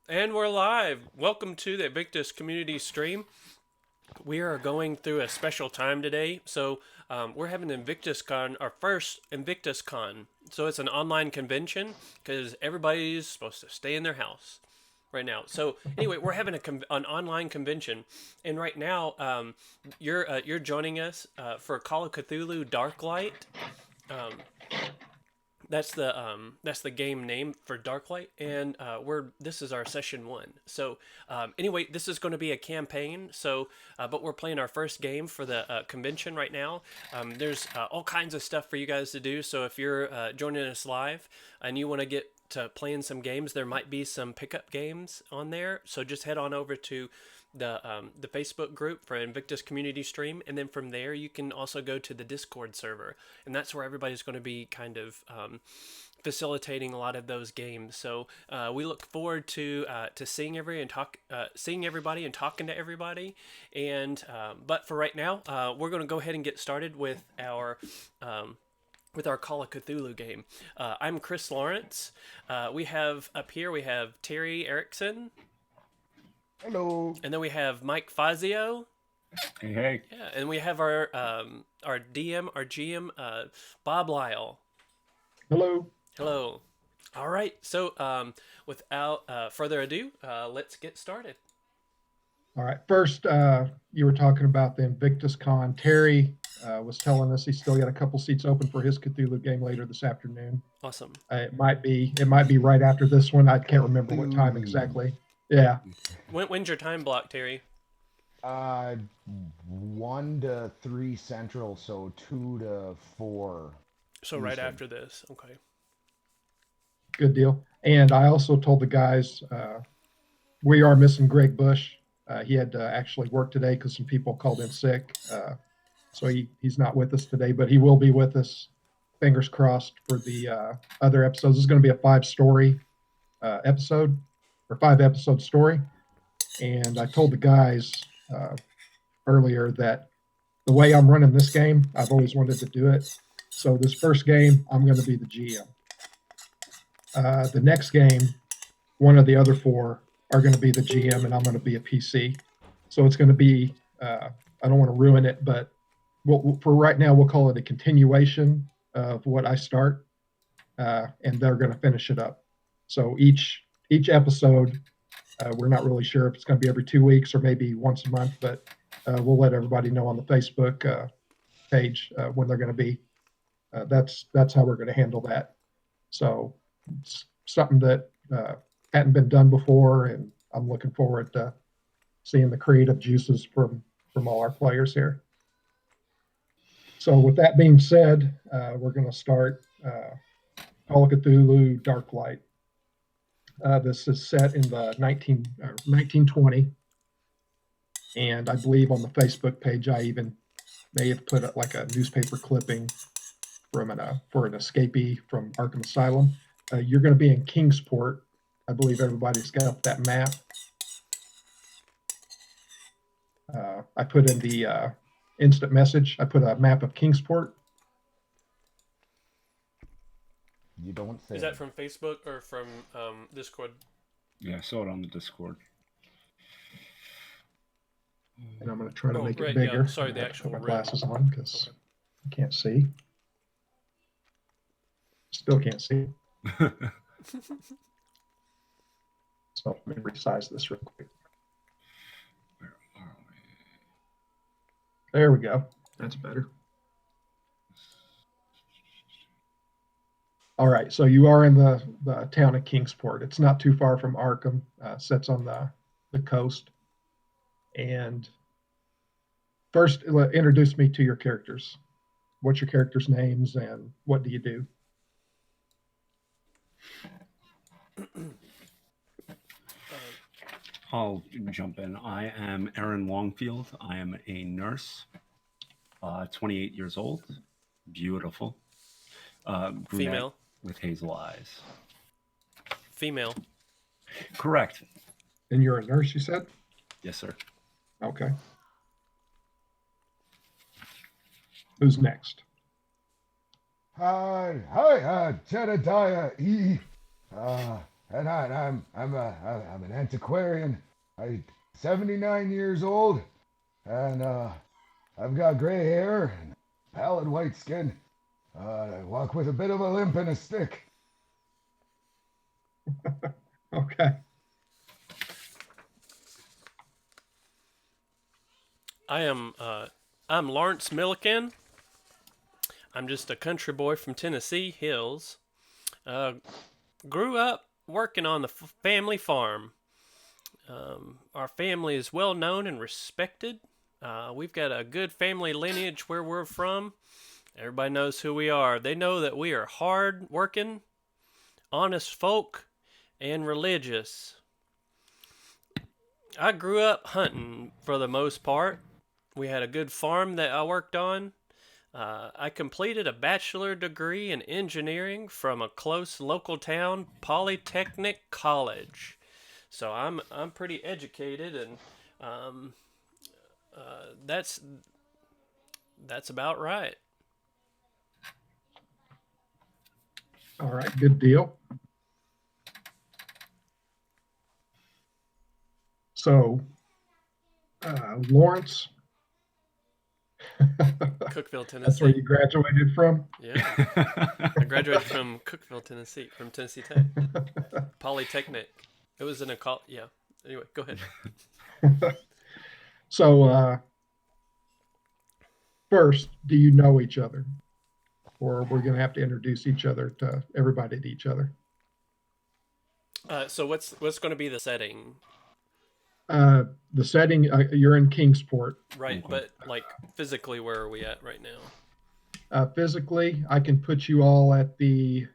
And we're live. Welcome to the INVICTUS Community Stream. We are going through a special time today. So we're having INVICTUSCON, our first INVICTUSCON. So it's an online convention because everybody's supposed to stay in their house right now. So anyway, we're having an online convention, and right now you're joining us for Call of Cthulhu Darklight. That's the game name for Darklight, and this is our session one. So anyway, this is going to be a campaign. So but we're playing our first game for the convention right now. There's all kinds of stuff for you guys to do. So if you're joining us live and you want to get to playing some games, there might be some pickup games on there. So just head on over to the Facebook group for INVICTUS Community Stream, and then from there you can also go to the Discord server, and that's where everybody's going to be kind of facilitating a lot of those games. So we look forward to seeing seeing everybody and talking to everybody. And but for right now, we're going to go ahead and get started with our Call of Cthulhu game. I'm Chris Lawrence. We have Terry Erickson. Hello. And then we have Mike Fazio. Hey, hey. Yeah, and we have our GM, Bob Lyle. Hello. Hello. All right. So without further ado, let's get started. All right. First, you were talking about the INVICTUSCON. Terry was telling us he's still got a couple seats open for his Cthulhu game later this afternoon. Awesome. It might be right after this one. I can't remember what time exactly. Yeah. When's your time block, Terry? 1 to 3 Central, so 2 to 4. So right after this. Okay. Good deal. And I also told the guys we are missing Greg Bush. He had to actually work today because some people called in sick. So he's not with us today, but he will be with us. Fingers crossed for the other episodes. This is going to be a 5-story episode, or 5-episode story. And I told the guys earlier that the way I'm running this game, I've always wanted to do it. So this first game, I'm going to be the GM. The next game, one of the other 4 are going to be the GM, and I'm going to be a PC. So it's going to be, I don't want to ruin it, but for right now, we'll call it a continuation of what I start, and they're going to finish it up. So each episode, we're not really sure if it's going to be every 2 weeks or maybe once a month, but we'll let everybody know on the Facebook page when they're going to be. That's how we're going to handle that. So it's something that hadn't been done before, and I'm looking forward to seeing the creative juices from all our players here. So with that being said, we're going to start Call of Cthulhu Darklight. This is set in the 1920, and I believe on the Facebook page I even may have put like a newspaper clipping from for an escapee from Arkham Asylum. You're going to be in Kingsport. I believe everybody's got that map. I put in the instant message. I put a map of Kingsport. You don't say. Is that from Facebook or from Discord? Yeah, I saw it on the Discord. And I'm going to try to make it right, bigger. Yeah. Sorry, the actual put my glasses on because I can't see. Still can't see. So let me resize this real quick. Where are we? There we go. That's better. All right, so you are in the town of Kingsport. It's not too far from Arkham. Sits on the coast. And first, introduce me to your characters. What's your characters' names and what do you do? I'll jump in. I am Aaron Longfield. I am a nurse, 28 years old, beautiful, brunette Female. with hazel eyes. Female. Correct. And you're a nurse, you said? Yes, sir. Okay. Who's next? Hi, Jedediah E. and I'm an antiquarian. I'm 79 years old, and I've got gray hair and pallid white skin. I walk with a bit of a limp and a stick. Okay. I'm Lawrence Milliken. I'm just a country boy from Tennessee Hills. Grew up working on the family farm. Our family is well known and respected. We've got a good family lineage where we're from. Everybody knows who we are. They know that we are hard working, honest folk, and religious. I grew up hunting for the most part. We had a good farm that I worked on. I completed a bachelor degree in engineering from a close local town, Polytechnic College. So I'm pretty educated, and that's about right. All right. Good deal. So, Lawrence, Cookeville, Tennessee. that's where you graduated from? Yeah. I graduated from Cookeville, Tennessee, from Tennessee Tech. Polytechnic. It was in a call. Yeah. Anyway, go ahead. So, first, do you know each other? Or we're going to have to introduce each other to everybody to each other. So what's going to be the setting? The setting, you're in Kingsport. Right, but like physically, where are we at right now? Physically, I can put you all at the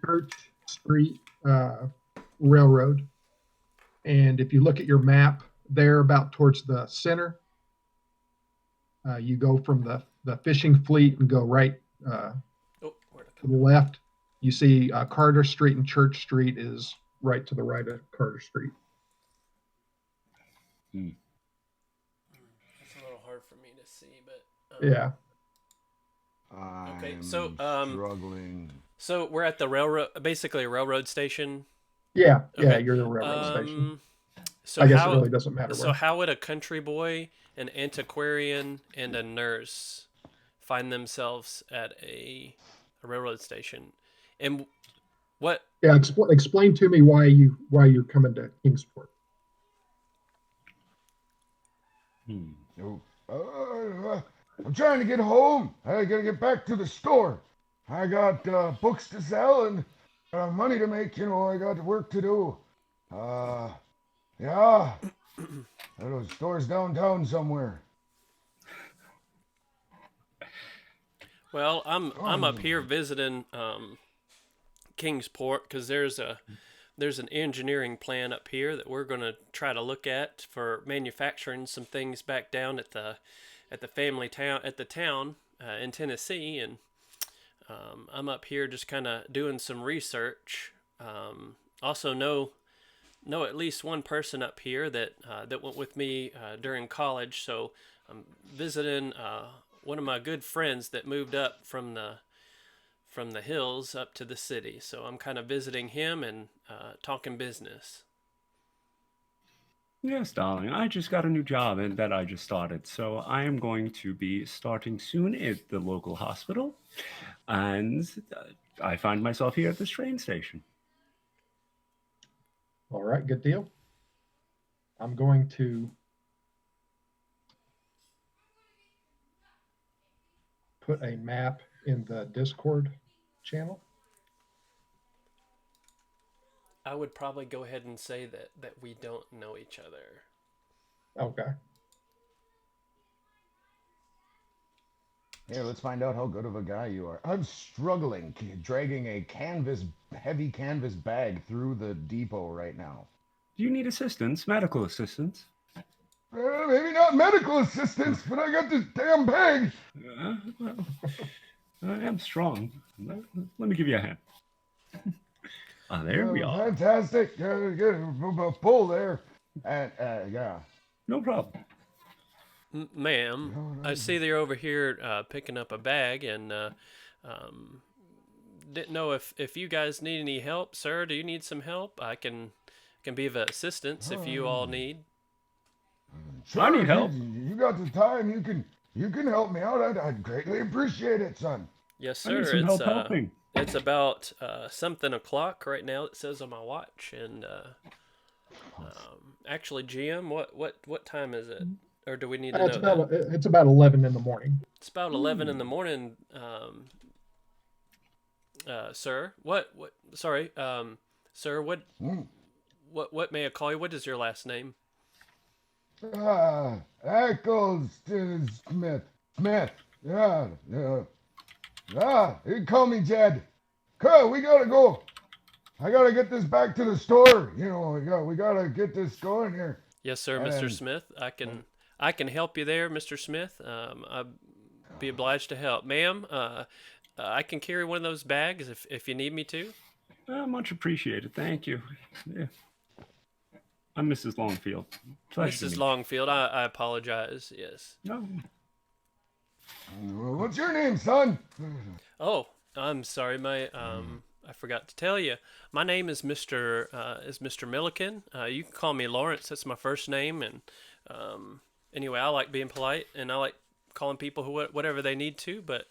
Church Street Railroad. And if you look at your map, there about towards the center, you go from the fishing fleet and go right to the left. You see Carter Street and Church Street is right to the right of Carter Street. It's a little hard for me to see, but yeah. Okay, so struggling. So we're at the railroad, basically a railroad station. Yeah, Okay. yeah, you're the railroad station. So I guess it really doesn't matter. So how would a country boy, an antiquarian, and a nurse find themselves at a railroad station? And what? Yeah, explain to me why you're coming to Kingsport. I'm trying to get home. I gotta get back to the store. I got books to sell and money to make. I got work to do. Yeah. Those stores downtown somewhere. Well, I'm up here visiting Kingsport because there's an engineering plan up here that we're going to try to look at for manufacturing some things back down at the family town in Tennessee, and I'm up here just kind of doing some research. Also know at least one person up here that went with me during college, so I'm visiting one of my good friends that moved up from the hills up to the city. So I'm kind of visiting him and talking business. Yes, darling. I just got a new job and that I just started. So I am going to be starting soon at the local hospital. And I find myself here at this train station. All right, good deal. I'm going to put a map in the Discord channel. I would probably go ahead and say that we don't know each other. Okay. Here, let's find out how good of a guy you are. I'm struggling dragging a heavy canvas bag through the depot right now. Do you need assistance, medical assistance? Maybe not medical assistance, but I got this damn bag. Well, I am strong. Let me give you a hand. There we are. Fantastic. Good. Pull there. And, yeah. No problem. Ma'am, I see they're over here picking up a bag, and didn't know if you guys need any help, sir. Do you need some help? I can be of assistance if you all need. Sure, I need help. You got the time. You can help me out. I'd greatly appreciate it, son. Yes, I need sir. some help helping. It's about something o'clock right now. It says on my watch, and actually, GM, what time is it? Or do we need to know that? It's about 11 in the morning. It's about 11 in the morning, sir. What? Sorry, sir. What may I call you? What is your last name? Eccleston Smith. Smith. Yeah. You call me Jed. Come, we gotta go. I gotta get this back to the store. You know, we gotta get this going here. Yes, sir, Mr. Smith. I can help you there, Mr. Smith. I'd be obliged to help, ma'am. I can carry one of those bags if you need me to. Much appreciated. Thank you. Yeah. I'm Mrs. Longfield. Pleasure Mrs. Longfield, I apologize. Yes. No. What's your name, son? Oh, I'm sorry. I forgot to tell you. My name is Mr. Milliken. You can call me Lawrence. That's my first name. And anyway, I like being polite, and I like calling people whatever they need to. But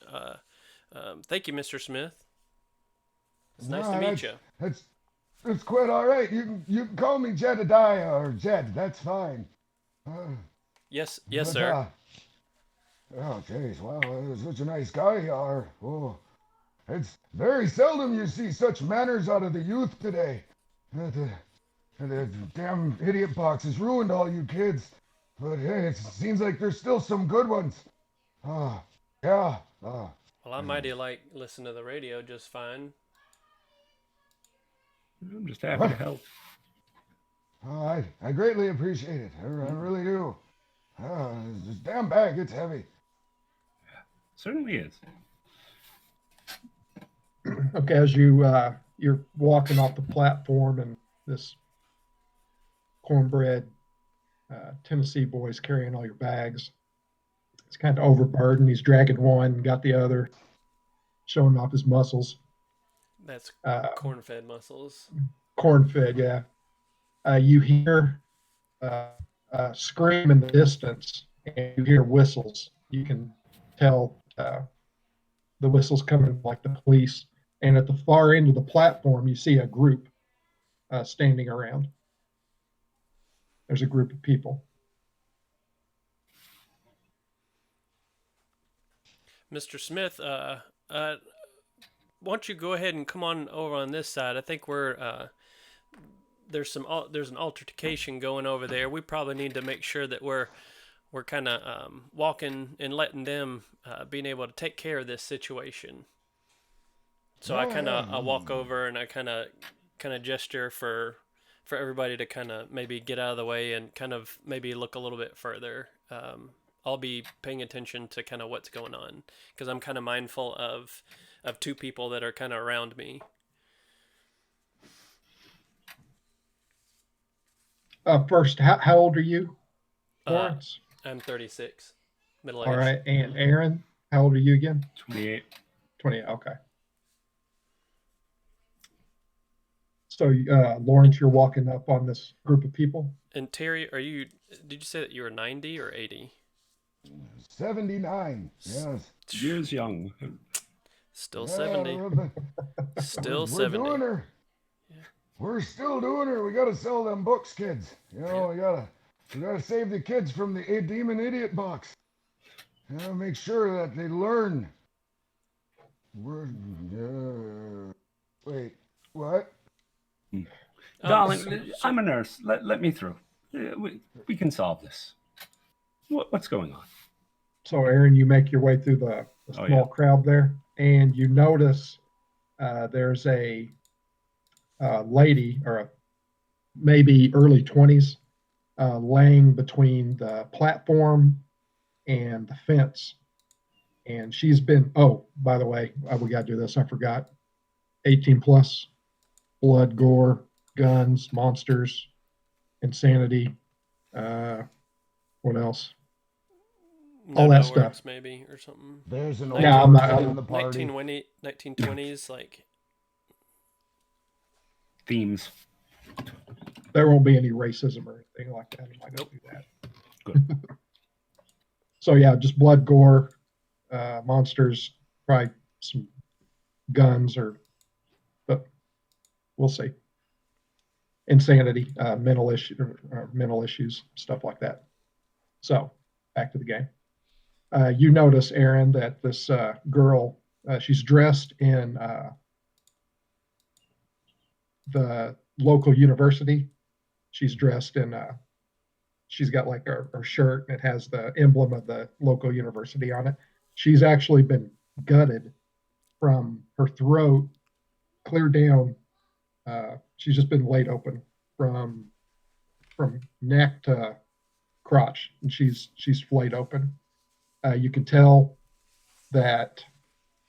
thank you, Mr. Smith. It's nice to meet you. It's quite all right. You can call me Jedediah or Jed. That's fine. Yes, sir. Oh, jeez. Wow, you're such a nice guy you are. Oh, it's very seldom you see such manners out of the youth today. The damn idiot box has ruined all you kids. But hey, it seems like there's still some good ones. Yeah. Well, I mighty like listen to the radio just fine. I'm just happy to help. I greatly appreciate it. I really do. This damn bag, it's heavy. Certainly is. Okay, as you're walking off the platform, and this cornbread Tennessee boy's carrying all your bags. He's kind of overburdened. He's dragging one, got the other, showing off his muscles. That's corn-fed muscles. Corn-fed, yeah. You hear a scream in the distance, and you hear whistles. You can tell the whistles coming like the police. And at the far end of the platform, you see a group standing around. There's a group of people. Mr. Smith, why don't you go ahead and come on over on this side? I think there's an altercation going over there. We probably need to make sure that we're kind of walking and letting them being able to take care of this situation. So I walk over and I kind of gesture for everybody to kind of maybe get out of the way and kind of maybe look a little bit further. I'll be paying attention to kind of what's going on because I'm kind of mindful of two people that are kind of around me. First, how old are you, Lawrence? I'm 36, middle age. All right, and Aaron, how old are you again? 28. 28, okay. So, Lawrence, you're walking up on this group of people? And Terry, did you say that you were 90 or 80? 79, yes. Years young. Still 70. Still 70. We're doing her. Yeah. We're still doing her. We gotta sell them books, kids. You know, we gotta save the kids from the demon idiot box. You know, make sure that they learn. Wait, what? Darling, I'm a nurse. Let me through. We can solve this. What's going on? So, Aaron, you make your way through the small crowd there, and you notice there's a lady, or maybe early 20s, laying between the platform and the fence. And she's been, by the way, we got to do this. I forgot. 18 plus, blood, gore, guns, monsters, insanity. What else? all that stuff. works maybe or something. There's an old Yeah, I'm not- man in the party. 1920s, like Themes. There won't be any racism or anything like that. I'm not going to do that. Good. So yeah, just blood, gore, monsters, probably some guns, but we'll see. Insanity, mental issues, stuff like that. So back to the game. You notice, Aaron, that this girl, she's dressed in the local university. She's dressed in, she's got like her shirt, and it has the emblem of the local university on it. She's actually been gutted from her throat clear down. She's just been laid open from neck to crotch, and she's flayed open. You can tell that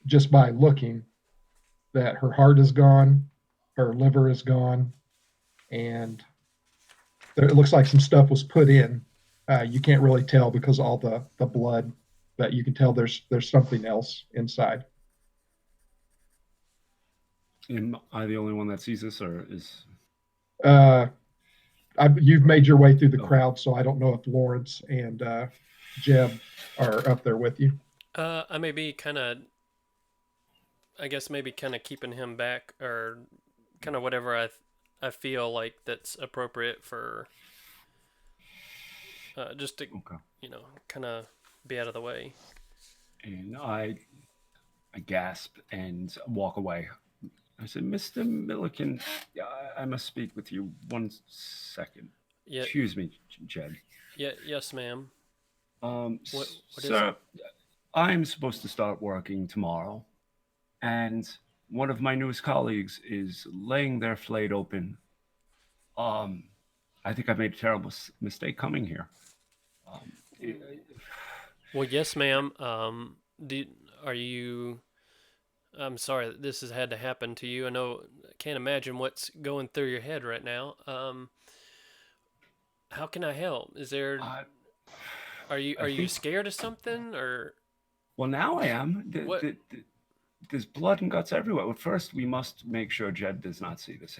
just by looking that her heart is gone, her liver is gone, and it looks like some stuff was put in. You can't really tell because of all the blood, but you can tell there's something else inside. Am I the only one that sees this, or is? You've made your way through the crowd, so I don't know if Lawrence and Jeb are up there with you. I may be kind of, I guess maybe kind of keeping him back, or kind of whatever I feel like that's appropriate for, just to, kind of be out of the way. And I gasp and walk away. I said, Mr. Milliken, I must speak with you 1 second. Yeah. Excuse me, Jed. Yeah. Yes, ma'am. What sir, I'm supposed to start working tomorrow, and one of my newest colleagues is laying there flayed open. I think I made a terrible mistake coming here. Well, yes, ma'am. Are you? I'm sorry that this has had to happen to you. I can't imagine what's going through your head right now. How can I help? Is there? Are you scared of something, or? Well, now I am. There's blood and guts everywhere. But first, we must make sure Jed does not see this.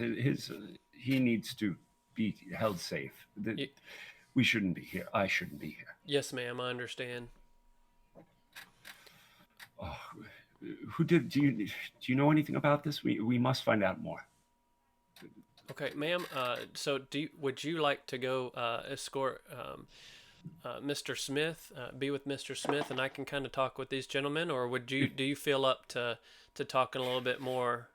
He needs to be held safe. We shouldn't be here. I shouldn't be here. Yes, ma'am. I understand. Oh, do you know anything about this? We must find out more. Okay, ma'am. So would you like to go escort Mr. Smith, be with Mr. Smith, and I can kind of talk with these gentlemen, or do you feel up to talking a little bit more?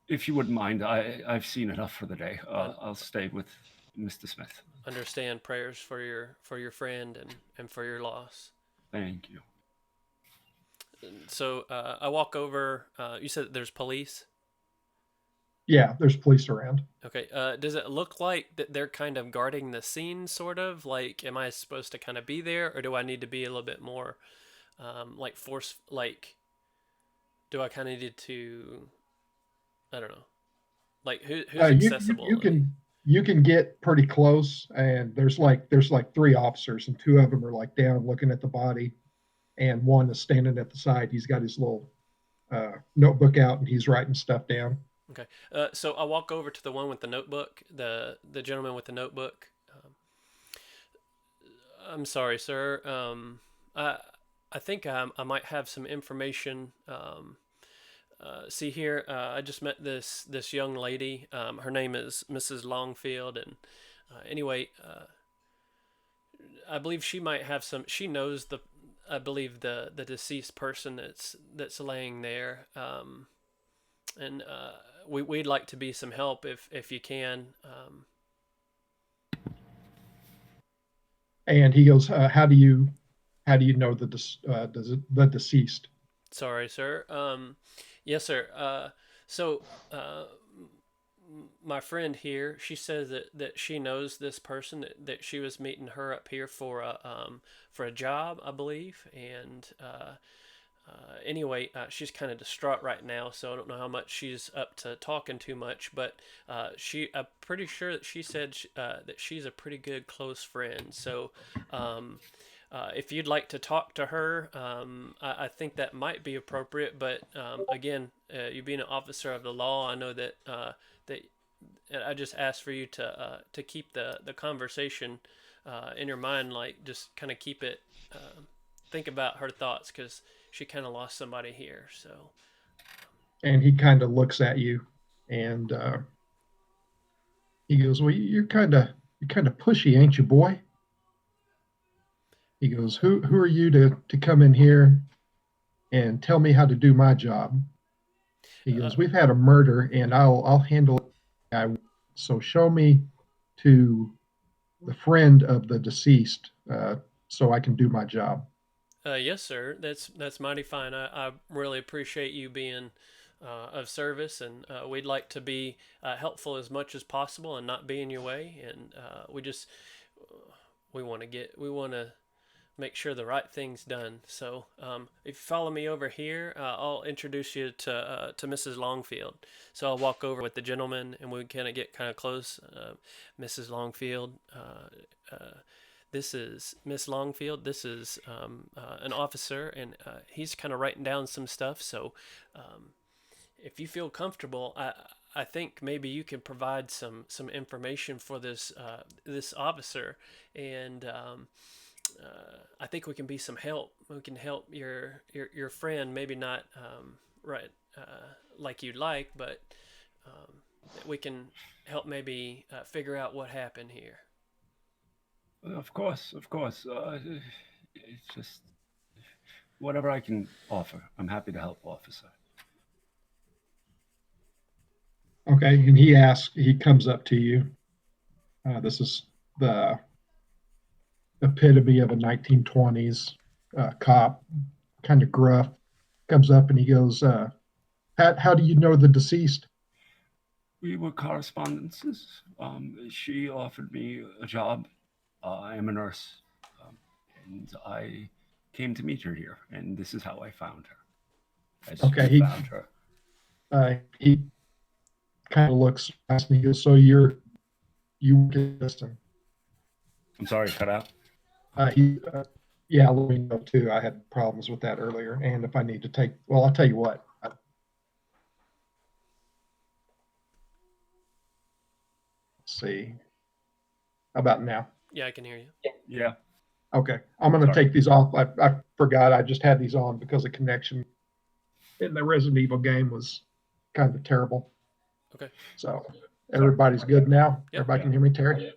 If you wouldn't mind, I've seen enough for the day. I'll stay with Mr. Smith. Understand. Prayers for your friend and for your loss. Thank you. So I walk over. You said there's police? Yeah, there's police around. Okay. Does it look like that they're kind of guarding the scene, sort of? Like, am I supposed to kind of be there, or do I need to be a little bit more like force? Like, do I kind of need to? I don't know. Like, who's accessible? You can get pretty close, and there's like 3 officers, and 2 of them are like down looking at the body, and one is standing at the side. He's got his little notebook out, and he's writing stuff down. Okay. So I walk over to the one with the notebook, the gentleman with the notebook. I'm sorry, sir. I think I might have some information. See here, I just met this young lady. Her name is Mrs. Longfield, and anyway, I believe she might have some. She knows I believe the deceased person that's laying there. And we'd like to be some help if you can. And he goes, how do you know the deceased? Sorry, sir. Yes, sir. So my friend here, she says that she knows this person, that she was meeting her up here for a job, I believe, and anyway, she's kind of distraught right now, so I don't know how much she's up to talking too much, but I'm pretty sure that she said that she's a pretty good close friend. So if you'd like to talk to her, I think that might be appropriate. But again, you being an officer of the law, I know that that I just asked for you to keep the conversation in your mind, like just kind of keep it. Think about her thoughts because she kind of lost somebody here. So. And he kind of looks at you, and he goes, "Well, you're kind of pushy, ain't you, boy?" He goes, "Who are you to come in here and tell me how to do my job?" He goes, "We've had a murder, and I'll handle it. So show me to the friend of the deceased, so I can do my job." Yes, sir. That's mighty fine. I really appreciate you being of service, and we'd like to be helpful as much as possible and not be in your way. And we want to make sure the right thing's done. So if you follow me over here, I'll introduce you to Mrs. Longfield. So I'll walk over with the gentleman, and we get kind of close. Mrs. Longfield. This is Miss Longfield. This is an officer, and he's kind of writing down some stuff. So if you feel comfortable, I think maybe you can provide some information for this officer, and I think we can be some help. We can help your friend, maybe not right like you'd like, but we can help maybe figure out what happened here. Of course. It's just whatever I can offer. I'm happy to help, officer. Okay, and he comes up to you. This is the epitome of a 1920s cop, kind of gruff. Comes up and he goes, how do you know the deceased?" We were correspondences. She offered me a job. I am a nurse, and I came to meet her here, and this is how I found her. He found her. He kind of looks past me. He goes, "So you work at Erickson?" I'm sorry, cut out. Yeah, let me know too. I had problems with that earlier, and if I need to I'll tell you what. Let's see. How about now? Yeah, I can hear you. Yeah. Okay, I'm going to take these off. I forgot I just had these on because the connection in the Resident Evil game was kind of terrible. Okay. So everybody's good now? Yep. Everybody can hear me, Terry?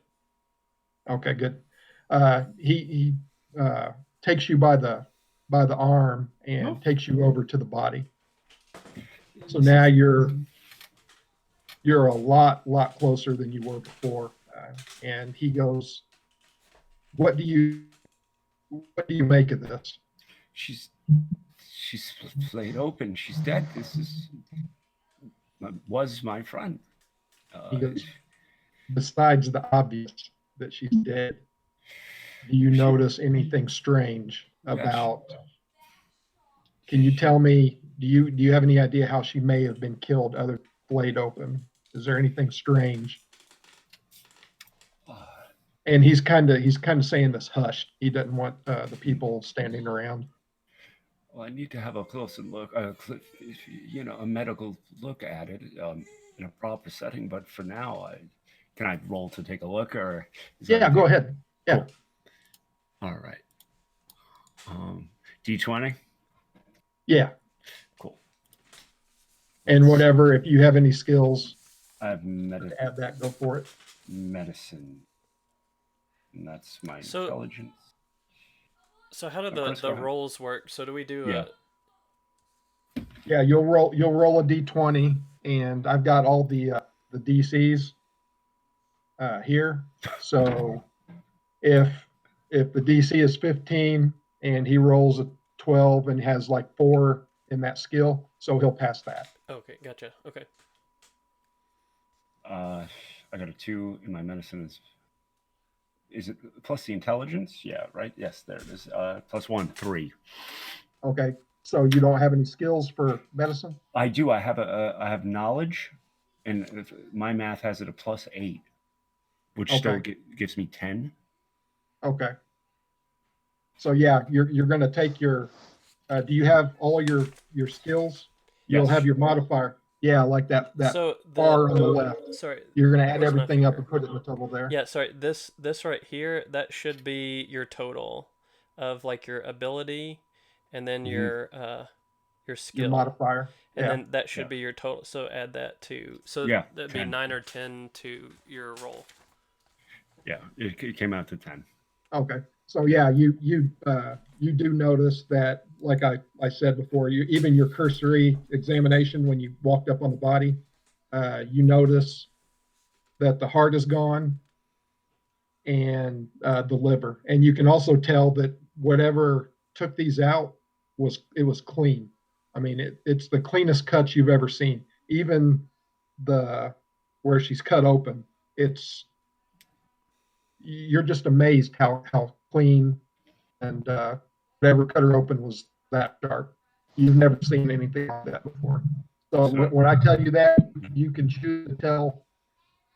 Okay, good. He takes you by the arm and takes you over to the body. So now you're a lot closer than you were before. And he goes, what do you make of this?" She's laid open. She's dead. This was my friend. He goes, "Besides the obvious that she's dead, do you notice anything strange about?" Can you tell me? Do you have any idea how she may have been killed? Other than laid open, is there anything strange? And he's kind of saying this hushed. He doesn't want the people standing around. Well, I need to have a closer look, a medical look at it in a proper setting. But for now, can I roll to take a look, or? Yeah, go ahead. Yeah. Cool. All right. D20. Yeah. Cool. And whatever, if you have any skills, I have add that. Go for it. Medicine. And that's my intelligence. So how do the rolls work? So do we do Yeah, you'll roll a D20, and I've got all the DCs here. So if the DC is 15 and he rolls a 12 and has like 4 in that skill, so he'll pass that. Okay, gotcha. Okay. I got a 2 in my medicine. Is it plus the intelligence? Yeah, right. Yes, there it is. Plus 1, 3. Okay, so you don't have any skills for medicine? I do. I have knowledge, and my math has it a plus 8, which still gives me 10. Okay. So yeah, you're going to take your. Do you have all your skills? You'll Yes. have your modifier. Yeah, like that So bar on the left. Sorry. You're going to add Where's my everything up finger? and put it in the total there. Yeah, sorry. This right here, that should be your total of like your ability, and then your skill. Your modifier. And yeah. then that should be your total. So add that to. So that'd 10. be 9 or 10 to your roll. Yeah, it came out to 10. Okay. So yeah, you do notice that, like I said before, even your cursory examination when you walked up on the body, you notice that the heart is gone and the liver, and you can also tell that whatever took these out was clean. I mean, it's the cleanest cuts you've ever seen. Even where she's cut open, you're just amazed how clean and whatever cut her open was that sharp. You've never seen anything like that before. So when I tell you that, you can choose to tell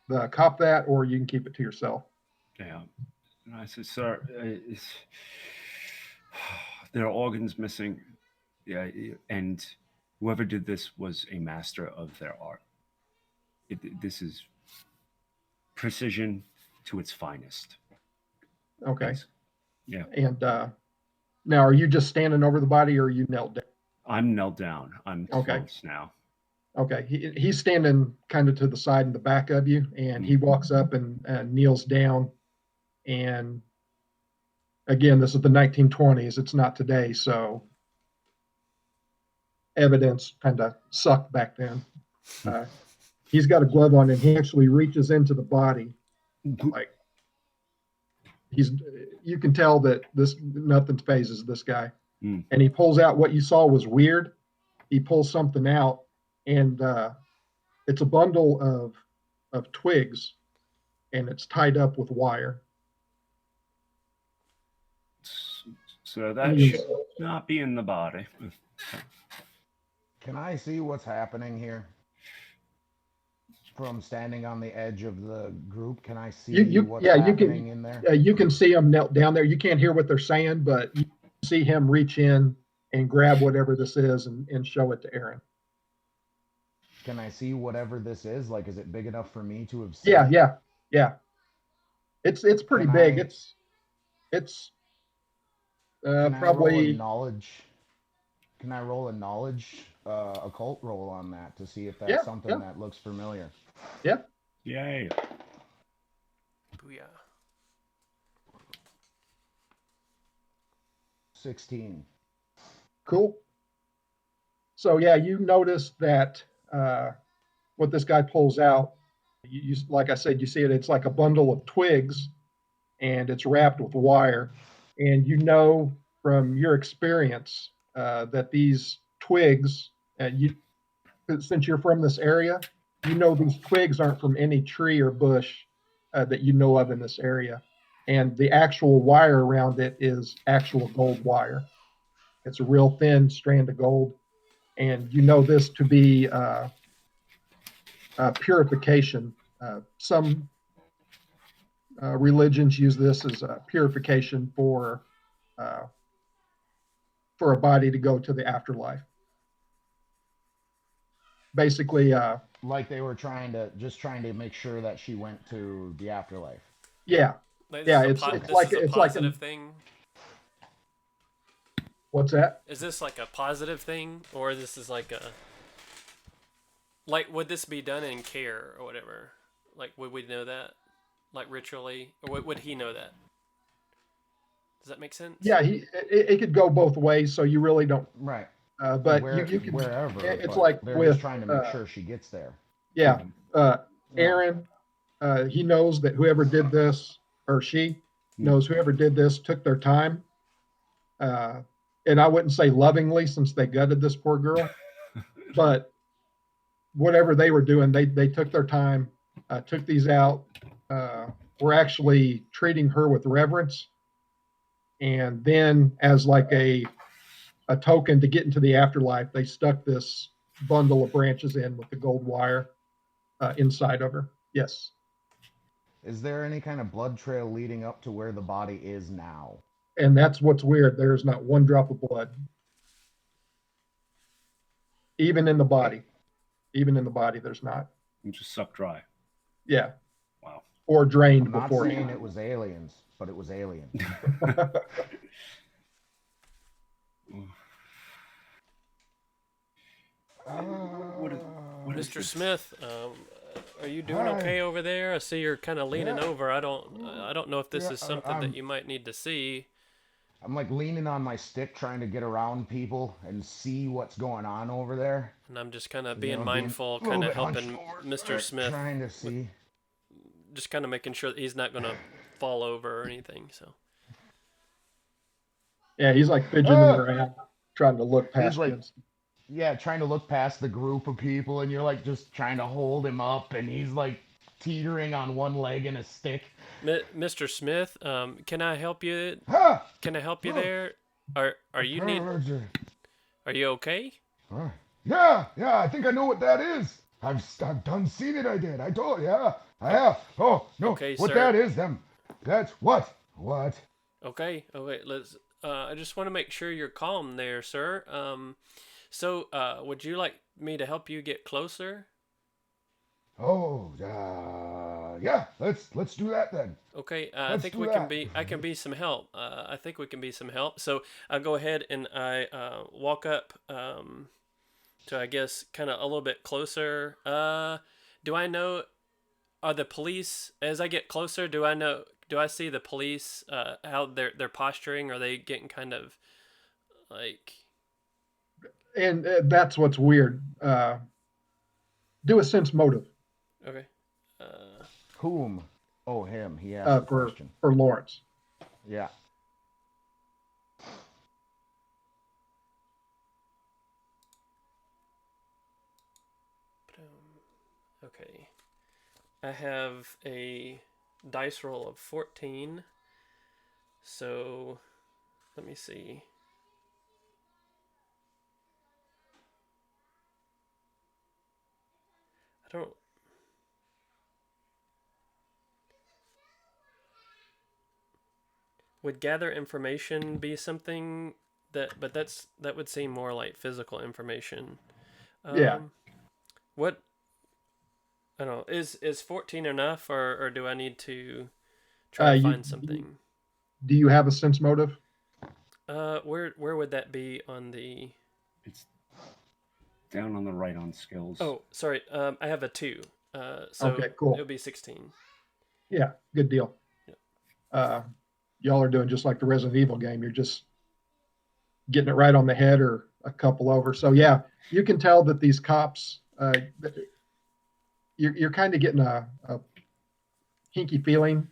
the cop that, or you can keep it to yourself. Yeah. And I said, sir, there are organs missing. Yeah, and whoever did this was a master of their art. This is precision to its finest. Okay. Yes. Yeah. And now, are you just standing over the body, or are you knelt down? I'm knelt down. I'm Okay. close now. Okay. He's standing kind of to the side and the back of you, and he walks up and kneels down. And again, this is the 1920s. It's not today, so evidence kind of sucked back then. He's got a glove on, and he actually reaches into the body. Like you can tell that nothing phases this guy. And he pulls out what you saw was weird. He pulls something out, and it's a bundle of twigs, and it's tied up with wire. So that should not be in the body. Can I see what's happening here? From standing on the edge of the group, can I see what's happening in there? You can see them knelt down there. You can't hear what they're saying, but you can see him reach in and grab whatever this is and show it to Aaron. Can I see whatever this is? Like, is it big enough for me to have seen? Yeah. It's pretty big. It's probably knowledge. Can I roll a knowledge occult roll on that to see if that's something that looks familiar? Yeah. Yay. Booyah. 16. Cool. So yeah, you notice that what this guy pulls out, you like I said, you see it. It's like a bundle of twigs, and it's wrapped with wire. And you know from your experience that these twigs, since you're from this area, you know these twigs aren't from any tree or bush that you know of in this area. And the actual wire around it is actual gold wire. It's a real thin strand of gold. And you know this to be purification. Some religions use this as purification for a body to go to the afterlife. Basically, like they were trying to make sure that she went to the afterlife. Yeah, it's like a positive thing. What's that? Is this like a positive thing, or this is like would this be done in care or whatever? Like, would we know that, like ritually, or would he know that? Does that make sense? Yeah, it could go both ways, so you really don't. Right. But you can wherever. It's like they're just trying to make sure she gets there. Yeah. Aaron, he knows that whoever did this, or she knows whoever did this, took their time. And I wouldn't say lovingly, since they gutted this poor girl, but whatever they were doing, they took their time, took these out. We're actually treating her with reverence. And then as like a token to get into the afterlife, they stuck this bundle of branches in with the gold wire inside of her. Yes. Is there any kind of blood trail leading up to where the body is now? And that's what's weird. There's not one drop of blood, even in the body. Even in the body, there's not. You just sucked dry. Yeah. Wow. Or drained I'm not before. saying it was aliens, but it was alien. What is Mr. this? Smith, are you doing okay over there? I see you're kind of leaning over. I don't know if this is something that you might need to see. I'm like leaning on my stick trying to get around people and see what's going on over there. And I'm just kind of You being know, mindful, a little kind of bit hunched helping over, Mr. Smith, trying to see. just kind of making sure that he's not going to fall over or anything. So Yeah, he's like fidgeting around, trying to look past He's like, you. yeah, trying to look past the group of people, and you're like just trying to hold him up, and he's like teetering on one leg and a stick. Mr. Smith, can I help you? Ha! Can I help you there? Are you okay? Yeah, I think I know what that is. I've done seen it. I did. I told. Yeah, I have. Oh no, Okay, what sir. that is? That's what? Okay. Let's. I just want to make sure you're calm there, sir. So, would you like me to help you get closer? Oh, yeah. Let's do that then. Okay, I Let's think do we that. can be. I can be some help. I think we can be some help. So I go ahead and I walk up to, I guess, kind of a little bit closer. Do I know? Are the police? As I get closer, do I know? Do I see the police? How they're posturing? Are they getting kind of like? And that's what's weird. Do a sense motive Okay. Whom? Oh, him. He asked the question. for Lawrence. Yeah. Okay. I have a dice roll of 14. So, let me see. I don't. Would gather information be something but that would seem more like physical information. Yeah. What? I don't know. Is 14 enough, or do I need to try to find something? Do you have a sense motive? Where would that be on the? It's down on the right on skills. Oh, sorry. I have a 2. So Okay, cool. It would be 16. Yeah, good deal. Yeah. Y'all are doing just like the Resident Evil game. You're just getting it right on the head or a couple over. So yeah, you can tell that these cops, you're kind of getting a hinky feeling.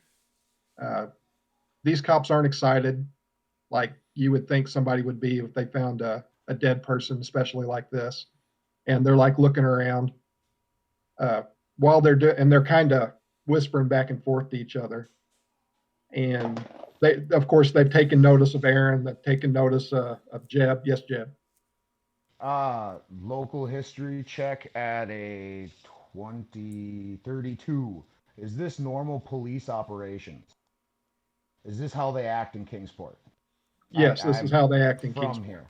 These cops aren't excited like you would think somebody would be if they found a dead person, especially like this. And they're like looking around while they're doing, and they're kind of whispering back and forth to each other. And they, of course, they've taken notice of Aaron. They've taken notice of Jeb. Yes, Jeb. Local history check at a 2032. Is this normal police operations? Is this how they act in Kingsport? Yes, this is how they act in Kingsport. From here.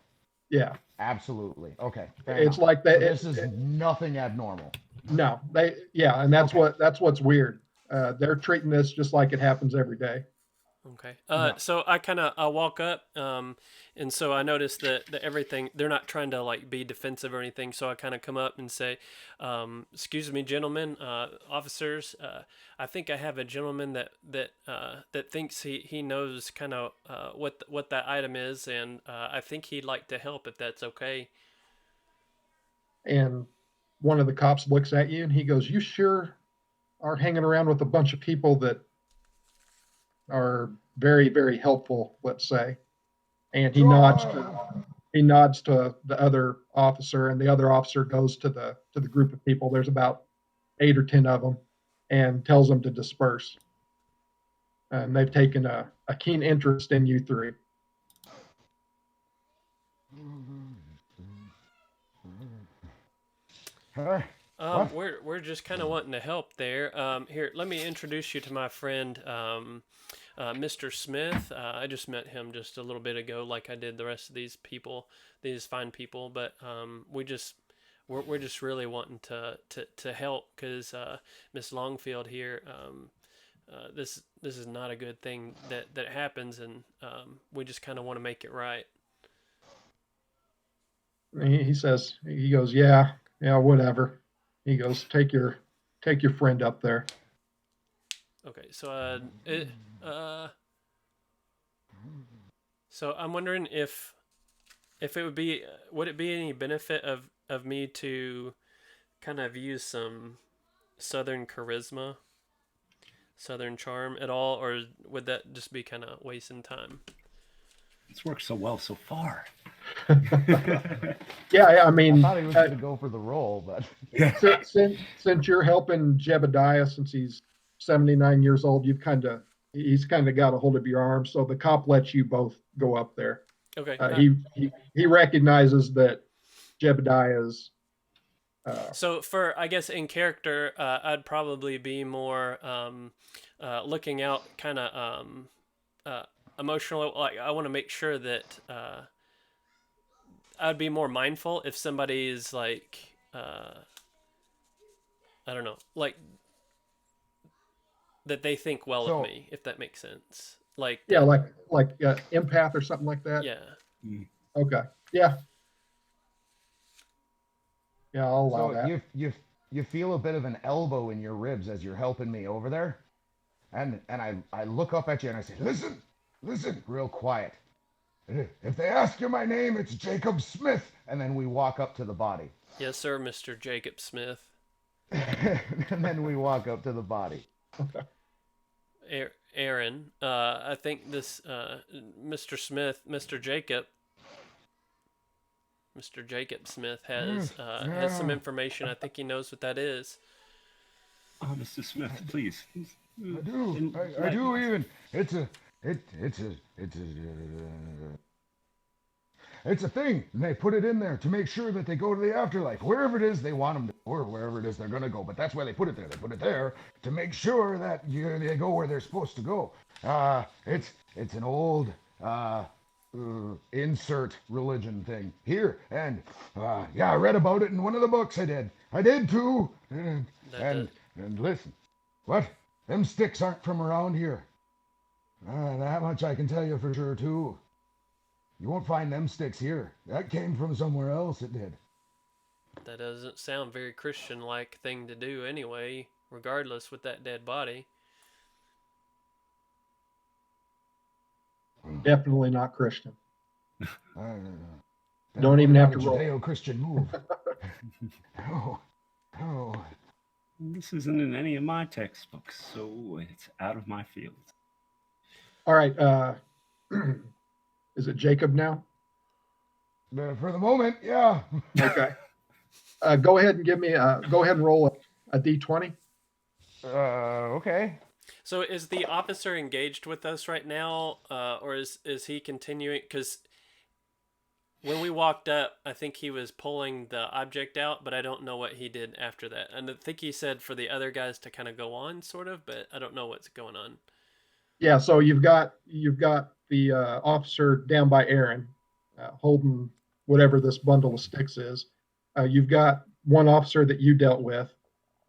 Yeah. Absolutely. Okay. It's like that. So this is nothing abnormal. No, and that's what's weird. They're treating this just like it happens every day. Okay. So I walk up, and so I notice that everything, they're not trying to like be defensive or anything. So I kind of come up and say, "Excuse me, gentlemen, officers. I think I have a gentleman that thinks he knows kind of what that item is, and I think he'd like to help if that's okay." And one of the cops looks at you and he goes, "You sure are hanging around with a bunch of people that are very, very helpful, let's say." And he nods to the other officer, and the other officer goes to the group of people. There's about 8 or 10 of them, and tells them to disperse. And they've taken a keen interest in you three. We're just kind of wanting to help there. Here, let me introduce you to my friend Mr. Smith. I just met him just a little bit ago, like I did the rest of these people, these fine people. But we're just really wanting to help because Miss Longfield here. This is not a good thing that happens, and we just kind of want to make it right. He says, he goes, yeah, whatever. He goes, take your friend up there. Okay, so so I'm wondering if it would be any benefit of me to kind of use some Southern charisma, Southern charm at all, or would that just be kind of wasting time? It's worked so well so far. Yeah, I mean, I thought he was going to go for the role, but since you're helping Jebediah, since he's 79 years old, he's kind of got a hold of your arm, so the cop lets you both go up there. Okay. He recognizes that Jebediah's. So for, I guess, in character, I'd probably be more looking out, kind of emotional. Like I want to make sure that I'd be more mindful if somebody's like, I don't know, like that they think well of me, if that makes sense. Like like empath or something like that. Yeah. Okay. Yeah. Yeah, I'll allow so that. you feel a bit of an elbow in your ribs as you're helping me over there, and I look up at you and I say, listen, real quiet. If they ask you my name, it's Jacob Smith, and then we walk up to the body. Yes, sir, Mr. Jacob Smith. And then we walk up to the body. Aaron, I think this Mr. Smith, Mr. Jacob Smith has some information. I think he knows what that is. Oh, Mr. Smith, please. I do. I do even. It's a thing, and they put it in there to make sure that they go to the afterlife, wherever it is they want them to, or wherever it is they're going to go. But that's why they put it there. They put it there to make sure that they go where they're supposed to go. It's an old insert religion thing here, and I read about it in one of the books. I did too. And listen, what? Them sticks aren't from around here. That much I can tell you for sure too. You won't find them sticks here. That came from somewhere else, it did. That doesn't sound very Christian-like thing to do anyway, regardless with that dead body. Definitely not Christian. Don't Don't even have to roll. Judeo-Christian move. No. This isn't in any of my textbooks, so it's out of my field. All right. Is it Jacob now? For the moment, yeah. Okay. Go ahead and go ahead and roll a D20. Okay. So is the officer engaged with us right now, or is he continuing? Because when we walked up, I think he was pulling the object out, but I don't know what he did after that. And I think he said for the other guys to kind of go on, sort of, but I don't know what's going on. Yeah. So you've got the officer down by Aaron, holding whatever this bundle of sticks is. You've got one officer that you dealt with,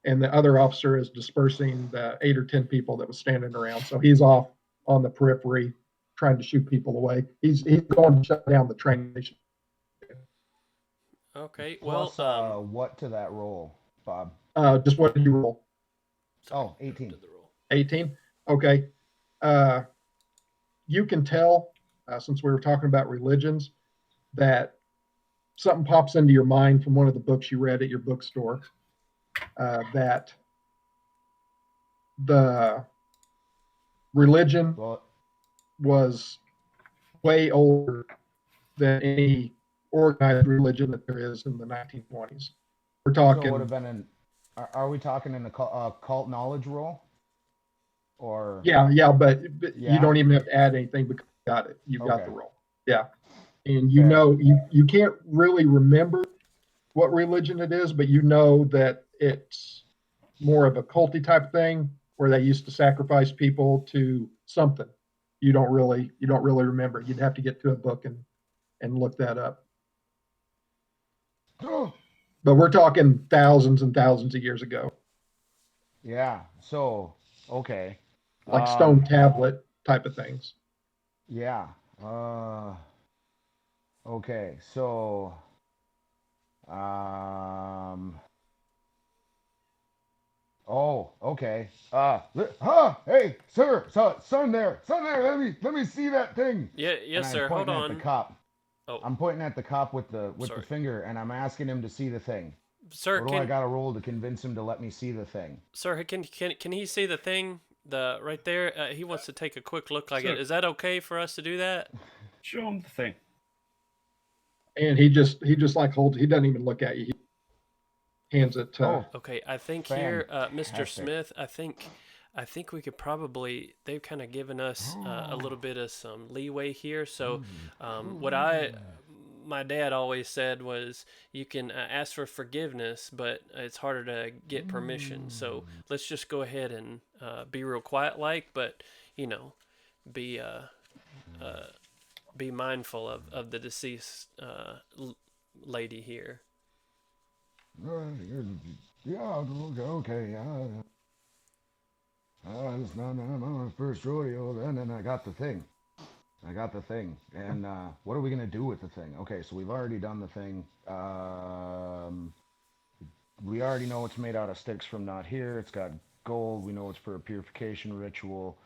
and the other officer is dispersing the 8 or 10 people that was standing around. So he's off on the periphery trying to shoot people away. He's going to shut down the train station. Okay. Well, Plus, what to that roll, Bob? Just what did you roll? Oh, 18. 18? Okay. You can tell, since we were talking about religions, that something pops into your mind from one of the books you read at your bookstore, that the religion was way older than any organized religion that there is in the 1920s. We're talking. So it would have been are we talking in a cult knowledge roll? Or yeah, but Yeah. you don't even have to add anything because you got it. You've got Okay. the roll. Yeah. And you know, you can't really remember what religion it is, but you know that it's more of a culty type thing where they used to sacrifice people to something. You don't really remember. You'd have to get to a book and look that up. Oh, But we're talking thousands and thousands of years ago, yeah. So, okay. like stone tablet type of things. Yeah. Okay. So, oh, okay. Hey, sir, son there. Let me see that thing. Yeah, yes, sir. Hold At the on. cop. Oh, I'm pointing at the cop with the Sorry. finger, and I'm asking him to see the thing. sir, Or do I got to roll to convince him to let me see the thing? sir, can he see the thing? The right there. He wants to take a quick look like Sure. it. Is that okay for us to do that? Show him the thing. And he just like holds. He doesn't even look at you. He hands it to. Oh. Okay, I think here, Mr. Fantastic. Smith. I think we could probably. They've kind of given us a little bit of some leeway here. So, my dad always said was you can ask for forgiveness, but it's harder to get permission. So let's just go ahead and be real quiet, but be be mindful of the deceased lady here. Yeah, okay, yeah. It's not my first rodeo then, and I got the thing. And what are we gonna do with the thing? Okay, so we've already done the thing. We already know it's made out of sticks from not here. It's got gold. We know it's for a purification ritual.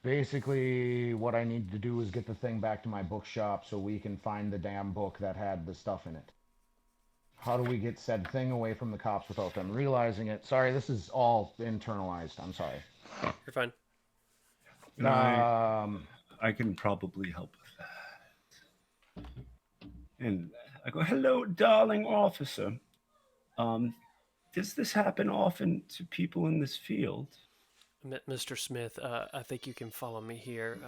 Basically, what I need to do is get the thing back to my bookshop so we can find the damn book that had the stuff in it. How do we get said thing away from the cops without them realizing it? Sorry, this is all internalized. I'm sorry. You're fine. I can probably help with that. And I go, hello, darling officer. Does this happen often to people in this field? Mr. Smith, I think you can follow me here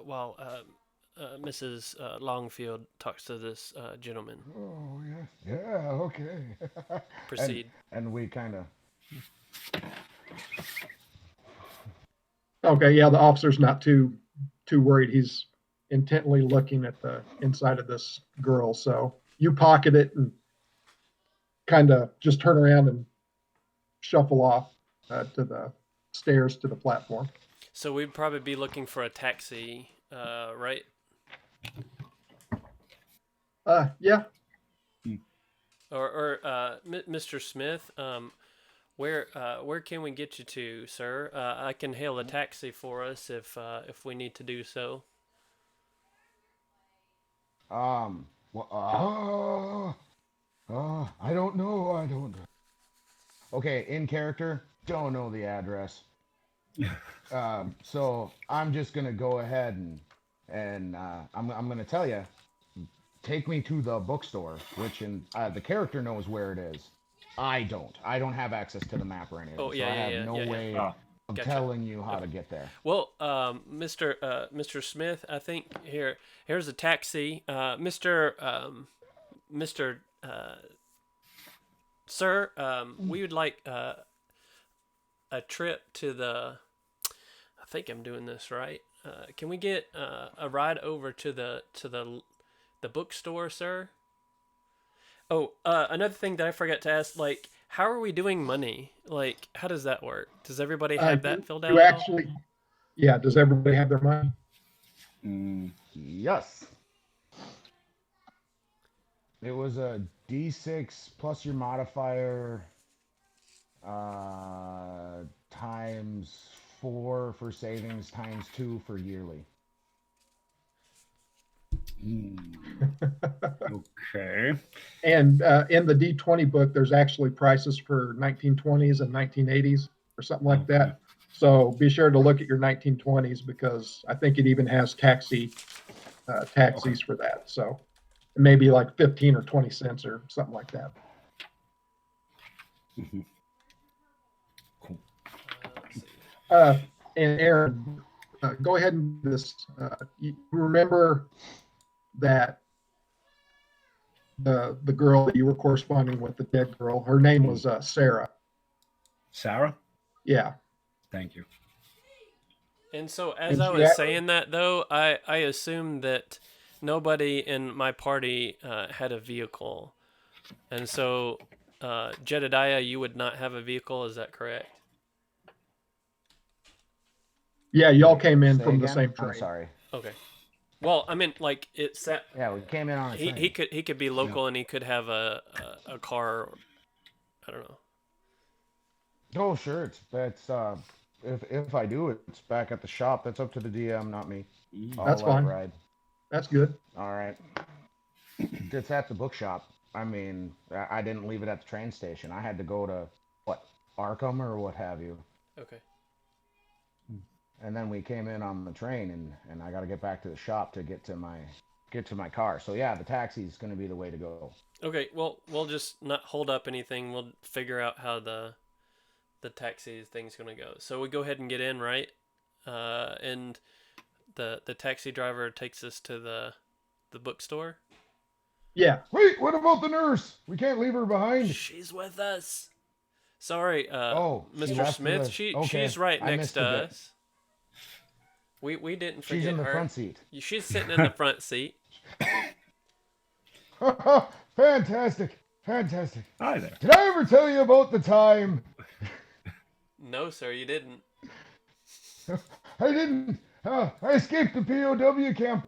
while Mrs. Longfield talks to this gentleman. Oh, yeah, okay. Proceed. And we kind of... Okay, yeah, the officer's not too worried. He's intently looking at the inside of this girl. So you pocket it and kind of just turn around and shuffle off to the stairs to the platform. So we'd probably be looking for a taxi, right? Yeah. Or Mr. Smith, where can we get you to, sir? I can hail a taxi for us if we need to do so. I don't know. Okay, in character, don't know the address. So I'm just gonna go ahead and I'm gonna tell you, take me to the bookstore, which the character knows where it is. I don't have access to the map or anything. Oh, yeah, so I yeah, have yeah, no yeah, way yeah. of Gotcha. telling you how to get there. Well, Mr. Smith, I think here's a taxi. Mr. Sir, we would like a trip to the. I think I'm doing this right. Can we get a ride over to the bookstore, sir? Oh, another thing that I forgot to ask, like, how are we doing money? Like, how does that work? Does everybody have that filled out? You actually, yeah. Does everybody have their money? Yes. It was a D6 plus your modifier times 4 for savings times 2 for yearly. Okay. And in the D20 book, there's actually prices for 1920s and 1980s or something like that. So be sure to look at your 1920s because I think it even has taxis for that. So maybe like 15 or 20 cents or something like that. Mm-hmm. Cool. And Aaron, go ahead and do this. You remember that the girl that you were corresponding with, the dead girl, her name was Sarah. Sarah? Yeah. Thank you. And so, as And I she was had- saying that, though, I assumed that nobody in my party had a vehicle. And so, Jedediah, you would not have a vehicle, is that correct? Yeah, y'all came in Say from the again? same train. I'm sorry. Okay. Well, I meant like it set. Yeah, we came in on a train. He could be local and he could have a car. Or, I don't know. Oh, sure. It's if I do, it's back at the shop. That's up to the DM, not me. I'll That's let it fine. ride. That's good. All right. It's at the bookshop. I mean, I didn't leave it at the train station. I had to go to what, Arkham or what have you. Okay. And then we came in on the train, and I got to get back to the shop to get to my car. So yeah, the taxi's going to be the way to go. Okay. Well, we'll just not hold up anything. We'll figure out how the taxi thing's gonna go. So we go ahead and get in, right? And the taxi driver takes us to the bookstore. Yeah. Wait, what about the nurse? We can't leave her behind. She's with us. Sorry, she Mr. left Smith. with us. Okay, She's right I next missed to a bit. us. We didn't forget She's in the her. front seat. She's sitting in the front seat. Fantastic. Fantastic. Hi there. Did I ever tell you about the time? No, sir, you didn't. I didn't. I escaped the POW camp.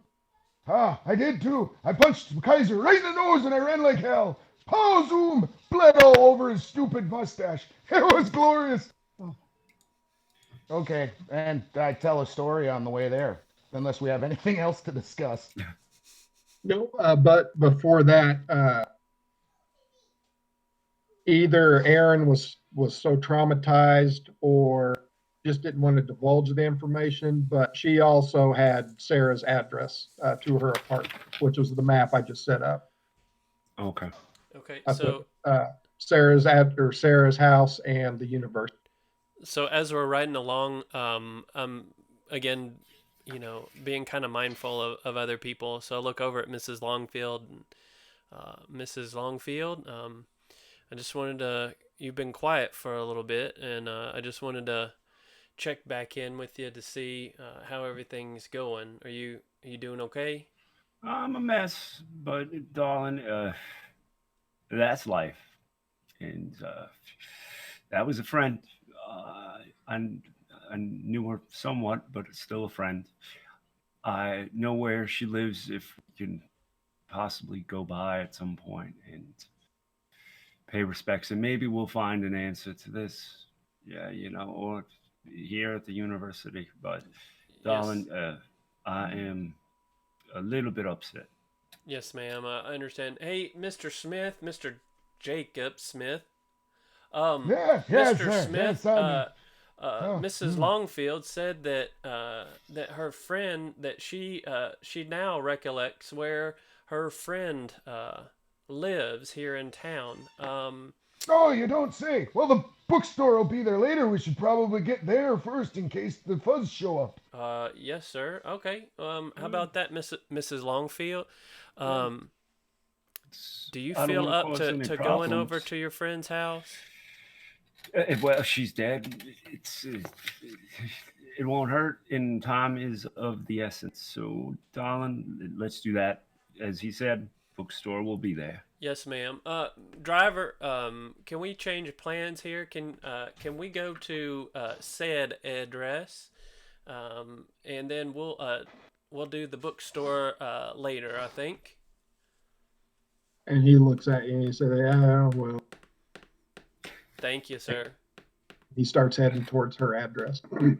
I did too. I punched Kaiser right in the nose and I ran like hell. Pow zoom! Bled all over his stupid mustache. It was glorious. Okay, and I tell a story on the way there, unless we have anything else to discuss. No, but before that, either Aaron was so traumatized or just didn't want to divulge the information, but she also had Sarah's address to her apartment, which was the map I just set up. Okay. Okay, I so put Sarah's house and the university. so as we're riding along, again, being kind of mindful of other people. So I look over at Mrs. Longfield and Mrs. Longfield. I just wanted to. You've been quiet for a little bit, and I just wanted to check back in with you to see how everything's going. Are you doing okay? I'm a mess, but darling, that's life. And that was a friend. I knew her somewhat, but it's still a friend. I know where she lives if we can possibly go by at some point and pay respects. And maybe we'll find an answer to this. Yeah, or here at the university. But, darling, I am a little bit upset. Yes, ma'am. I understand. Hey, Mr. Smith, Mr. Jacob Smith. Yes, Mr. sir. Smith, Yes, Mrs. Longfield said that that her friend that she now recollects where her friend lives here in town. Oh, you don't say. Well, the bookstore will be there later. We should probably get there first in case the fuzz show up. Yes, sir. Okay. How about that, Mrs. Longfield? Do you I don't feel wanna up cause to any going problems. over to your friend's house? Well, she's dead. It won't hurt, and time is of the essence. So, darling, let's do that. As he said, bookstore will be there. Yes, ma'am. Driver, can we change plans here? Can we go to said address, and then we'll do the bookstore later, I think. And he looks at you and he said, "Yeah, well." Thank you, sir. He starts heading towards her address. Do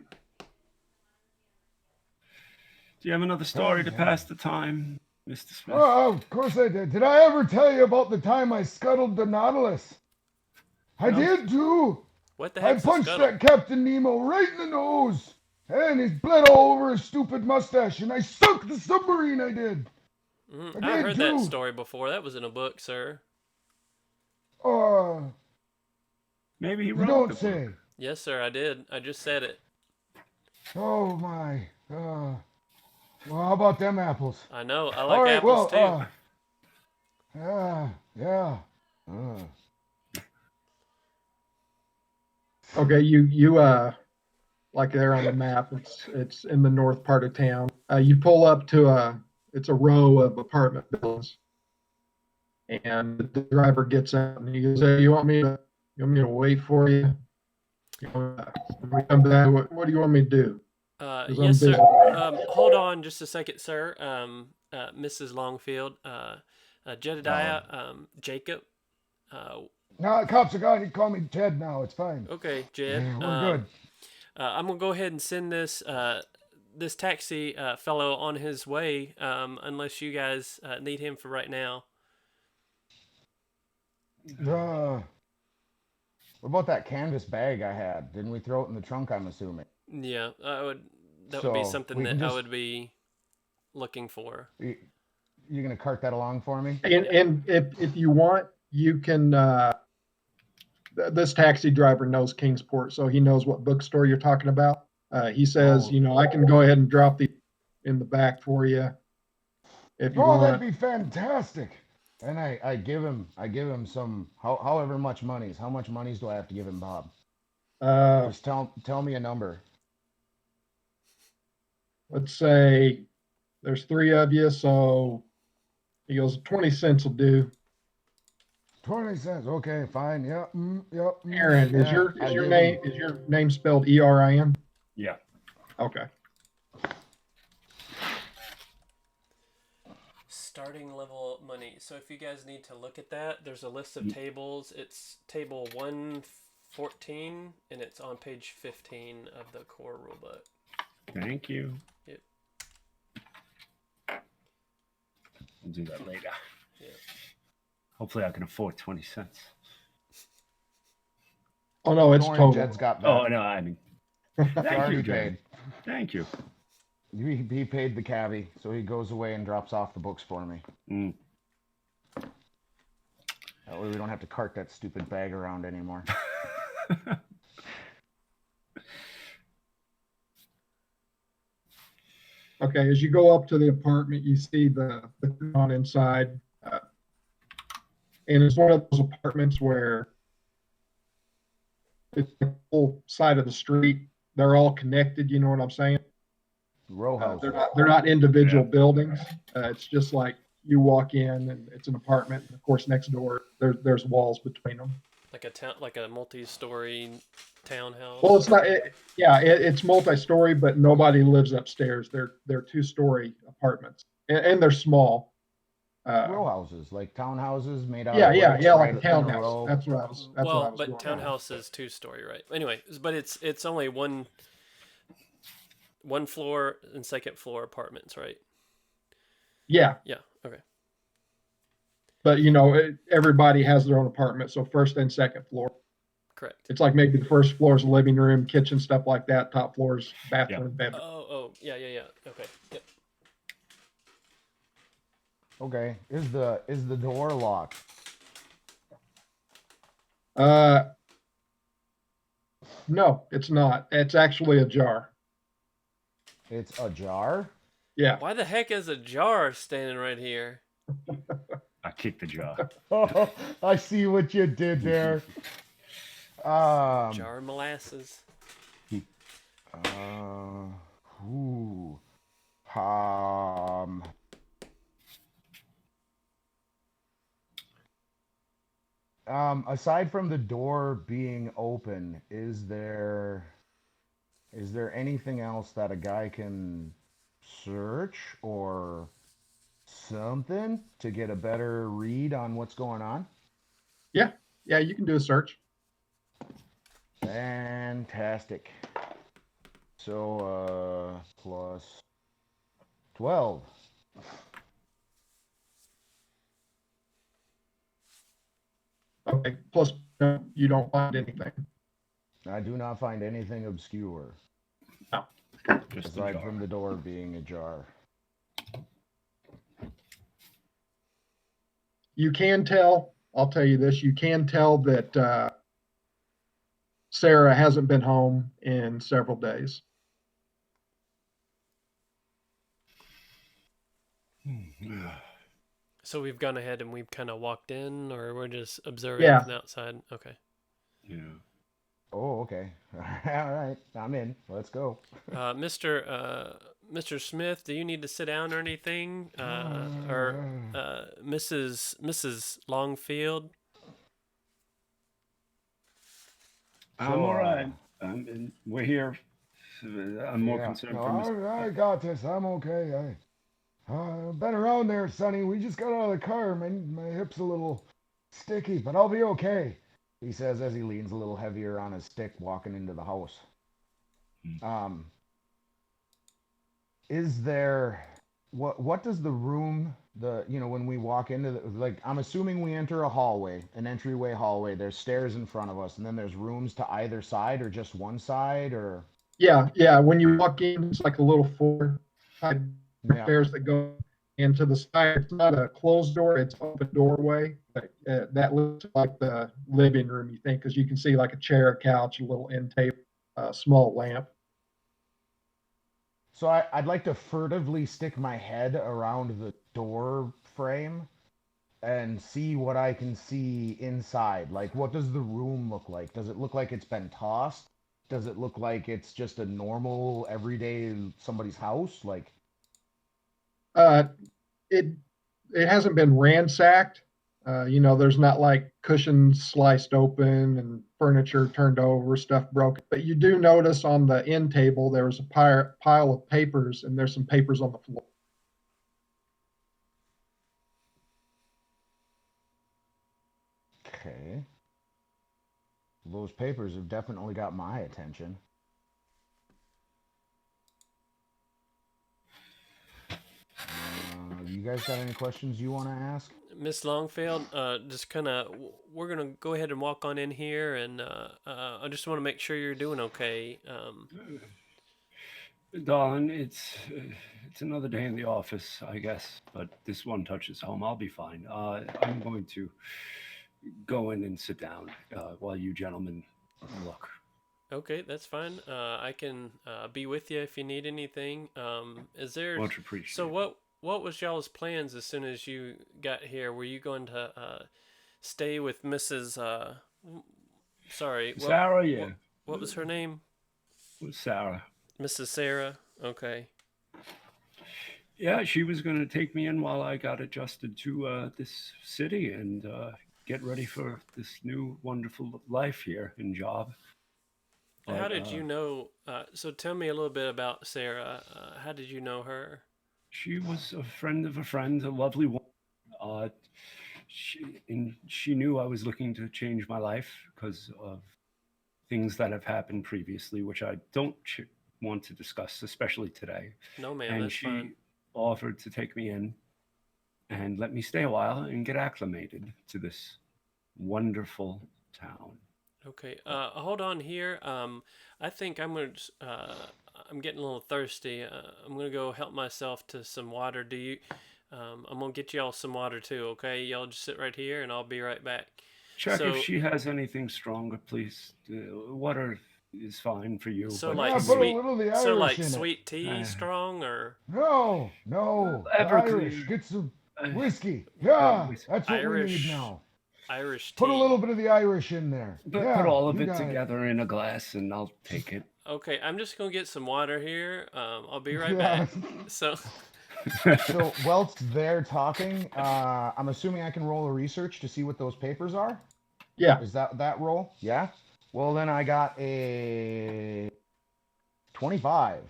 you have another story to pass the time, Mr. Smith? Oh, of course I did. Did I ever tell you about the time I scuttled the Nautilus? I did too. What the I heck's a punched scuttle? that Captain Nemo right in the nose. And he's bled all over his stupid mustache. And I sunk the submarine, I did. I've heard that too. story before. That was in a book, sir. Maybe he You wrote don't the say. book. Yes, sir, I did. I just said it. Oh, my. Well, how about them apples? I know. I All like right, apples well, too. yeah. Okay, you like there on the map. It's in the north part of town. You pull up to it's a row of apartment buildings, and the driver gets out and he goes, "Hey, you want me to wait for you? When we come back, what do you want me to do?" Yes, sir. Hold on just a second, sir. Mrs. Longfield, Jedediah, Jacob. No, the cops are gone. You can call me Ted now. It's fine. Okay, Jed. We're good. I'm gonna go ahead and send this this taxi fellow on his way, unless you guys need him for right now. What about that canvas bag I had? Didn't we throw it in the trunk, I'm assuming? Yeah, that would be something that I would be looking for. You gonna cart that along for me? And if you want, you can. This taxi driver knows Kingsport, so he knows what bookstore you're talking about. He says, I can go ahead and drop the in the back for you if you want. That'd be fantastic. And I give him some however much monies. How much monies do I have to give him, Bob? Just tell me a number. Let's say there's 3 of you, so he goes 20 cents will do. 20 cents. Okay, fine. Yep. Yep. Aaron, is your name spelled Erin? Yeah. Okay. Starting level money. So if you guys need to look at that, there's a list of tables. It's table 114, and it's on page 15 of the core rulebook. Thank you. Yep. We'll do that later. Yeah. Hopefully I can afford 20 cents. Oh no, it's total. Jed's got that. Oh, no, I mean, thank you, paid. Thank you. He paid the cabbie, so he goes away and drops off the books for me. That way we don't have to cart that stupid bag around anymore. Okay, as you go up to the apartment, you see the on inside, and it's one of those apartments where it's the whole side of the street. They're all connected. You know what I'm saying? Row houses. They're not individual buildings. It's just like you walk in and it's an apartment. And of course, next door there's walls between them. Like a multi-story townhouse. Well, it's not. It's multi-story, but nobody lives upstairs. They're 2-story apartments, and they're small. Row houses, like townhouses made out. Like a townhouse. That's what I was. But townhouse is 2-story, right? Anyway, but it's only one floor and second floor apartments, right? Yeah. Yeah. Okay. But everybody has their own apartment, so first and second floor. Correct. It's like maybe the first floor is living room, kitchen, stuff like that. Top floor is bathroom, bedroom. Oh, yeah. Okay. Yep. Okay. Is the door locked? No, it's not. It's actually ajar. It's ajar? Yeah. Why the heck is a jar standing right here? I kicked the jar. Oh, I see what you did there. Jar of molasses. Aside from the door being open, is there anything else that a guy can search or something to get a better read on what's going on? Yeah, you can do a search. Fantastic. So, plus 12. Okay, plus you don't find anything. I do not find anything obscure. No. Just aside from the door being ajar. You can tell, I'll tell you this, you can tell that Sarah hasn't been home in several days. So we've gone ahead and we've kind of walked in, or we're just observing from the outside? Okay. Yeah. Oh, okay. All right. I'm in. Let's go. Mr. Smith, do you need to sit down or anything? Or Mrs. Longfield? I'm all So, right. We're here. I'm more yeah. concerned No, for Miss. I got this. I'm okay. I've been around there, Sonny. We just got out of the car. My hip's a little sticky, but I'll be okay. he says as he leans a little heavier on his stick, walking into the house. Is there what does the room when we walk into I'm assuming we enter a hallway, an entryway hallway. There's stairs in front of us, and then there's rooms to either side or just one side or Yeah. When you walk in, it's like a little four type yeah. stairs that go into the side. It's not a closed door; it's an open doorway. But that looks like the living room, you think, because you can see like a chair, a couch, a little end table, a small lamp. So I'd like to furtively stick my head around the door frame and see what I can see inside. Like, what does the room look like? Does it look like it's been tossed? Does it look like it's just a normal, everyday somebody's house? Like, It hasn't been ransacked. There's not like cushions sliced open and furniture turned over, stuff broken. But you do notice on the end table there was a pile of papers, and there's some papers on the floor. okay. Those papers have definitely got my attention. You guys got any questions you want to ask? Miss Longfield, just kind of, we're going to go ahead and walk on in here, and I just want to make sure you're doing okay. Darling, it's another day in the office, I guess, but this one touches home. I'll be fine. I'm going to go in and sit down while you gentlemen look. Okay, that's fine. I can be with you if you need anything. Is there? Much appreciated. So what was y'all's plans as soon as you got here? Were you going to stay with Mrs. Sorry, Sarah? Yeah. What was her name? Sarah. Mrs. Sarah. Okay. Yeah, she was going to take me in while I got adjusted to this city and get ready for this new wonderful life here and job. How did you know? So tell me a little bit about Sarah. How did you know her? She was a friend of a friend, a lovely woman. She knew I was looking to change my life because of things that have happened previously, which I don't want to discuss, especially today. No, ma'am, and that's she fine. offered to take me in and let me stay a while and get acclimated to this wonderful town. Okay. Hold on here. I think I'm gonna. I'm getting a little thirsty. I'm gonna go help myself to some water. I'm gonna get y'all some water too. Okay, y'all just sit right here, and I'll be right back. Check if she has anything stronger, please. Water is fine for you. So but like put a sweet. little of the So Irish like in it. sweet tea, strong or No, the Everclear. Irish. Get some whiskey. Yeah, that's what Irish. we need now. Irish tea. Put a little bit of the Irish in there. But Yeah, put all of you it got together in a glass, and I'll take it. Okay, I'm just gonna get some water here. I'll be right Yeah. back. So. So whilst they're talking, I'm assuming I can roll a research to see what those papers are. Yeah. Is that roll? Yeah. Well, then I got a 25.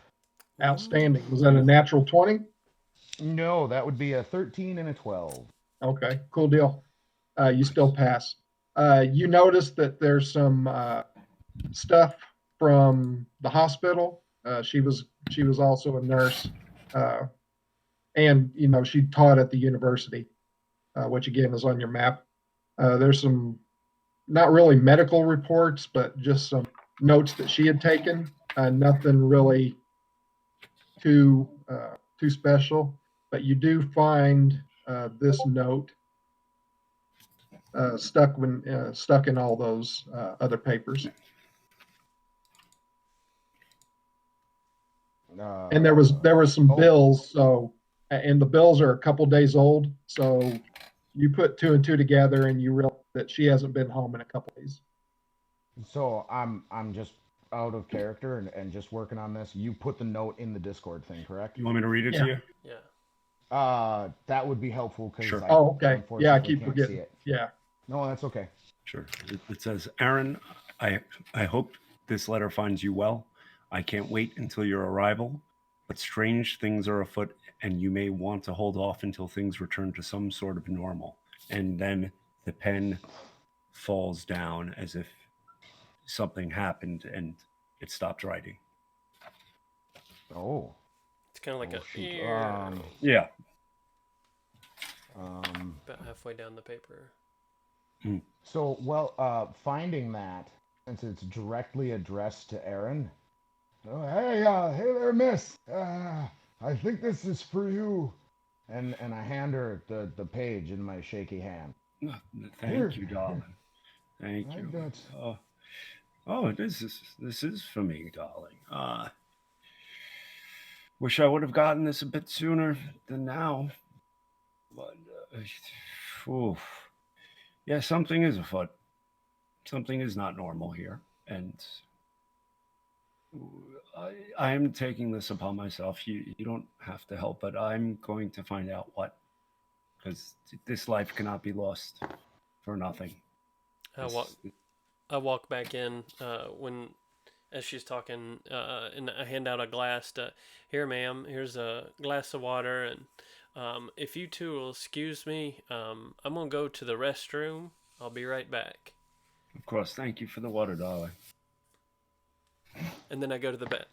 Outstanding. Was that a natural 20? No, that would be a 13 and a 12. Okay, cool deal. You still pass. You notice that there's some stuff from the hospital. She was also a nurse, and she taught at the university, which again is on your map. There's some not really medical reports, but just some notes that she had taken. Nothing really too special, but you do find this note stuck in all those other papers. And there was some bills. So, and the bills are a couple days old. So you put two and two together, and you realize that she hasn't been home in a couple days. So I'm just out of character and just working on this. You put the note in the Discord thing, correct? You want me to read it Yeah. to you? Yeah. That would be helpful because Sure. I Oh, okay. Yeah, I unfortunately keep can't forgetting. see it. Yeah. No, that's okay. Sure. It says, Aaron, I hope this letter finds you well. I can't wait until your arrival, but strange things are afoot, and you may want to hold off until things return to some sort of normal. And then the pen falls down as if something happened and it stopped writing. Oh. It's kind of like shoot. Yeah. About halfway down the paper. So, finding that, since it's directly addressed to Aaron. Oh, hey there, miss. I think this is for you. And I hand her the page in my shaky hand. Thank you, darling. Thank I you. got- This is for me, darling. Wish I would have gotten this a bit sooner than now. But, yeah, something is afoot. Something is not normal here. And I am taking this upon myself. You don't have to help, but I'm going to find out what. Because this life cannot be lost for nothing. I walk back in as she's talking, and I hand out a glass to, here, ma'am, here's a glass of water, and if you two will excuse me, I'm going to go to the restroom. I'll be right back. Of course, thank you for the water, darling. And then I go to the bed.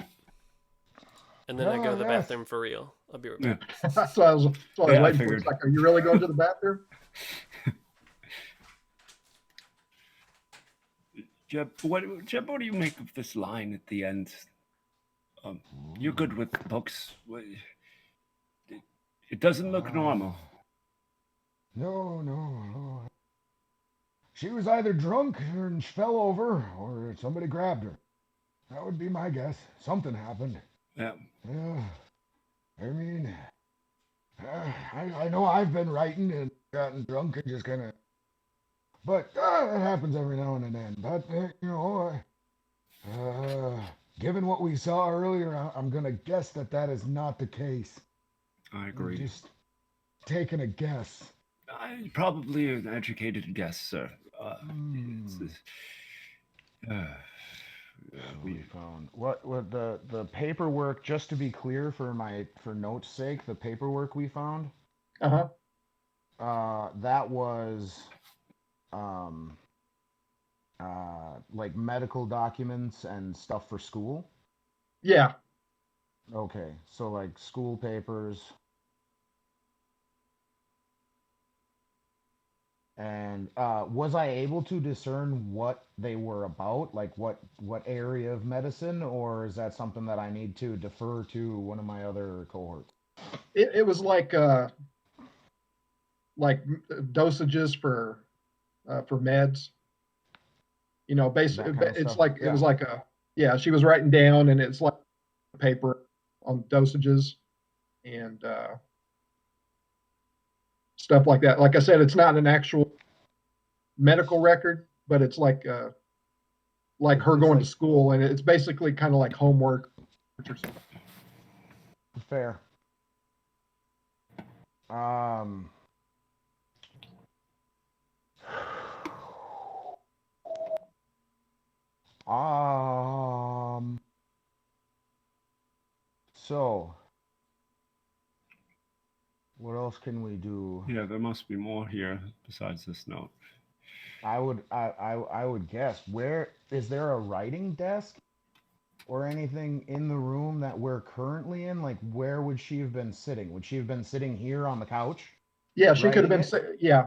And then I go to the bathroom for real. I'll be right back. Yeah. That's what I was waiting for. It's like, are you really going to the bathroom? Jeb, what do you make of this line at the end? You're good with books. It doesn't look normal. No. She was either drunk and fell over, or somebody grabbed her. That would be my guess. Something happened. Yeah. Yeah. I mean, I know I've been writing and gotten drunk and just kind of... But it happens every now and then. But, given what we saw earlier, I'm going to guess that is not the case. I agree. I'm just taking a guess. Probably an educated guess, sir. We found what the paperwork. Just to be clear, for notes' sake, the paperwork we found. That was like medical documents and stuff for school. Yeah. Okay, so like school papers. And was I able to discern what they were about, like what area of medicine, or is that something that I need to defer to one of my other cohorts? It was like dosages for meds. Basically, it's like it was like she was writing down, and it's like paper on dosages and stuff like that. Like I said, it's not an actual medical record, but it's like her going to school, and it's basically kind of like homework or something. Fair. So what else can we do? Yeah, there must be more here besides this note. I would guess. Where is there a writing desk or anything in the room that we're currently in? Like, where would she have been sitting? Would she have been sitting here on the couch? Yeah, she could have been.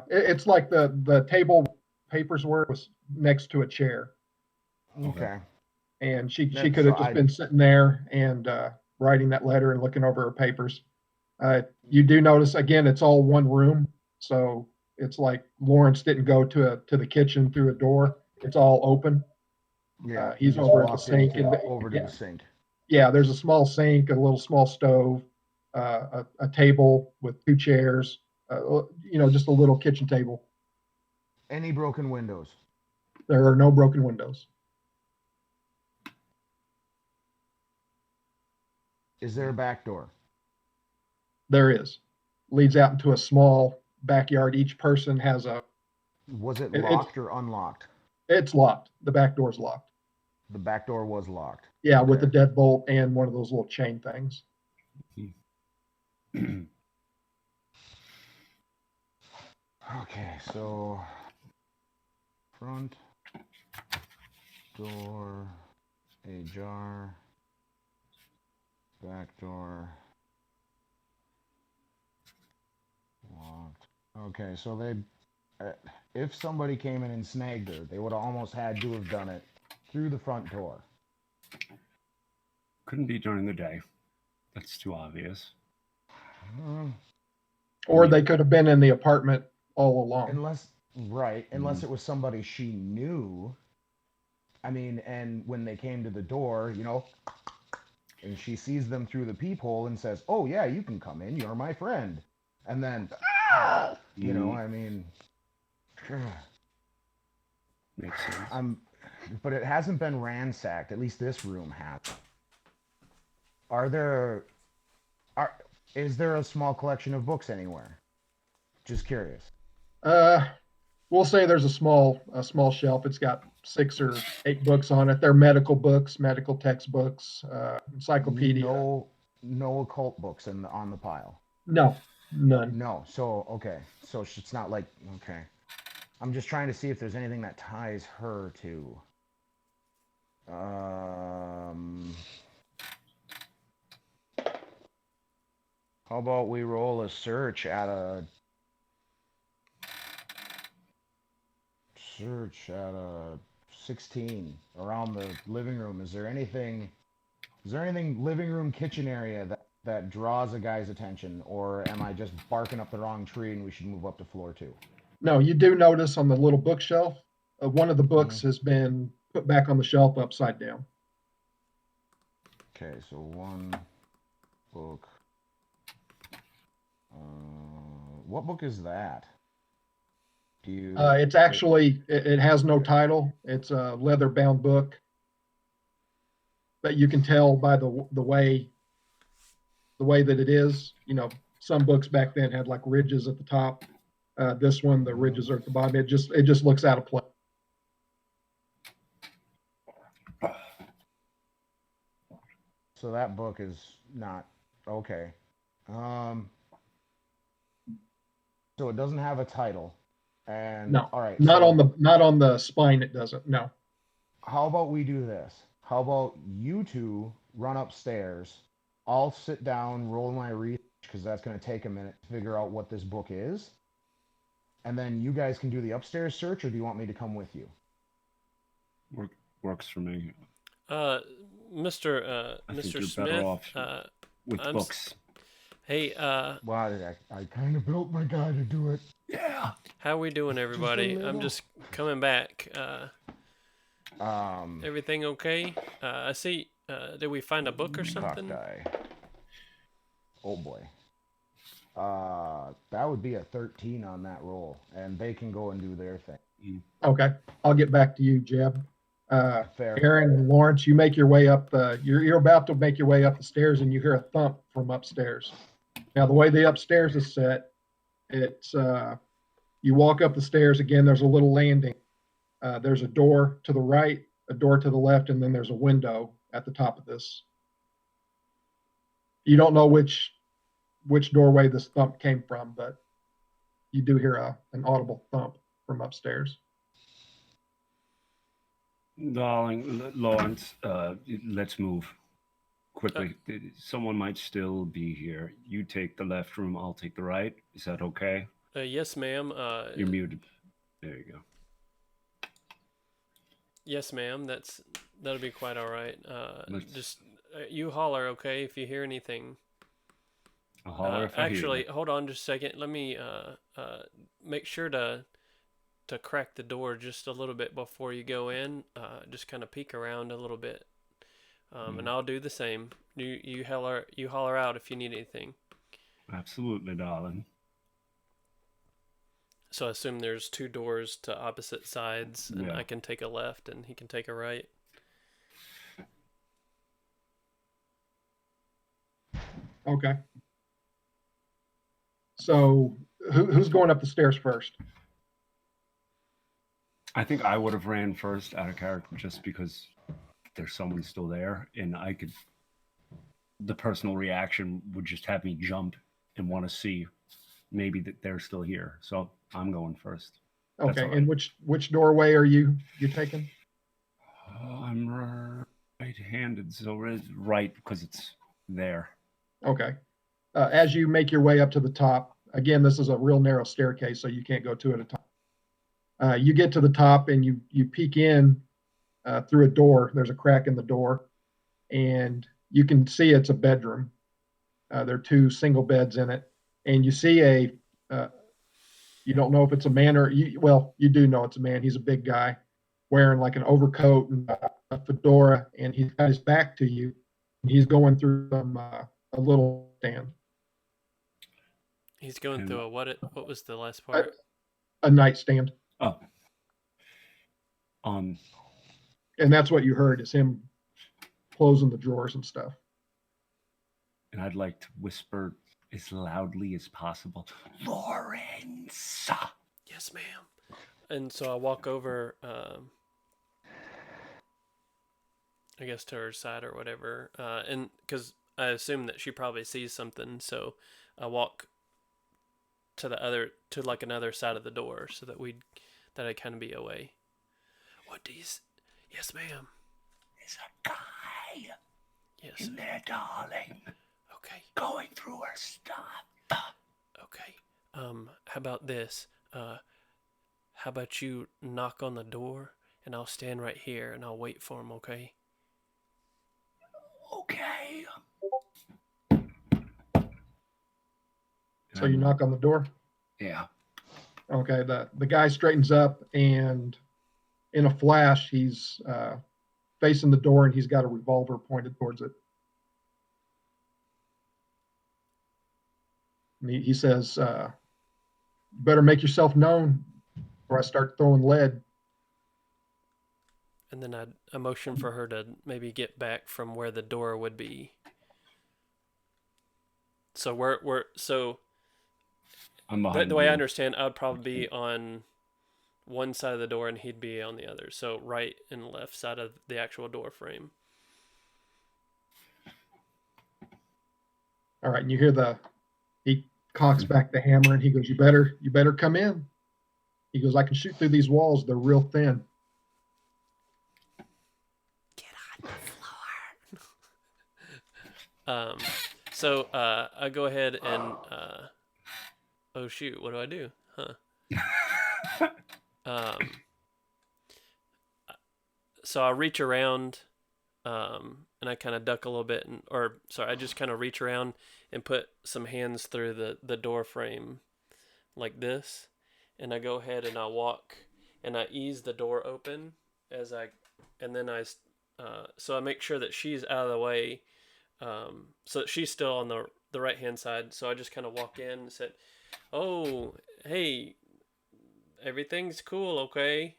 It's like the table papers was next to a chair. Okay. And she could have just been sitting there and writing that letter and looking over her papers. You do notice, again, it's all one room. So it's like Lawrence didn't go to the kitchen through a door. It's all open. Yeah. He's over at the sink. Over to the sink. Yeah, there's a small sink, a little small stove, a table with two chairs, just a little kitchen table. Any broken windows? There are no broken windows. Is there a back door? There is. Leads out into a small backyard. Each person has a. Was it It's locked or unlocked? it's locked. The back door's locked. The back door was locked. Yeah, with the Okay. deadbolt and one of those little chain things. Okay, so front door ajar, back door locked. Okay, so if somebody came in and snagged her, they would have almost had to have done it through the front door. Couldn't be during the day. That's too obvious. Or they could have been in the apartment all along. Unless it was somebody she knew. I mean, and when they came to the door, and she sees them through the peephole and says, "Oh yeah, you can come in. You're my friend." And then, I mean, Makes sense. but it hasn't been ransacked. At least this room has. Is there a small collection of books anywhere? Just curious. We'll say there's a small shelf. It's got 6 or 8 books on it. They're medical books, medical textbooks, encyclopedia. No occult books on the pile. No, none. No. So okay. So it's not like okay. I'm just trying to see if there's anything that ties her to. How about we roll a search at a 16 around the living room? Is there anything living room, kitchen area that draws a guy's attention, or am I just barking up the wrong tree and we should move up to floor 2? No, you do notice on the little bookshelf, one of the books has been put back on the shelf upside down. Okay, so one book. What book is that? It's actually, it has no title. It's a leather bound book, but you can tell by the way that it is. Some books back then had like ridges at the top. This one, the ridges are at the bottom. It just looks out of place. So that book is not okay. So it doesn't have a title. And No, all right. Not on the spine. It doesn't. No. How about we do this? How about you two run upstairs? I'll sit down, roll my research, because that's going to take a minute to figure out what this book is. And then you guys can do the upstairs search, or do you want me to come with you? Works for me. Mr. Smith, with books. Hey, well, I kind of built my guy to do it. Yeah. How we doing, everybody? I'm just coming back. Everything okay? I see. Did we find a book or something? Cockeye. Oh boy. That would be a 13 on that roll, and they can go and do their thing. Okay, I'll get back to you, Jeb. Fair. Aaron and Lawrence, you make your way up you're about to make your way up the stairs, and you hear a thump from upstairs. Now, the way the upstairs is set, it's you walk up the stairs. Again, there's a little landing. There's a door to the right, a door to the left, and then there's a window at the top of this. You don't know which doorway this thump came from, but you do hear an audible thump from upstairs. Darling, Lawrence, let's move quickly. Someone might still be here. You take the left room, I'll take the right. Is that okay? Yes, ma'am. You're muted. There you go. Yes, ma'am. That'll be quite all right. Just you holler, okay, if you hear anything. I'll holler if I hear Actually, you. hold on just a second. Let me make sure to crack the door just a little bit before you go in. Just kind of peek around a little bit, and I'll do the same. You holler out if you need anything. Absolutely, darling. So I assume there's 2 doors to opposite sides, and I can take a left and he can take a right. Okay. So who's going up the stairs first? I think I would have ran first out of character just because there's someone still there, and the personal reaction would just have me jump and want to see maybe that they're still here. So I'm going first. Okay. Right. And which doorway are you taking? I'm right-handed, so right because it's there. Okay. As you make your way up to the top, again, this is a real narrow staircase, so you can't go two at a time. You get to the top and you peek in through a door. There's a crack in the door, and you can see it's a bedroom. There are two single beds in it, and you see you don't know if it's a man or you do know it's a man. He's a big guy wearing like an overcoat and a fedora, and he's got his back to you. And he's going through a little stand. He's going through a what was the last part? A nightstand. Oh. And that's what you heard is him closing the drawers and stuff. And I'd like to whisper as loudly as possible, Lawrence. Yes, ma'am. And so I walk over, I guess to her side or whatever, and because I assume that she probably sees something, so I walk to like another side of the door so that I kind of be away. What do you? Yes, ma'am. There's a guy. Yes. In there, darling. Okay. Going through her stuff. Okay. How about this? How about you knock on the door and I'll stand right here and I'll wait for him, okay? Okay. So you knock on the door? Yeah. Okay. The guy straightens up, and in a flash, he's facing the door, and he's got a revolver pointed towards it. And he says, better make yourself known or I start throwing lead. And then I motion for her to maybe get back from where the door would be. So I'm behind the way I understand, I'd probably be on one side of the door and he'd be on the other. So right and left side of the actual door frame. All right, and you hear he cocks back the hammer and he goes, you better come in. He goes, I can shoot through these walls. They're real thin. Get on the floor. So I go ahead and oh shoot, what do I do? So I reach around and I kind of duck a little bit I just kind of reach around and put some hands through the door frame like this, and I go ahead and I walk and I ease the door open so I make sure that she's out of the way, so that she's still on the right hand side. So I just kind of walk in and said, oh, hey, everything's cool, okay?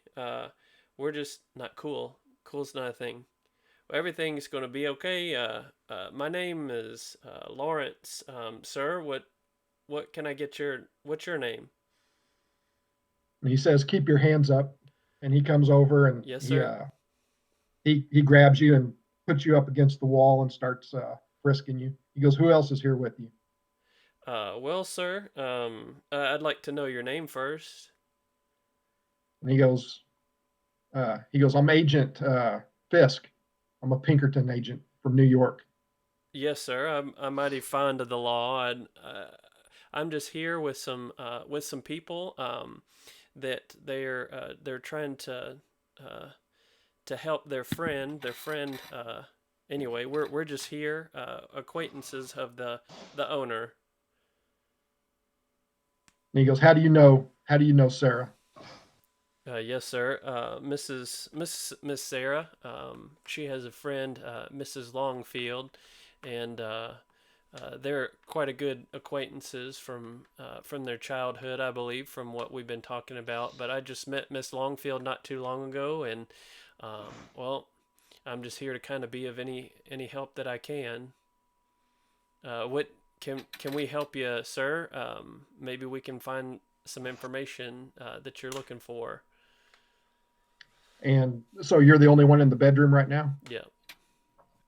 We're just not cool. Cool's not a thing. Everything's going to be okay. My name is Lawrence. Sir, what can I get what's your name? And he says, keep your hands up. And he comes over and yes, sir. He grabs you and puts you up against the wall and starts frisking you. He goes, who else is here with you? Well, sir, I'd like to know your name first. And he goes, I'm Agent Fisk. I'm a Pinkerton agent from New York. Yes, sir. I'm mighty fond of the law. I'm just here with some people that they're trying to help their friend. Anyway, we're just here, acquaintances of the owner. And he goes, How do you know Sarah? Yes, sir. Miss Sarah. She has a friend, Mrs. Longfield, and they're quite a good acquaintances from their childhood, I believe, from what we've been talking about. But I just met Miss Longfield not too long ago, and well, I'm just here to kind of be of any help that I can. What can we help you, sir? Maybe we can find some information that you're looking for. And so you're the only one in the bedroom right now? Yeah.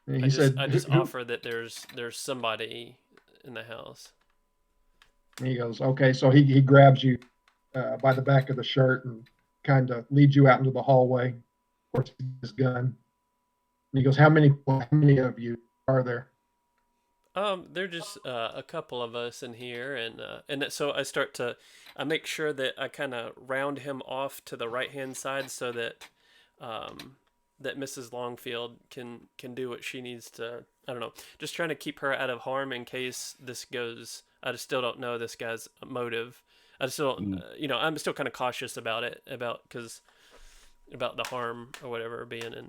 And I he just said, offer that there's somebody in the house. And he goes, okay. So he grabs you by the back of the shirt and kind of leads you out into the hallway. Of course, his gun. And he goes, how many of you are there? They're just a couple of us in here, and so I make sure that I kind of round him off to the right hand side so that that Mrs. Longfield can do what she needs to. I don't know, just trying to keep her out of harm in case this goes. I just still don't know this guy's motive. I still don't, I'm still kind of cautious about it, about the harm or whatever being in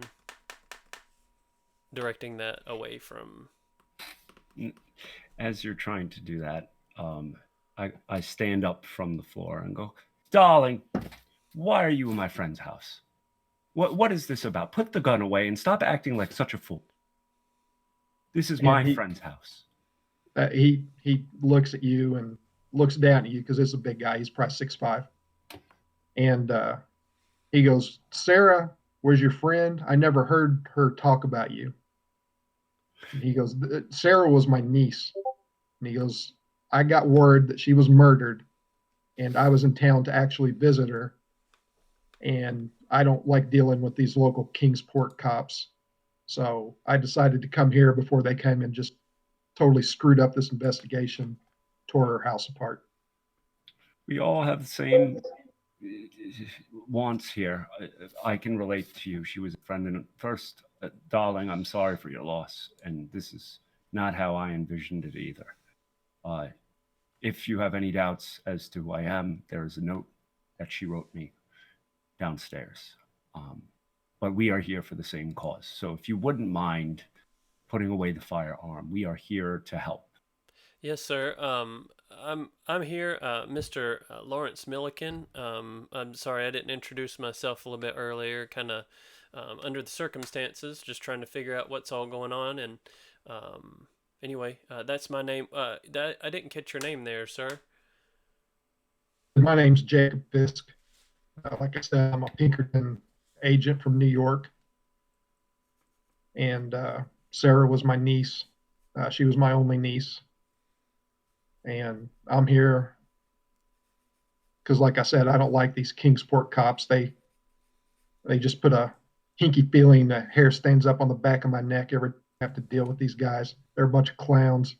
directing that away from. As you're trying to do that, I stand up from the floor and go, darling, why are you in my friend's house? What is this about? Put the gun away and stop acting like such a fool. This is my friend's house. He looks at you and looks down at you because it's a big guy. He's probably 6'5". And he goes, Sarah was your friend? I never heard her talk about you. And he goes, Sarah was my niece. And he goes, I got word that she was murdered and I was in town to actually visit her. And I don't like dealing with these local Kingsport cops. So I decided to come here before they came and just totally screwed up this investigation, tore her house apart. We all have the same wants here. I can relate to you. She was a friend. And first, darling, I'm sorry for your loss. And this is not how I envisioned it either. If you have any doubts as to who I am, there is a note that she wrote me downstairs. But we are here for the same cause. So if you wouldn't mind putting away the firearm, we are here to help. Yes, sir. I'm here, Mr. Lawrence Milliken. I'm sorry I didn't introduce myself a little bit earlier. Kind of under the circumstances, just trying to figure out what's all going on. And anyway, that's my name. I didn't catch your name there, sir. My name's Jacob Fisk. Like I said, I'm a Pinkerton agent from New York. And Sarah was my niece. She was my only niece. And I'm here because, like I said, I don't like these Kingsport cops. They just put a hinky feeling that hair stands up on the back of my neck every time I have to deal with these guys. They're a bunch of clowns.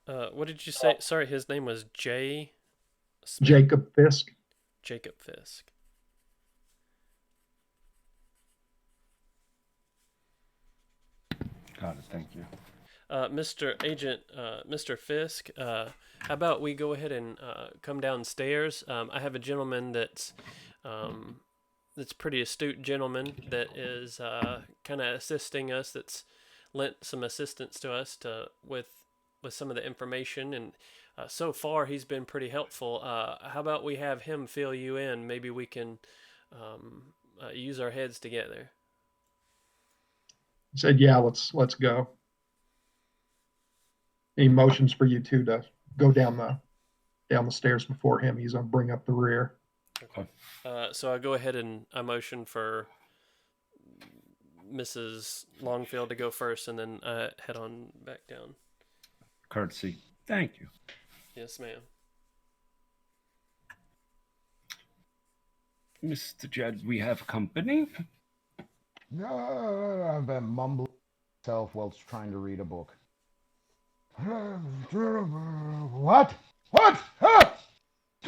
What did you say? Sorry, his name was Jacob Fisk. Jacob Fisk. Got it. Thank you. Mr. Agent, Mr. Fisk, how about we go ahead and come downstairs? I have a gentleman that's pretty astute gentleman that is kind of assisting us. That's lent some assistance to us with some of the information, and so far he's been pretty helpful. How about we have him fill you in? Maybe we can use our heads together. He said, "Yeah, let's go." He motions for you two to go down the stairs before him. He's gonna bring up the rear. Okay. So I go ahead and I motion for Mrs. Longfield to go first, and then I head on back down. Courtesy. Thank you. Yes, ma'am. Mr. Jed, we have company. No, I've been mumbling myself whilst trying to read a book. What? What? Ah!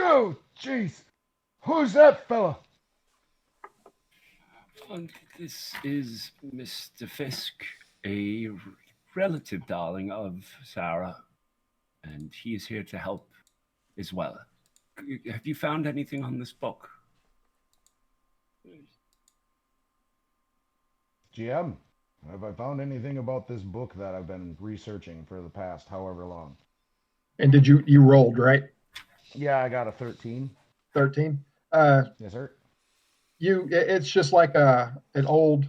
Oh, jeez. Who's that fella? This is Mr. Fisk, a relative darling of Sarah, and he is here to help as well. Have you found anything on this book? GM, have I found anything about this book that I've been researching for the past however long? And did you rolled, right? Yeah, I got a 13. 13? Yes, sir. It's just like an old,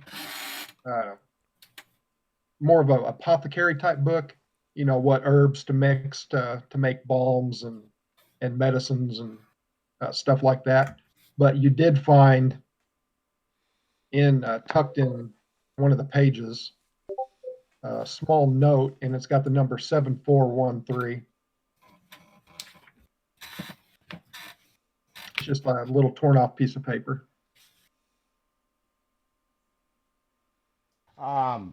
more of a apothecary type book. what herbs to mix to make balms and medicines and stuff like that. But you did find tucked in one of the pages a small note, and it's got the number 7413. It's just a little torn off piece of paper.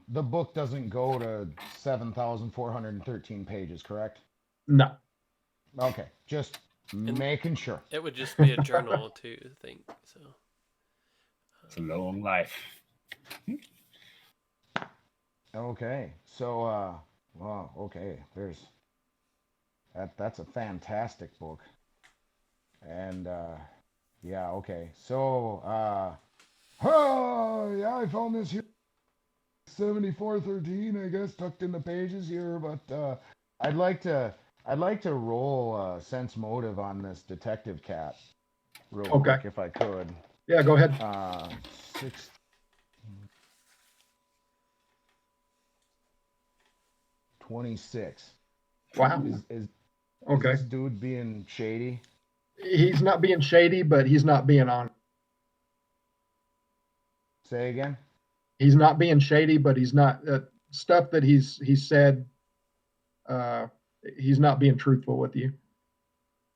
The book doesn't go to 7,413 pages, correct? No. Okay, just making sure. It would just be a journal too, I think. So it's a long life. Okay, so well, okay, that's a fantastic book. And yeah, okay. So oh yeah, I found this here 7413, I guess, tucked in the pages here, but I'd like to roll sense motive on this detective cat real quick if I could. Yeah, go ahead. 26. Wow. Is okay. This dude being shady? He's not being shady, but he's not being on. Say again? He's not being shady, but he's not stuff that he said. He's not being truthful with you.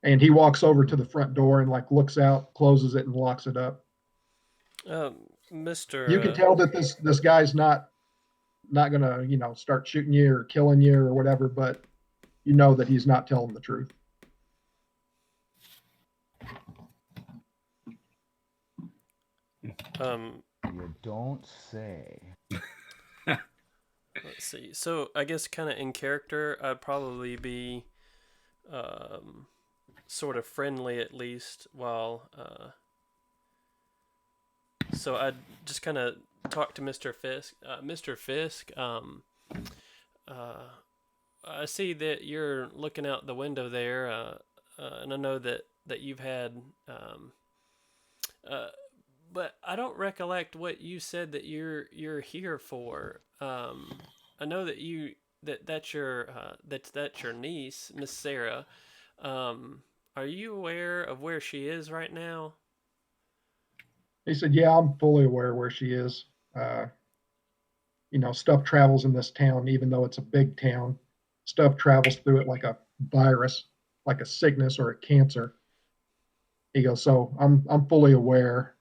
And he walks over to the front door and like looks out, closes it, and locks it up. Mr. You can tell that this guy's not gonna start shooting you or killing you or whatever, but you know that he's not telling the truth. You don't say. Let's see. So I guess kind of in character, I'd probably be sort of friendly at least, while so I'd just kind of talk to Mr. Fisk. Mr. Fisk, I see that you're looking out the window there, and I know that you've had but I don't recollect what you said that you're here for. I know that that's your niece, Miss Sarah. Are you aware of where she is right now? He said, "Yeah, I'm fully aware where she is. Stuff travels in this town, even though it's a big town. Stuff travels through it like a virus, like a sickness or a cancer." He goes, "So I'm fully aware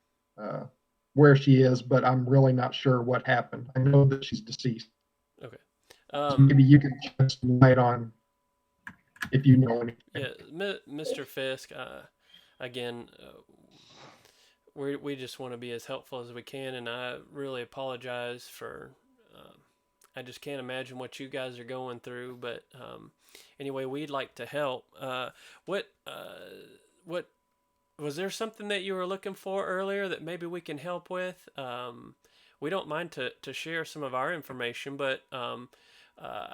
where she is, but I'm really not sure what happened. I know that she's deceased." Okay. So maybe you can shed some light on if you know anything. Yeah, Mr. Fisk. Again, we just want to be as helpful as we can, and I really apologize for. I just can't imagine what you guys are going through, but anyway, we'd like to help. What was there something that you were looking for earlier that maybe we can help with? We don't mind to share some of our information, but I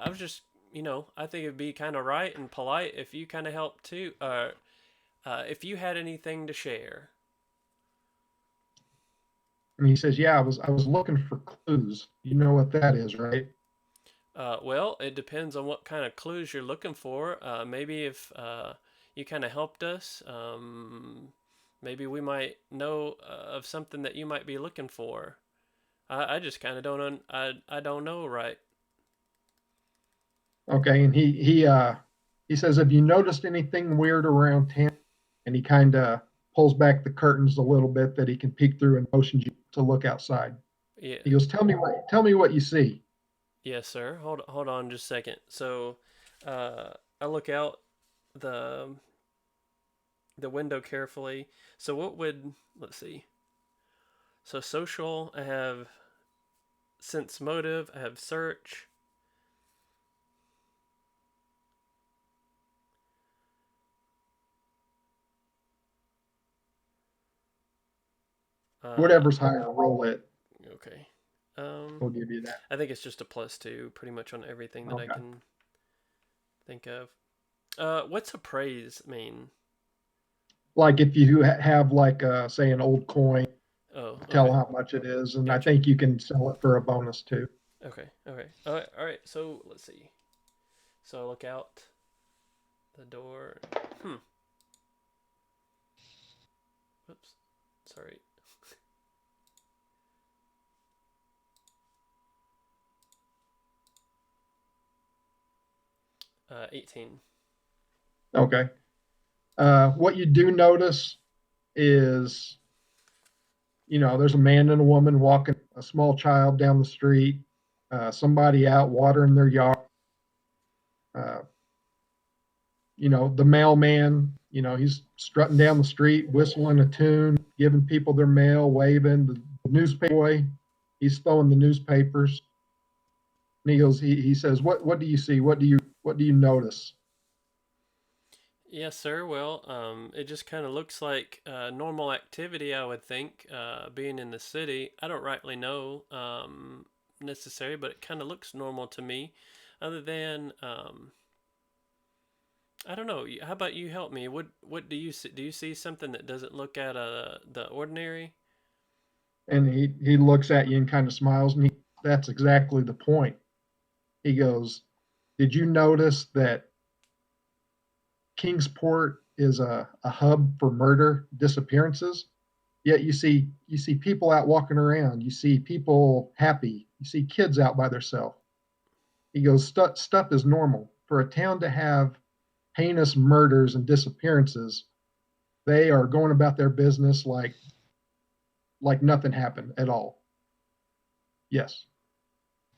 was just, I think it'd be kind of right and polite if you kind of helped too. If you had anything to share. And he says, "Yeah, I was looking for clues. You know what that is, right?" Well, it depends on what kind of clues you're looking for. Maybe if you kind of helped us, maybe we might know of something that you might be looking for. I just kind of don't I don't know, right? Okay, and he says, "Have you noticed anything weird around town?" And he kind of pulls back the curtains a little bit that he can peek through and motions you to look outside. Yeah. He goes, tell me what you see." Yes, sir. Hold on just a second. So, I look out the window carefully. So let's see. So social, I have sense motive, I have search. Whatever's higher, roll it. Okay. We'll give you that. I think it's just a +2 pretty much on everything that I can think of. What's appraise mean? Like if you have like say an old coin, tell okay. how much it is, and Gotcha. I think you can sell it for a bonus too. Okay. All right. So let's see. So I look out the door. Oops. Sorry. 18. Okay. What you do notice is, there's a man and a woman walking a small child down the street, somebody out watering their yard. The mailman, he's strutting down the street, whistling a tune, giving people their mail, waving. The newspaper boy, he's throwing the newspapers. And he says, what do you see? What do you notice? Yes, sir. Well, it just kind of looks like normal activity, I would think, being in the city. I don't rightly know necessarily, but it kind of looks normal to me. Other than, I don't know. How about you help me? What do you see? Do you see something that doesn't look at the ordinary? And he looks at you and kind of smiles, and that's exactly the point. He goes, did you notice that Kingsport is a hub for murder, disappearances? Yet you see people out walking around. You see people happy. You see kids out by themselves. He goes, stuff is normal. For a town to have heinous murders and disappearances, they are going about their business like nothing happened at all. Yes.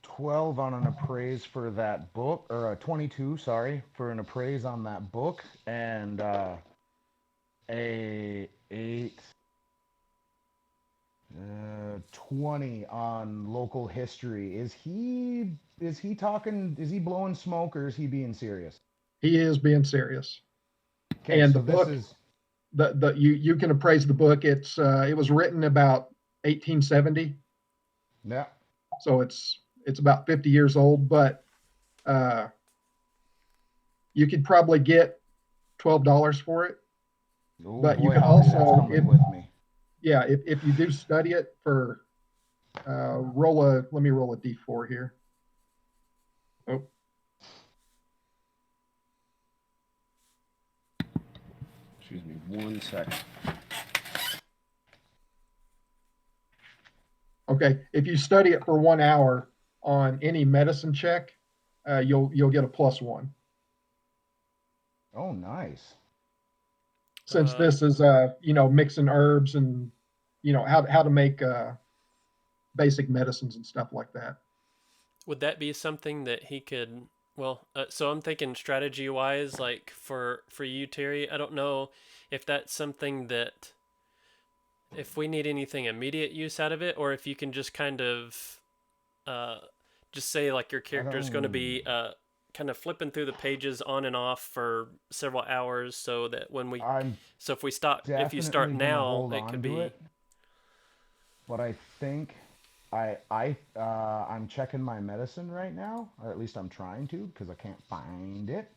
12 on an appraise for that book, or 22, sorry, for an appraise on that book, and a 8, 20 on local history. Is he blowing smoke, or is he being serious? He is being serious. Okay, and so the book, you can appraise the book. It was written about 1870. Yeah. So it's about 50 years old, but you could probably get $12 for it. Oh, but boy, you can Holly, that's also, coming with me. Yeah, if you do study it for let me roll a D4 here. Oh. Excuse me, 1 second. Okay, if you study it for 1 hour on any medicine check, you'll get a +1. Oh, nice. Since this is mixing herbs and how to make basic medicines and stuff like that. Would that be something that he could? Well, so I'm thinking strategy wise, like for you, Terry. I don't know if that's something that, if we need anything immediate use out of it, or if you can just kind of just say like your character is going to be kind of flipping through the pages on and off for several hours, so that when we if you start now, it could be. But I think I'm checking my medicine right now, or at least I'm trying to, because I can't find it.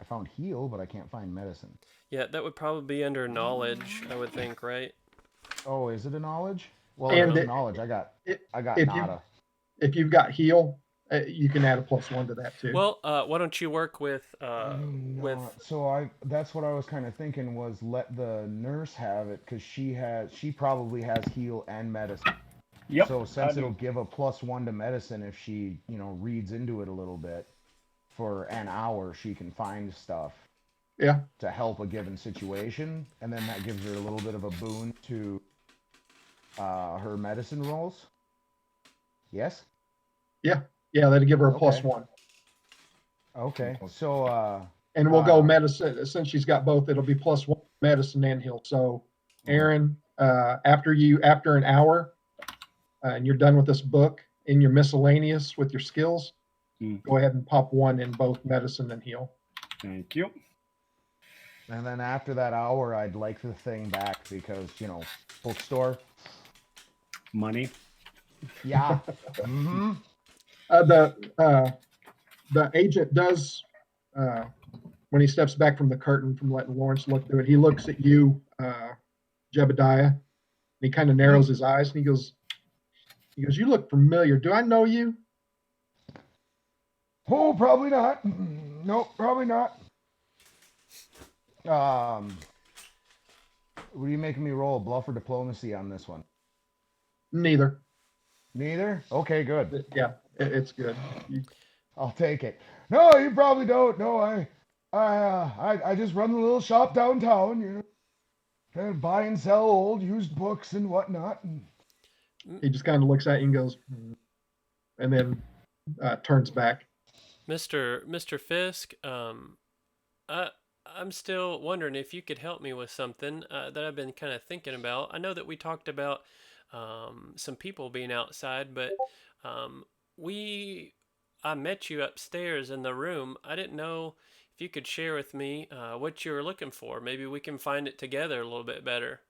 I found heal, but I can't find medicine. Yeah, that would probably be under knowledge, I would think, right? Oh, is it a knowledge? Well, And it's knowledge. I got nada. If you've got heal, you can add a +1 to that too. Well, why don't you work with So that's what I was kind of thinking, was let the nurse have it, because she probably has heal and medicine. Yep. So since it'll give a +1 to medicine if she reads into it a little bit, for an hour she can find stuff. Yeah. To help a given situation, and then that gives her a little bit of a boon to her medicine rolls. Yes? Yeah, that'd give her a +1. Okay, so and we'll go medicine. Since she's got both, it'll be +1 medicine and heal. So Aaron, after an hour and you're done with this book, in your miscellaneous with your skills, go ahead and pop 1 in both medicine and heal. Thank you. And then after that hour, I'd like the thing back, because, bookstore. Money. Yeah. Mm-hmm. The agent does, when he steps back from the curtain from letting Lawrence look through it, he looks at you, Jebediah, and he kind of narrows his eyes, and he goes, you look familiar. Do I know you? Oh, probably not. Nope, probably not. What are you making me roll? Bluff or diplomacy on this one? Neither. Neither? Okay, good. Yeah, it's good. I'll take it. No, you probably don't. No, I just run a little shop downtown, and buy and sell old used books and whatnot. And He just kind of looks at you and goes, and then turns back. Mr. Fisk, I'm still wondering if you could help me with something that I've been kind of thinking about. I know that we talked about some people being outside, but I met you upstairs in the room. I didn't know if you could share with me what you were looking for. Maybe we can find it together a little bit better,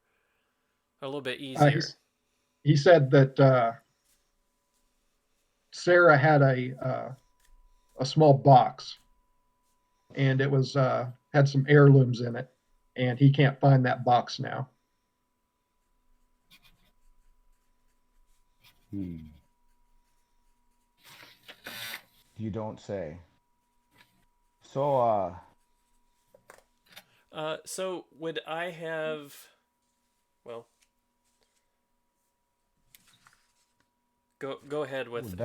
a little bit easier. He said that Sarah had a small box, and it was had some heirlooms in it, and he can't find that box now. You don't say. So, so would I have, well, go ahead with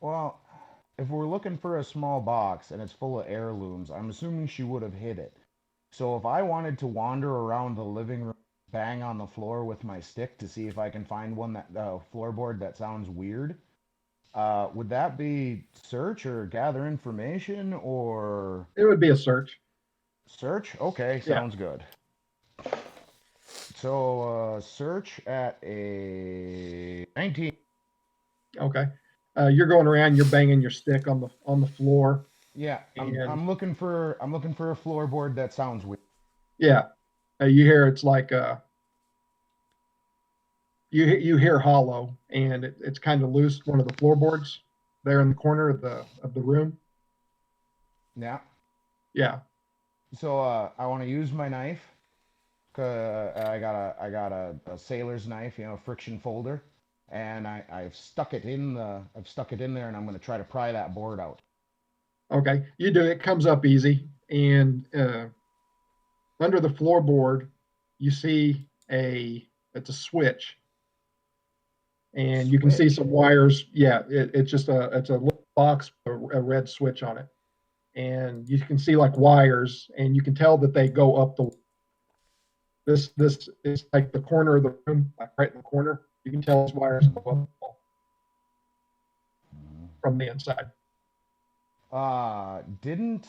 well, if we're looking for a small box and it's full of heirlooms, I'm assuming she would have hid it. So if I wanted to wander around the living room, bang on the floor with my stick to see if I can find one that floorboard that sounds weird, would that be search or gather information or? It would be a search. Search? Okay, sounds good. So search at a 19. Okay. You're going around. You're banging your stick on the floor. Yeah, I'm looking for a floorboard that sounds weird. Yeah, you hear it's like you hear hollow, and it's kind of loose. One of the floorboards there in the corner of the room. Yeah. Yeah. So I want to use my knife. I got a sailor's knife, friction folder, and I've stuck it in there, and I'm going to try to pry that board out. Okay, you do. It comes up easy, and under the floorboard, you see it's a switch, and you can see some wires. Yeah, it's just it's a little box with a red switch on it, and you can see like wires, and you can tell that they go up the. This is like the corner of the room, like right in the corner. You can tell those wires go up from the inside. Didn't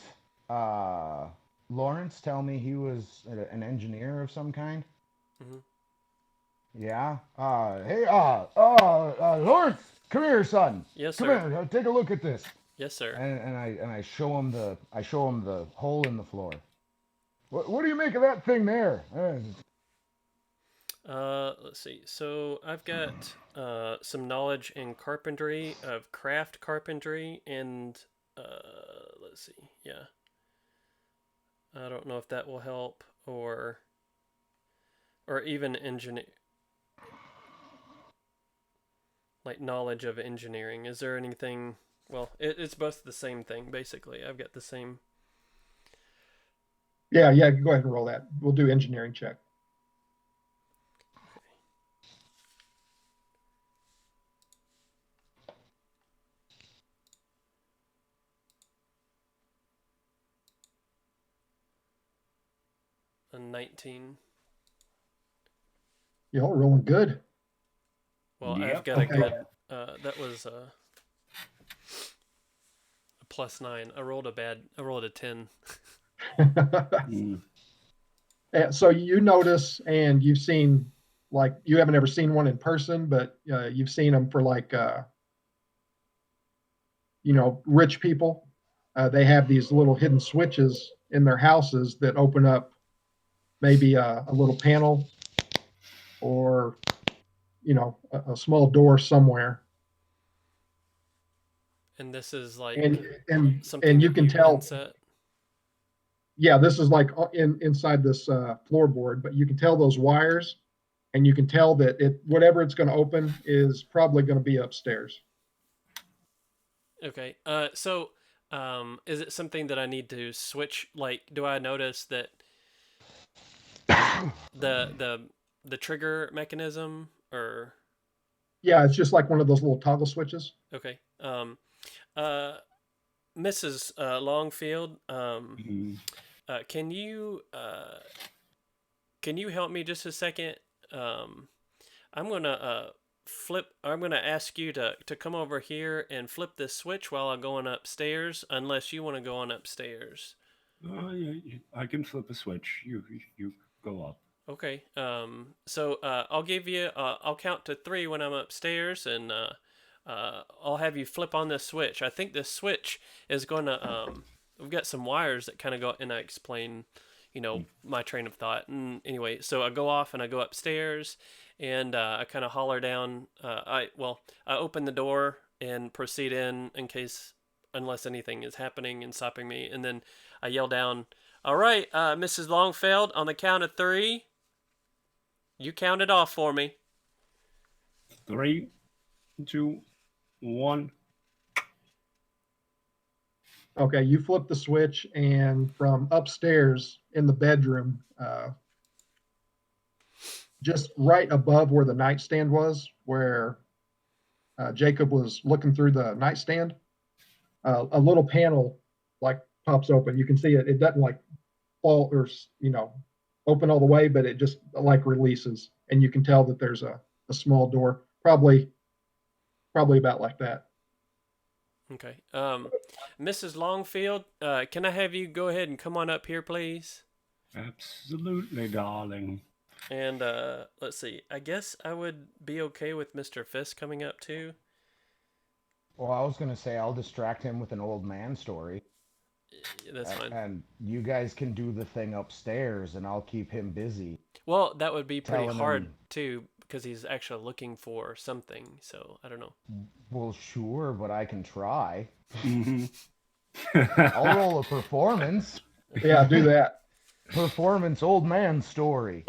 Lawrence tell me he was an engineer of some kind? Mm-hmm. Yeah. Hey, Lawrence, come here, son. Yes, come sir. Here, take a look at this. Yes, sir. And I show him the hole in the floor. What do you make of that thing there? Let's see. So I've got some knowledge in carpentry, of craft carpentry, and let's see. Yeah. I don't know if that will help, or even engineer, like knowledge of engineering. Is there anything? Well, it's both the same thing basically. I've got the same. Yeah. Go ahead and roll that. We'll do engineering check. A 19. Y'all rolling good. Well, Yep. I've got a good. That was a +9. I rolled a 10. So you notice, and you've seen, like, you haven't ever seen one in person, but you've seen them for like, rich people. They have these little hidden switches in their houses that open up maybe a little panel or, a small door somewhere. And this is like and you can tell. Inset. Yeah, this is like inside this floorboard, but you can tell those wires, and you can tell that whatever it's going to open is probably going to be upstairs. Okay. So, is it something that I need to switch? Like, do I notice that the the the trigger mechanism or Yeah, it's just like one of those little toggle switches. okay. Uh, Mrs. Longfield, Mhm. can you help me just a second? Um, I'm gonna flip. I'm gonna ask you to come over here and flip this switch while I'm going upstairs, unless you want to go on upstairs. I can flip a switch. You go up. Okay. So I'll give you. I'll count to 3 when I'm upstairs, and I'll have you flip on this switch. I think this switch is gonna. We've got some wires that kind of go, and I explain, my train of thought. And anyway, so I go off and I go upstairs, and I kind of holler down. I open the door and proceed in case, unless anything is happening and stopping me, and then I yell down. All right, Mrs. Longfield, on the count of 3. You count it off for me. 3, 2, 1. Okay, you flip the switch, and from upstairs in the bedroom, just right above where the nightstand was, where Jacob was looking through the nightstand, a little panel like pops open. You can see it. It doesn't like fall or open all the way, but it just like releases, and you can tell that there's a small door, probably about like that. Okay. Mrs. Longfield, can I have you go ahead and come on up here, please? Absolutely, darling. And let's see. I guess I would be okay with Mr. Fisk coming up too. Well, I was gonna say I'll distract him with an old man story. That's fine. And you guys can do the thing upstairs, and I'll keep him busy. Well, that would be pretty Telling hard him- too, because he's actually looking for something. So I don't know. Well, sure, but I can try. Mhm. I'll roll a performance. Yeah, do that. Performance old man story.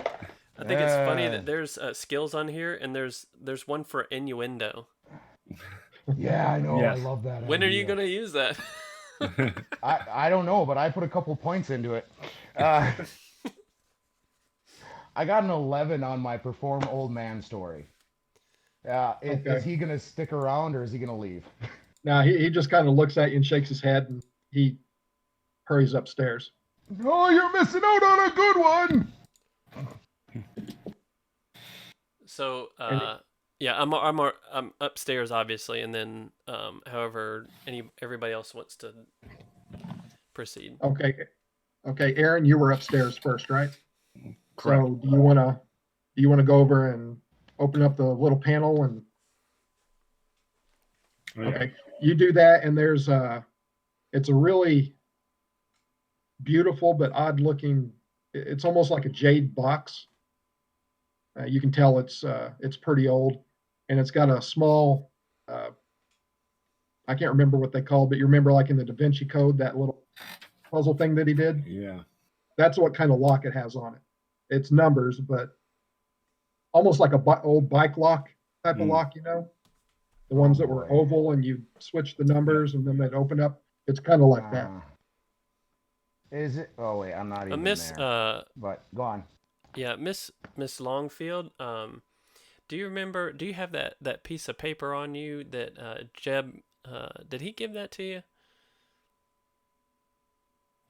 I think it's funny that there's skills on here, and there's one for innuendo. Yeah, I know. Yes. I love that. When are you idea. gonna use that? I don't know, but I put a couple points into it. I got an 11 on my perform old man story. Is Okay. he gonna stick around or is he gonna leave? Now he just kind of looks at you and shakes his head, and he hurries upstairs. Oh, you're missing out on a good one. So yeah, I'm upstairs obviously, and then however everybody else wants to proceed. Okay, Aaron, you were upstairs first, right? Correct. So do you want to go over and open up the little panel and okay, you do that, and there's it's a really beautiful but odd looking. It's almost like a jade box. You can tell it's pretty old, and it's got a small. I can't remember what they called, but you remember like in the Da Vinci Code, that little puzzle thing that he did. Yeah. That's what kind of lock it has on it. It's numbers, but almost like a old bike lock type of lock, the ones that were oval, and you switch the numbers and then they'd open up. It's kind of like that. Is it? Oh wait, I'm not even Miss there. But go on. Yeah, Miss Longfield, do you have that piece of paper on you that Jeb did he give that to you?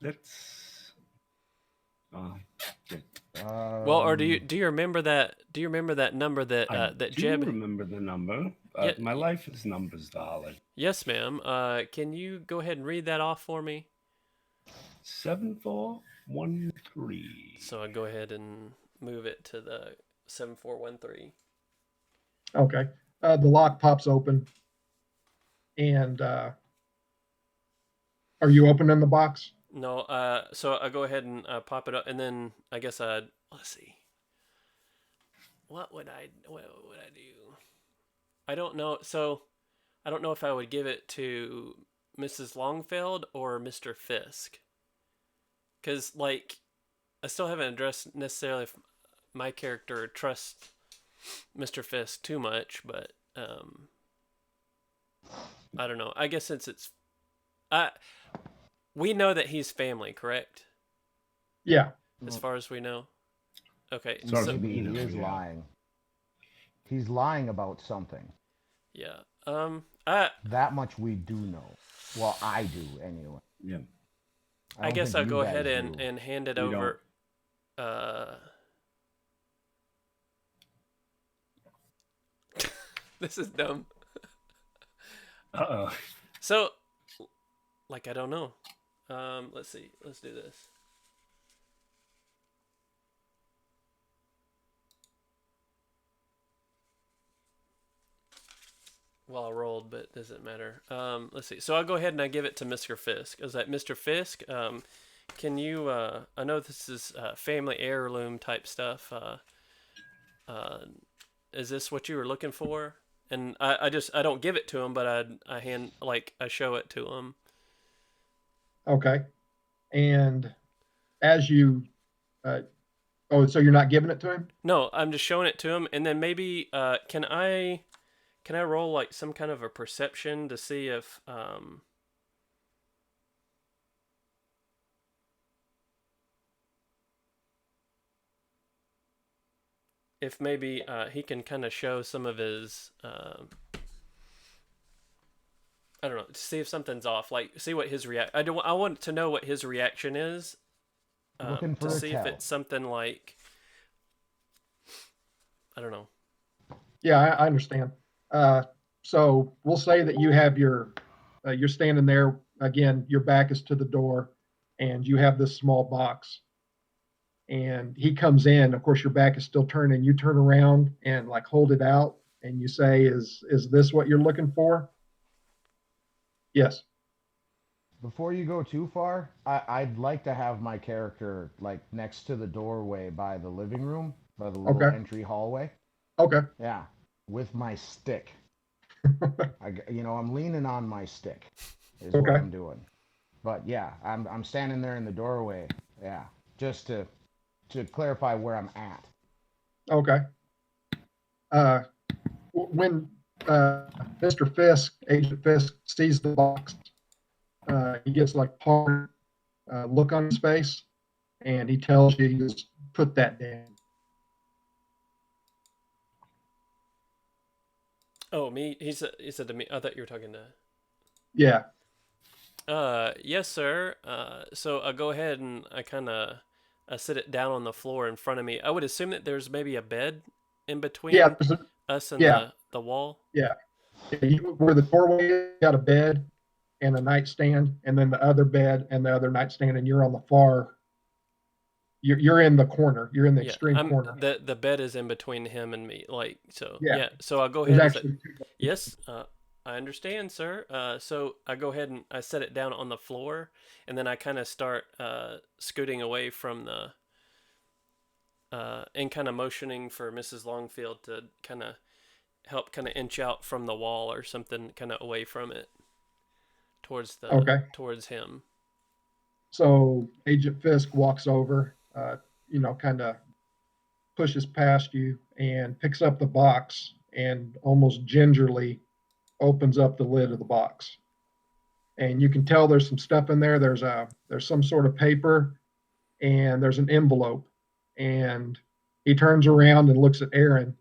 Let's Well, or do you remember that number that I that do Jeb remember the number. Yeah. My life is numbers, darling. Yes, ma'am. Can you go ahead and read that off for me? 7413. So I go ahead and move it to the 7413. Okay. The lock pops open, and are you opening the box? No, so I go ahead and pop it up, and then I guess let's see. What would I do? I don't know. So I don't know if I would give it to Mrs. Longfield or Mr. Fisk. Because, like, I still haven't addressed necessarily if my character trusts Mr. Fisk too much, but I don't know. I guess since it's, we know that he's family, correct? Yeah. As far as we know. Okay. Sort So of. Maybe You know, he is yeah. lying. He's lying about something. yeah. That much we do know. Well, I do anyway. Yeah. I don't guess think I'll you go guys ahead do. and hand it We over. This is dumb. Uh-oh. So, like, I don't know. Let's see. Let's do this. Well, I rolled, but it doesn't matter. Let's see. So I'll go ahead and I give it to Mr. Fisk. Is that Mr. Fisk? Can you? I know this is family heirloom type stuff. Is this what you were looking for? And I don't give it to him, but I show it to him. Okay. And as you, so you're not giving it to him? No, I'm just showing it to him, and then maybe can I roll like some kind of a perception to see if maybe he can kind of show some of his I don't know, to see if something's off, like see what his I want to know what his reaction is, Looking for to a see tell. if it's something like, I don't know. Yeah, I understand. So we'll say that you have you're standing there again, your back is to the door and you have this small box and he comes in, of course your back is still turned and you turn around and like hold it out and you say, is this what you're looking for? Yes. Before you go too far, I'd like to have my character like next to the doorway by the living room, by the little Okay. entry hallway. Okay. Yeah, with my stick. I'm leaning on my stick is Okay. what I'm doing. But yeah, I'm standing there in the doorway. Yeah, just to clarify where I'm at. Okay. When Mr. Fisk, Agent Fisk, sees the box, he gets like hard look on his face, and he tells you, he goes, "Put that down." Oh, me? He said to me. I thought you were talking to. Yeah. Yes, sir. So I go ahead and I sit it down on the floor in front of me. I would assume that there's maybe a bed in between Yeah. us and Yeah. the wall. Yeah. Where the doorway is, you got a bed and a nightstand, and then the other bed and the other nightstand, and you're on the far. You're in the corner. You're in the extreme corner. The bed is in between him and me. Like, so Yeah. yeah. So I'll go There's ahead and actually say, yes. I understand, sir. So I go ahead and I set it down on the floor, and then I kind of start scooting away from the and kind of motioning for Mrs. Longfield to kind of help kind of inch out from the wall or something, kind of away from it towards towards him. So Agent Fisk walks over, kind of pushes past you and picks up the box and almost gingerly opens up the lid of the box. And you can tell there's some stuff in there. There's some sort of paper and there's an envelope. And he turns around and looks at Erin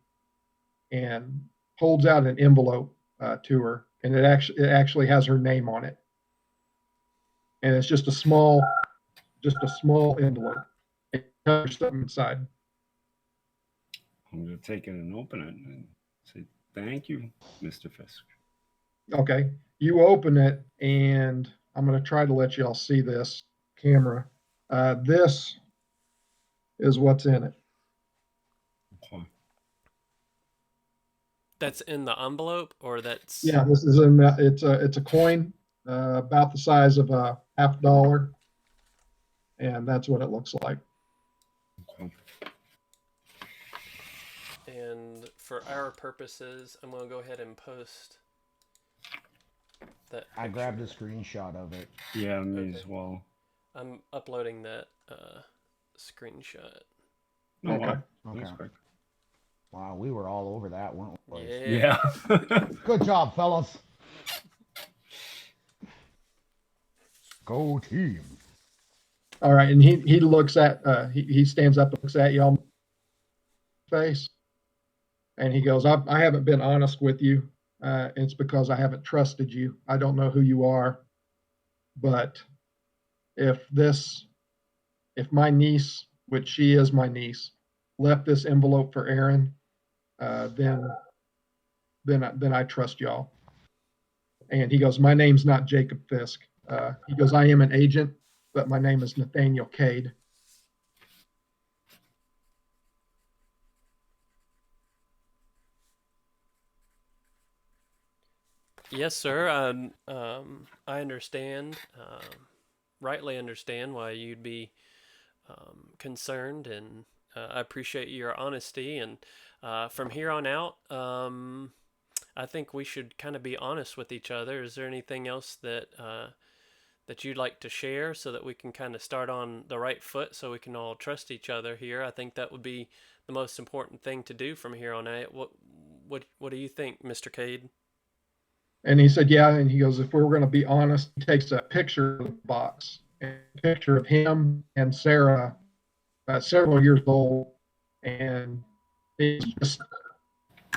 and holds out an envelope to her. And it actually has her name on it. And it's just a small envelope. There's something inside. I'm going to take it and open it and say, thank you, Mr. Fisk. Okay. You open it, and I'm going to try to let y'all see this camera. This is what's in it. Okay. That's in the envelope, or that's... Yeah, this is it's a coin about the size of a $50, and that's what it looks like. Okay. And for our purposes, I'm going to go ahead and post that. I grabbed a screenshot of it. Yeah, me as well. I'm uploading that screenshot. No, Okay. That's quick. Wow, we were all over that, weren't we? Yeah. Yeah. Good job, fellas. Go team. All right, and he looks at he stands up and looks at y'all face, and he goes, I haven't been honest with you. It's because I haven't trusted you. I don't know who you are, but if my niece, which she is my niece, left this envelope for Aaron, then I trust y'all. And he goes, my name's not Jacob Fisk. He goes, I am an agent, but my name is Nathaniel Cade. Yes, sir. I understand, rightly understand why you'd be concerned, and I appreciate your honesty. And from here on out, I think we should kind of be honest with each other. Is there anything else that that you'd like to share so that we can kind of start on the right foot, so we can all trust each other here? I think that would be the most important thing to do from here on out. What do you think, Mr. Cade? And he said, yeah. And he goes, if we were going to be honest, he takes a picture of the box, a picture of him and Sarah, several years old. And it's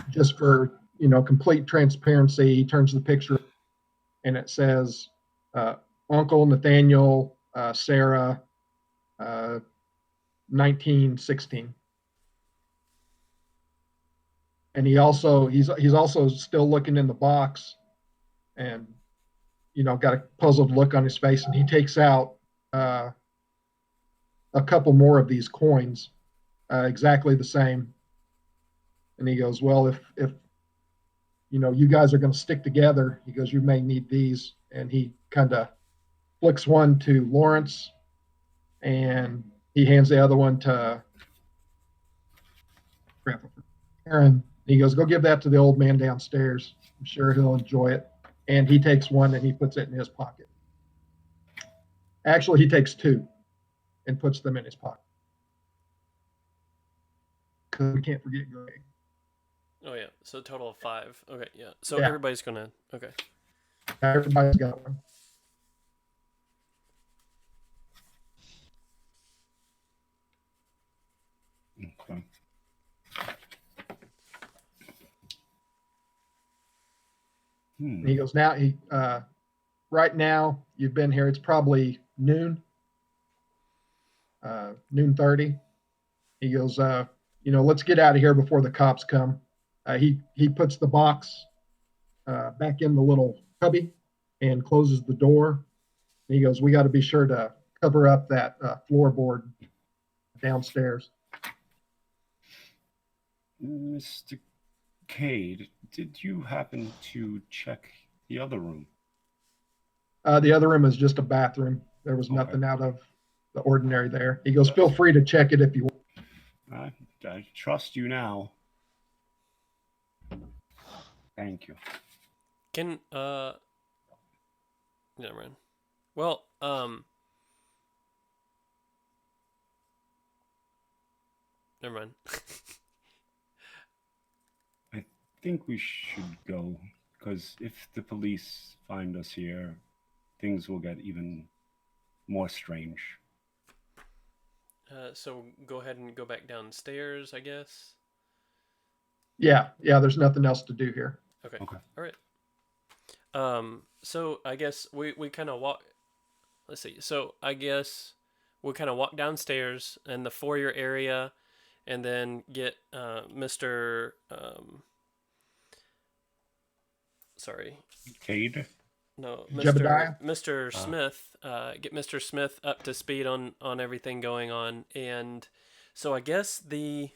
just for, complete transparency, he turns the picture and it says, Uncle Nathaniel, Sarah, 1916. And he's also still looking in the box, and got a puzzled look on his face, and he takes out a couple more of these coins, exactly the same. And he goes, well, if you guys are going to stick together, he goes, you may need these. And he kind of flicks one to Lawrence, and he hands the other one to Aaron. He goes, go give that to the old man downstairs. I'm sure he'll enjoy it. And he takes one and he puts it in his pocket. Actually, he takes two and puts them in his pocket. Because we can't forget Greg. Oh, yeah. So a total of 5. Okay, yeah. So Yeah. everybody's going to... Okay. Everybody's got one. Okay. And he goes, right now, you've been here, it's probably noon 30. He goes, let's get out of here before the cops come. He puts the box back in the little cubby and closes the door. And he goes, we got to be sure to cover up that floorboard downstairs. Mr. Cade, did you happen to check the other room? The other room is just a bathroom. There was nothing out of the ordinary there. He goes, feel free to check it if you want. I trust you now. Thank you. Can, never mind. Well, never mind. I think we should go, because if the police find us here, things will get even more strange. So go ahead and go back downstairs, I guess. Yeah, there's nothing else to do here. Okay. All right. So I guess we kind of walk. Let's see. So I guess we kind of walk downstairs in the foyer area, and then get Mr. Sorry. Cade? No, Jebediah? Mr. Smith. Get Mr. Smith up to speed on everything going on, and so I guess now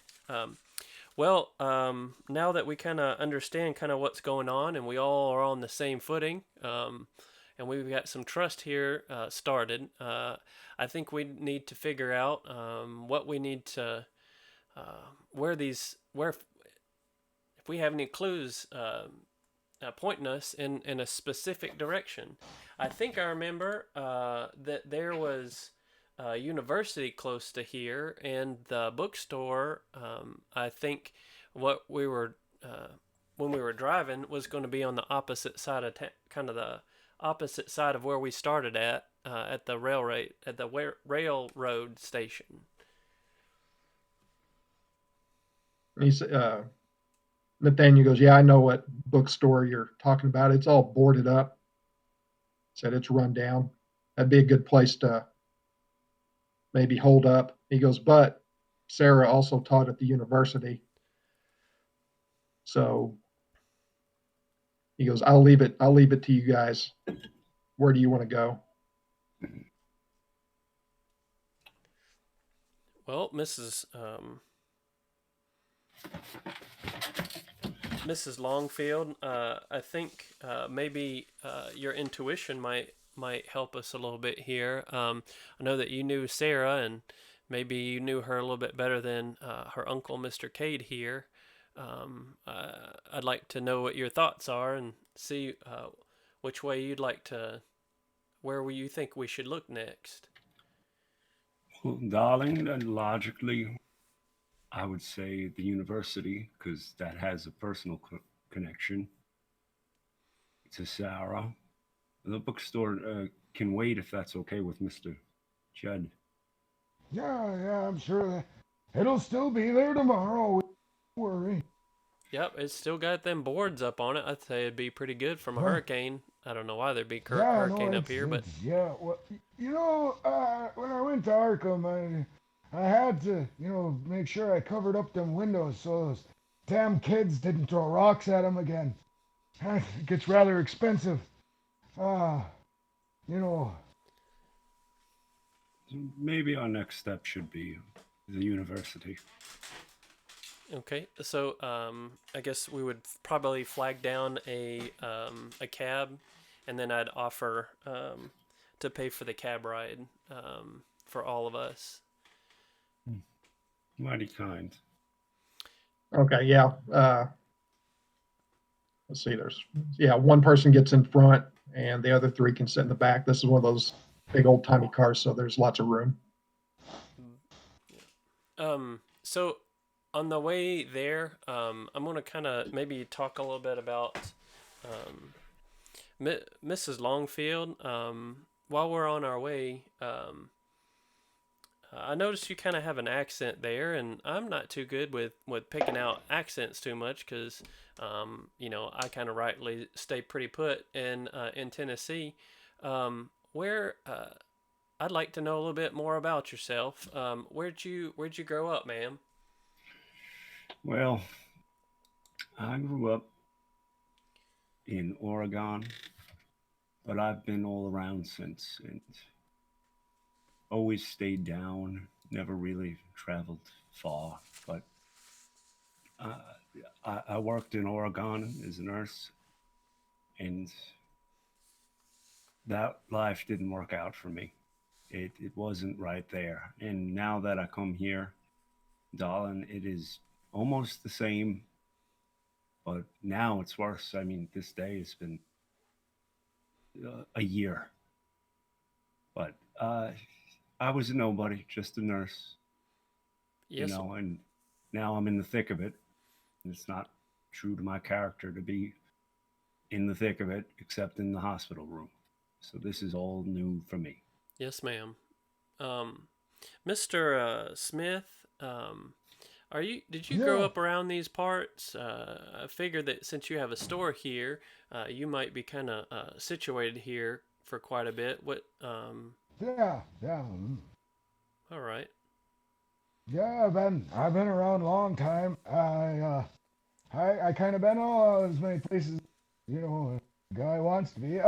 that we kind of understand kind of what's going on, and we all are on the same footing, and we've got some trust here started, I think we need to figure out what we need to, if we have any clues pointing us in a specific direction. I think I remember that there was a university close to here, and the bookstore, I think what we were when we were driving was going to be on the opposite side of kind of the opposite side of where we started at. at the railroad station. And he said, Nathaniel goes, yeah, I know what bookstore you're talking about. It's all boarded up. Said it's run down. That'd be a good place to maybe hold up. He goes, but Sarah also taught at the university. So he goes, I'll leave it to you guys. Where do you want to go? Well, Mrs. Longfield, I think maybe your intuition might help us a little bit here. I know that you knew Sarah, and maybe you knew her a little bit better than her uncle, Mr. Cade here. I'd like to know what your thoughts are and see which way you'd like to, where you think we should look next. Well, darling, logically, I would say the university, because that has a personal connection to Sarah. The bookstore can wait if that's okay with Mr. Judd. Yeah, I'm sure that it'll still be there tomorrow. Don't worry. Yep, it's still got them boards up on it. I'd say it'd be pretty good from a hurricane. I don't know why there'd be hurricane up here, but yeah. Well, when I went to Arkham, I had to, make sure I covered up them windows so those damn kids didn't throw rocks at them again. It gets rather expensive. Maybe our next step should be the university. okay. So I guess we would probably flag down a cab, and then I'd offer to pay for the cab ride for all of us. Mighty kind. Okay, yeah. Let's see, one person gets in front and the other three can sit in the back. This is one of those big old timey cars, so there's lots of room. So on the way there, I'm going to kind of maybe talk a little bit about Mrs. Longfield. While we're on our way, I noticed you kind of have an accent there, and I'm not too good with picking out accents too much because, I kind of rightly stay pretty put in Tennessee. Where I'd like to know a little bit more about yourself. Where'd you grow up, ma'am? Well, I grew up in Oregon, but I've been all around since, and always stayed down, never really traveled far. But I worked in Oregon as a nurse, and that life didn't work out for me. It wasn't right there. And now that I come here, darling, it is almost the same, but now it's worse. I mean, this day has been a year. But I was a nobody, just a nurse. Yes. And now I'm in the thick of it. And it's not true to my character to be in the thick of it, except in the hospital room. So this is all new for me. Yes, ma'am. Mr. Smith, did you grow up around these parts? I figured that since you have a store here, you might be kind of situated here for quite a bit. Yeah. All right. Yeah, I've been around a long time. I kind of been all as many places, a guy wants to be.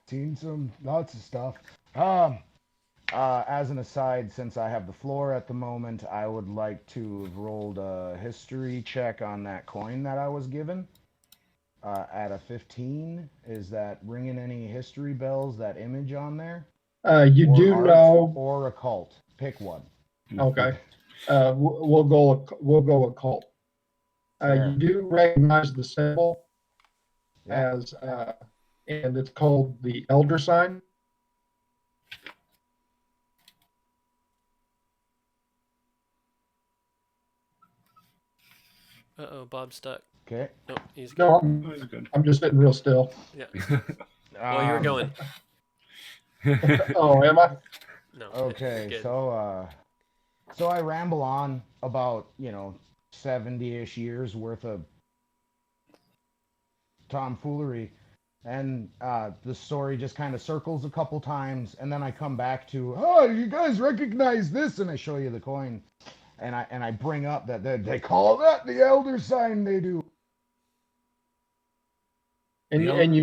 Seen lots of stuff. As an aside, since I have the floor at the moment, I would like to have rolled a history check on that coin that I was given. At a 15, is that ringing any history bells, that image on there? You or do art, know. Or occult. Pick one. Okay. We'll go occult. You do recognize the symbol as, and it's called the Elder Sign. Bob's stuck. Okay. Nope, he's good. No, I'm just sitting real still. Yeah. Well, you were going. Oh, am I? No. Okay, Good. so I ramble on about 70-ish years worth of tomfoolery, and the story just kind of circles a couple times, and then I come back to, oh, you guys recognize this, and I show you the coin, and I bring up that they call that the elder sign. They do. And The and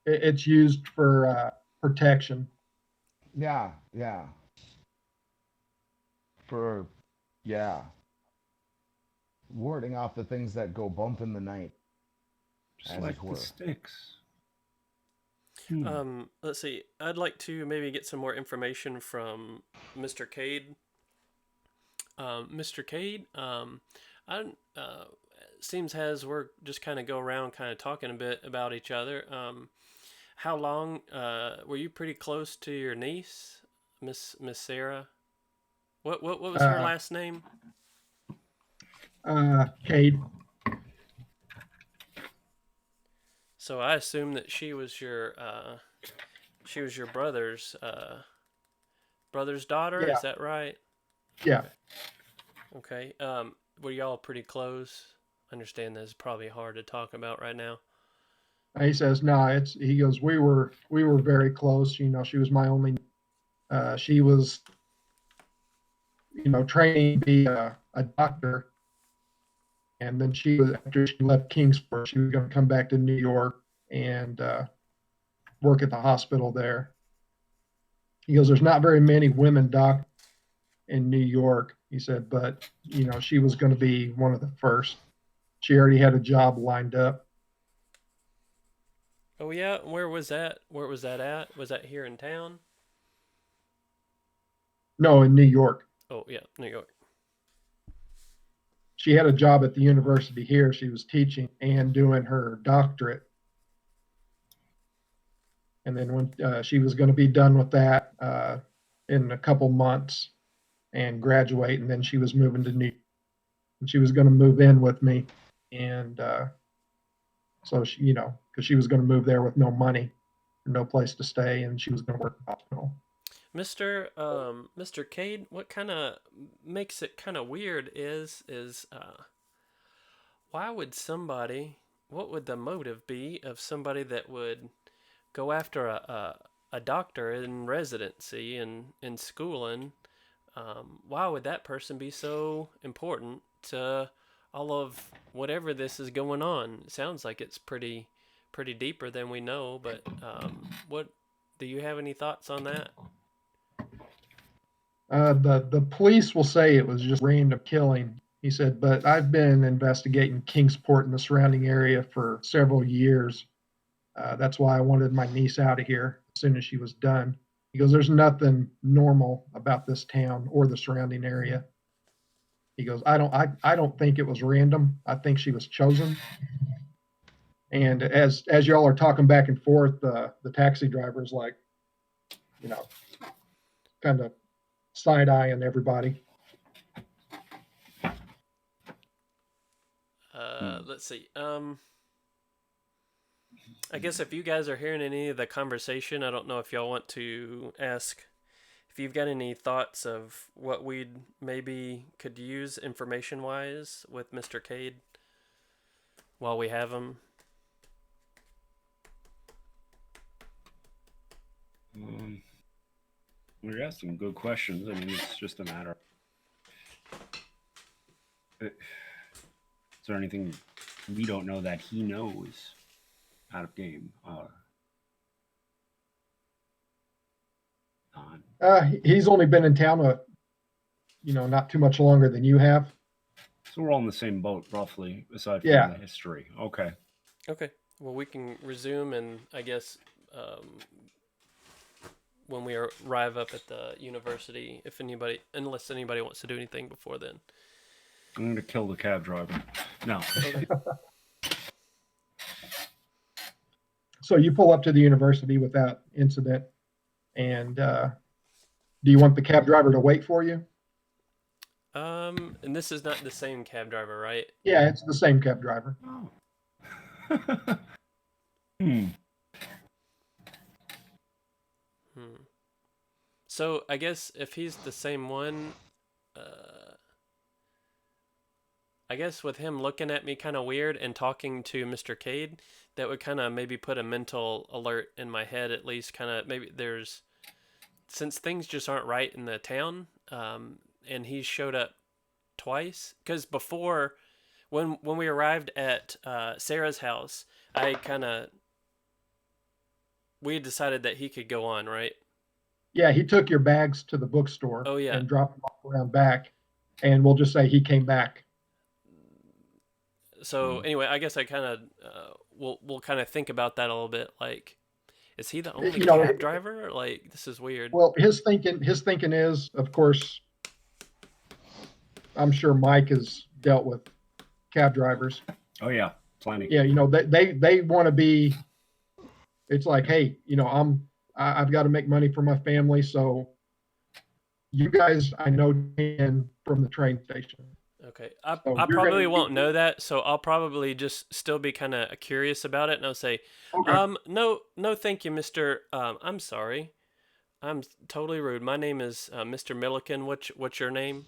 it's used for protection. Yeah, yeah. For yeah, warding off the things that go bump in the night. Just as like it the were. sticks. Let's see. I'd like to maybe get some more information from Mr. Cade. Mr. Cade, I seems as we're just kind of go around, kind of talking a bit about each other. How long were you pretty close to your niece, Miss Sarah? What was her last name? Cade. So I assume that she was your brother's daughter. Yeah. Is that right? Yeah. Okay. Were y'all pretty close? I understand that's probably hard to talk about right now. He says, no, he goes, we were very close. She was my only, she was, training to be a doctor. And then after she left Kingsport, she was going to come back to New York and work at the hospital there. He goes, there's not very many women doctors in New York, he said, but, she was going to be one of the first. She already had a job lined up. Oh yeah, where was that? Where was that at? Was that here in town? No, in New York. Oh yeah, New York. She had a job at the university here. She was teaching and doing her doctorate. And then when she was going to be done with that in a couple months and graduate, and then she was moving to New York. And she was going to move in with me. And so she, because she was going to move there with no money, no place to stay, and she was going to work in the hospital. Mr. Cade, what kind of makes it kind of weird is why would what would the motive be of somebody that would go after a doctor in residency and in schooling? Why would that person be so important to all of whatever this is going on? It sounds like it's pretty deeper than we know, but what do you have any thoughts on that? The police will say it was just random killing, he said, but I've been investigating Kingsport and the surrounding area for several years. That's why I wanted my niece out of here as soon as she was done. He goes, there's nothing normal about this town or the surrounding area. He goes, I don't think it was random. I think she was chosen. And as y'all are talking back and forth, the taxi driver is like, kind of side-eyeing everybody. Let's see. I guess if you guys are hearing any of the conversation, I don't know if y'all want to ask if you've got any thoughts of what we'd maybe could use information-wise with Mr. Cade while we have him. You're asking good questions. I mean, it's just a matter. Is there anything we don't know that he knows out of game? He's only been in town, not too much longer than you have. So we're all in the same boat, roughly, aside from Yeah. the history. Okay. Okay. Well, we can resume, and I guess when we arrive up at the university, unless anybody wants to do anything before then. I'm going to kill the cab driver. No. Okay. So you pull up to the university without incident, and do you want the cab driver to wait for you? And this is not the same cab driver, right? Yeah, it's the same cab driver. Oh. So I guess if he's the same one, I guess with him looking at me kind of weird and talking to Mr. Cade, that would kind of maybe put a mental alert in my head, at least kind of maybe there's, since things just aren't right in the town, and he showed up twice, because before, when we arrived at Sarah's house, we had decided that he could go on, right? Yeah, he took your bags to the bookstore Oh, yeah. and dropped them off around back, and we'll just say he came back. So anyway, I guess I kind of we'll kind of think about that a little bit. Like, is he the only cab driver? Like, this is weird. Well, his thinking is, of course, I'm sure Mike has dealt with cab drivers. Oh yeah, plenty. Yeah, they want to be. It's like, hey, I've got to make money for my family, so you guys, I know, in from the train station. Okay, I probably won't know that, so I'll probably just still be kind of curious about it, and I'll say, okay. No, thank you, Mister. I'm sorry, I'm totally rude. My name is Mr. Milliken. What's your name?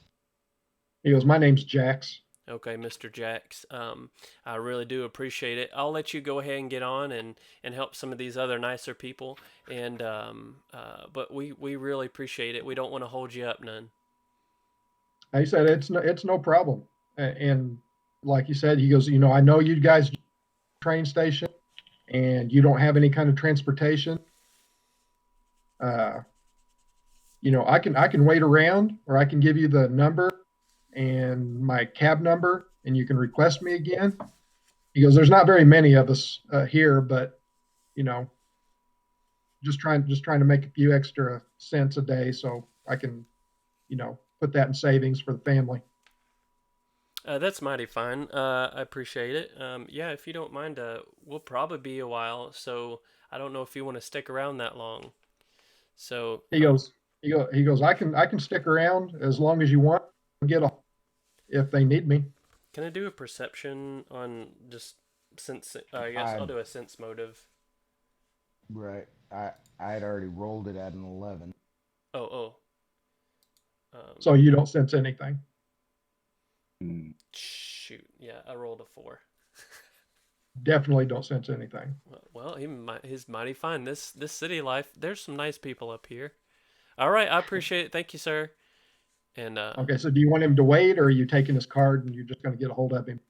He goes, my name's Jax. Okay, Mr. Jax. I really do appreciate it. I'll let you go ahead and get on and help some of these other nicer people, and but we really appreciate it. We don't want to hold you up none. I said, it's no problem. And like you said, he goes, I know you guys train station and you don't have any kind of transportation. I can wait around, or I can give you the number and my cab number, and you can request me again. He goes, there's not very many of us here, but just trying to make a few extra cents a day so I can, put that in savings for the family. That's mighty fine. I appreciate it. Yeah, if you don't mind, we'll probably be a while, so I don't know if you want to stick around that long. So he goes, I can stick around as long as you want. Get a if they need me. Can I do a perception on just sense? I guess I'll do a sense motive. Right. I had already rolled it at an 11. Oh. So you don't sense anything. Shoot. Yeah, I rolled a 4. Definitely don't sense anything. Well, he's mighty fine. This city life. There's some nice people up here. All right, I appreciate it. Thank you, sir. And okay, so do you want him to wait, or are you taking his card and you're just going to get a hold of him?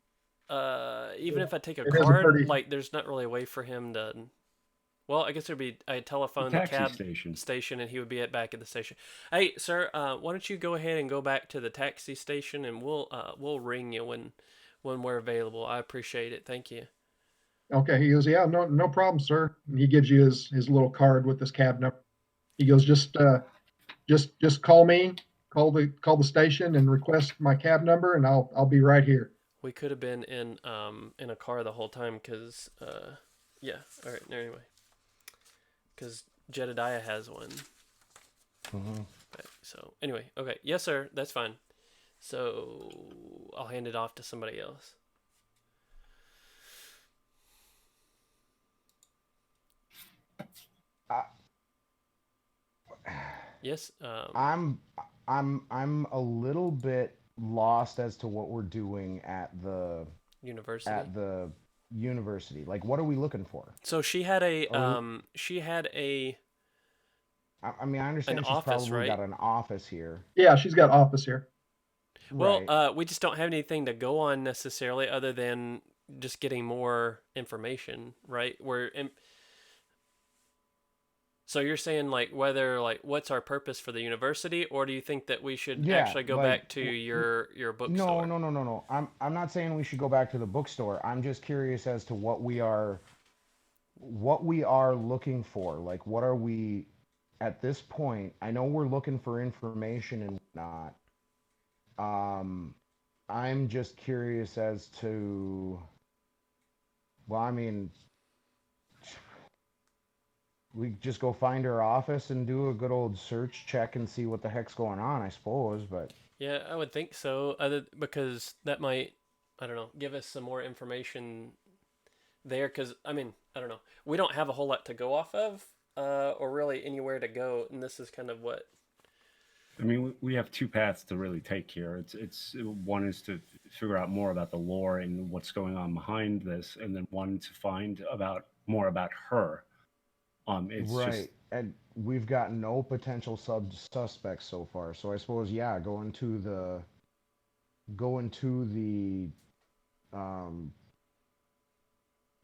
Even if I take a card, like there's not really a way for him to. Well, I guess there'd be a telephone, the cab station, and he would be back at the station. Hey, sir, why don't you go ahead and go back to the taxi station, and we'll ring you when we're available. I appreciate it. Thank you. Okay, he goes, yeah, no problem, sir. And he gives you his little card with his cab number. He goes, just call me, call the station, and request my cab number, and I'll be right here. We could have been in a car the whole time, because yeah. All right. Anyway. Because Jedediah has one. Mm-hmm. Okay, so anyway, okay, yes sir, that's fine. So I'll hand it off to somebody else. Yes. I'm a little bit lost as to what we're doing at the university. Like, what are we looking for? So she had a I mean, I understand she's office, probably right? got an office here. Yeah, she's got office here. Well, right. We just don't have anything to go on necessarily, other than just getting more information, right? So you're saying, like, whether, like, what's our purpose for the university, or do you think that we should actually go back to your bookstore? No. I'm not saying we should go back to the bookstore. I'm just curious as to what we are looking for. Like, what are we at this point? I know we're looking for information and whatnot. I'm just curious as to, well, I mean, we just go find her office and do a good old search check and see what the heck's going on, I suppose. But yeah, I would think so. Because that might, I don't know, give us some more information there. Because I mean, I don't know, we don't have a whole lot to go off of, or really anywhere to go, and this is kind of what I mean, we have two paths to really take here. It's one is to figure out more about the lore and what's going on behind this, and then one to find about more about her. It's Right. just And we've got no potential suspects so far. So I suppose, yeah, going to the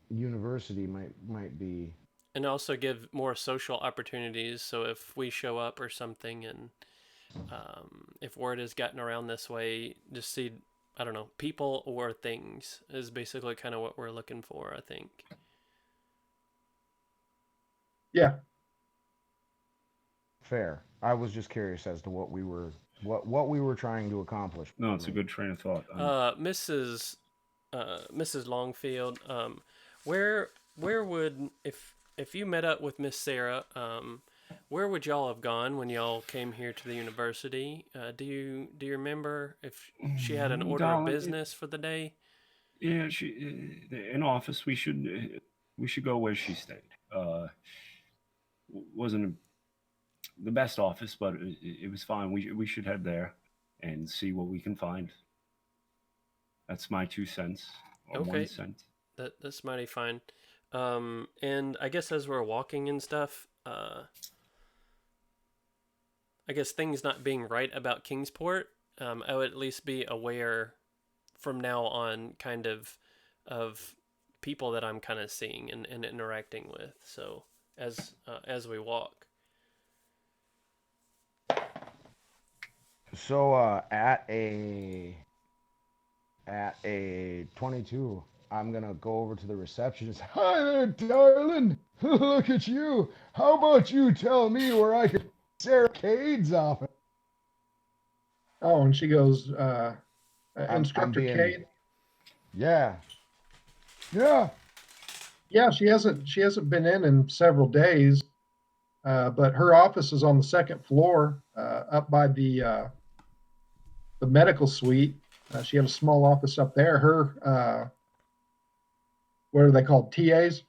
university might be. And also give more social opportunities. So if we show up or something, and if word has gotten around this way, just see, I don't know, people or things is basically kind of what we're looking for, I think. Yeah. Fair. I was just curious as to what we were trying to accomplish. no, it's a good train of thought. Mrs. Longfield, where would, if you met up with Miss Sarah, where would y'all have gone when y'all came here to the university? Do you remember if she had an order of Darling, business for the day? Yeah, she in office. We should go where she stayed. Wasn't the best office, but it was fine. We should head there and see what we can find. That's my 2 cents or Okay. 1 cent. That's mighty fine. And I guess as we're walking and stuff, I guess things not being right about Kingsport, I would at least be aware from now on kind of people that I'm kind of seeing and interacting with. So as we walk. So at a 22, I'm gonna go over to the receptionist. Hi there, darling. Look at you. How about you tell me where I can Sarah Cade's office? Oh, and she goes, I'm Instructor being- Cade. Yeah. Yeah, she hasn't been in several days, but her office is on the second floor, up by the medical suite. She had a small office up there. Her what are they called? TAs?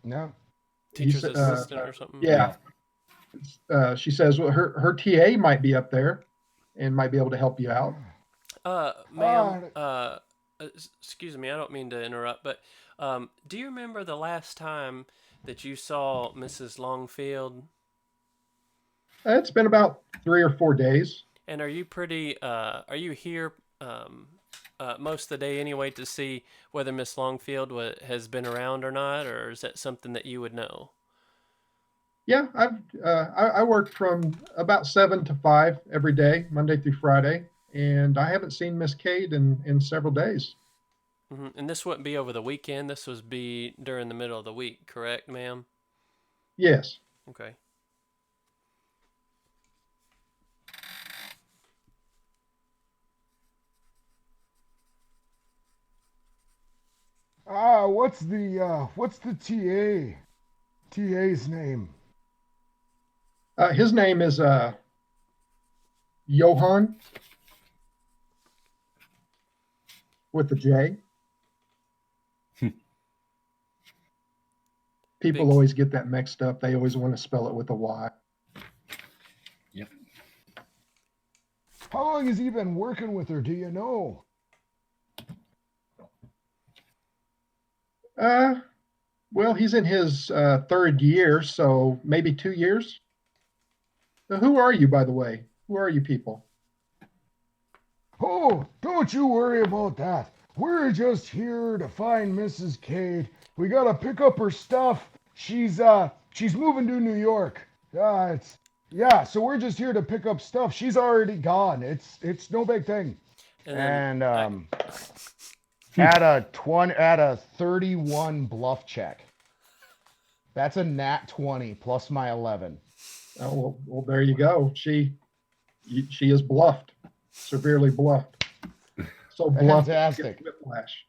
No. Teacher's You said, assistant or something? Yeah. She says, well, her TA might be up there and might be able to help you out. Ma'am, excuse me, I don't mean to interrupt, but do you remember the last time that you saw Mrs. Longfield? It's been about 3 or 4 days. And are you here most of the day anyway to see whether Miss Longfield has been around or not, or is that something that you would know? Yeah, I work from about 7 to 5 every day, Monday through Friday, and I haven't seen Miss Cade in several days. Mm-hmm. And this wouldn't be over the weekend. This would be during the middle of the week, correct, ma'am? Yes. Okay. What's the TA's name? His name is Johann with the J. People always get that mixed up. They always want to spell it with a Y. Yep. How long has he been working with her? Do you know? Well, he's in his 3rd year, so maybe 2 years. So who are you, by the way? Who are you people? Oh, don't you worry about that. We're just here to find Mrs. Cade. We gotta pick up her stuff. She's moving to New York. So we're just here to pick up stuff. She's already gone. It's no big thing. And at a 31 bluff check. That's a nat 20 plus my 11. Oh, well, there you go. She is bluffed, severely bluffed. So bluffed, Fantastic. Whiplash.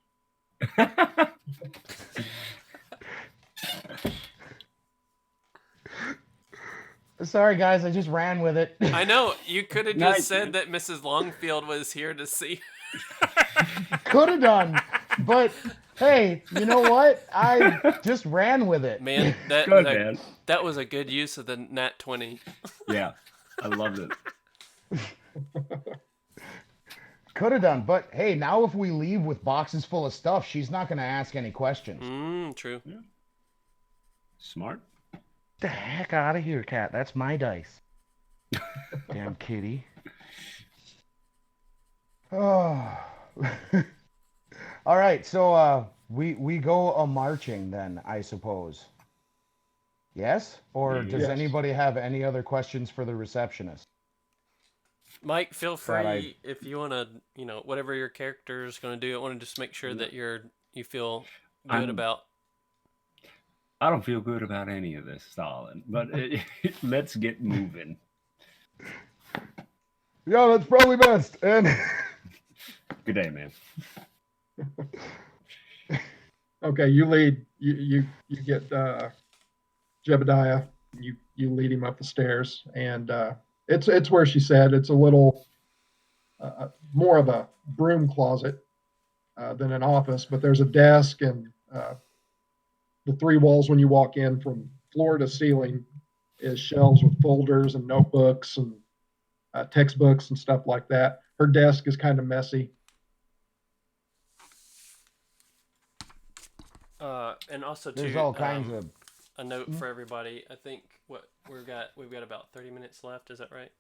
Sorry, guys, I just ran with it. I know. You could have Nice, just said man. that Mrs. Longfield was here to see. Could have done, but hey, you know what? I just ran with it. Man, Good, man. that was a good use of the nat 20. Yeah. I loved it. Could have done, but hey, now if we leave with boxes full of stuff, she's not going to ask any questions. True. Yeah. Smart. The heck out of here, cat. That's my dice. Damn kitty. Oh. All right, so we go a marching then, I suppose. Yes? Or does Yes. anybody have any other questions for the receptionist? Mike, feel That I- free if you want to, whatever your character is going to do. I want to just make sure that you feel good about. I don't feel good about any of this, Stalin, but let's get moving. Yeah, that's probably best. And Good day, man. Okay, you lead. You get Jebediah. You lead him up the stairs, and it's where she said. It's a little more of a broom closet than an office, but there's a desk and the three walls when you walk in from floor to ceiling is shelves with folders and notebooks and textbooks and stuff like that. Her desk is kind of messy. And also there's too, all kinds of... a note for everybody. I think we've got about 30 minutes left. Is that right?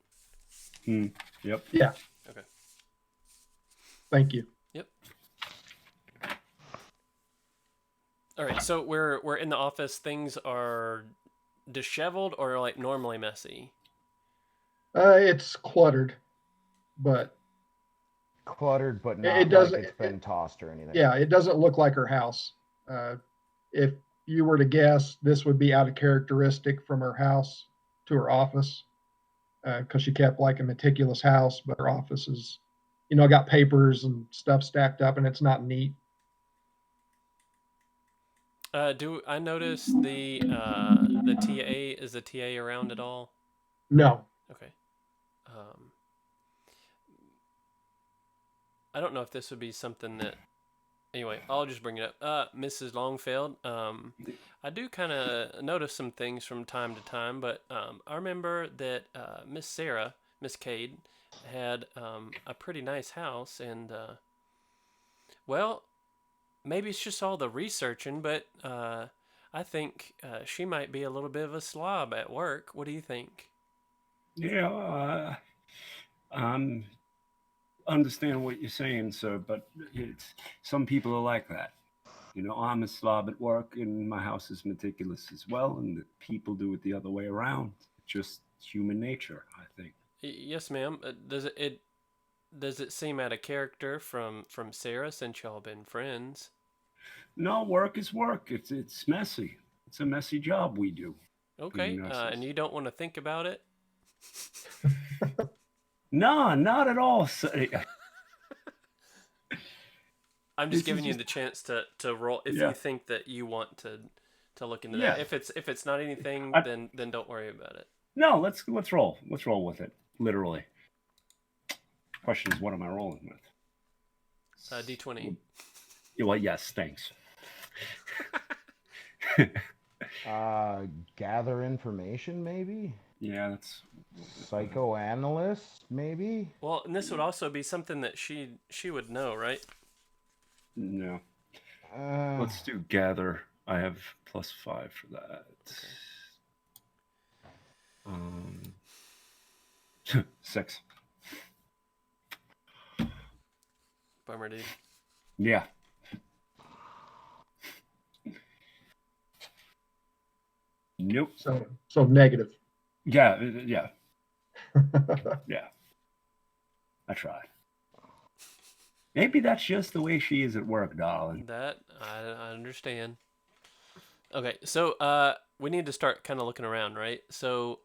Yep. Yeah. Okay. Thank you. Yep. All right. So we're in the office. Things are disheveled or like normally messy. It's cluttered, but cluttered, but not it doesn't. like it's been tossed or anything. Yeah, it doesn't look like her house. If you were to guess, this would be out of characteristic from her house to her office, because she kept like a meticulous house, but her office is, got papers and stuff stacked up, and it's not neat. Do I notice the TA? Is the TA around at all? No. Okay. I don't know if this would be something that. Anyway, I'll just bring it up. Mrs. Longfield, I do kind of notice some things from time to time, but I remember that Miss Sarah, Miss Cade, had a pretty nice house, and well, maybe it's just all the researching, but I think she might be a little bit of a slob at work. What do you think? Yeah, understand what you're saying, sir, but some people are like that. I'm a slob at work, and my house is meticulous as well, and the people do it the other way around. It's just human nature, I think. Yes, ma'am. Does it seem out of character from Sarah, since y'all been friends? No, work is work. It's messy. It's a messy job we do. Okay, and you don't want to think about it? No, not at all. I'm just giving you the chance to roll if you think that you want to look into that. If it's not anything, then don't worry about it. No, let's roll. Let's roll with it. Literally. Question is, what am I rolling with? D20. Well, yes, thanks. Gather information, maybe? Yeah, that's psychoanalyst, maybe. Well, and this would also be something that she would know, right? No. Let's do gather. I have +5 for that. Okay. 6. Bummer, dude. Yeah. Nope. So negative. Yeah. Yeah. I tried. Maybe that's just the way she is at work, darling. That I understand. Okay, so we need to start kind of looking around, right? So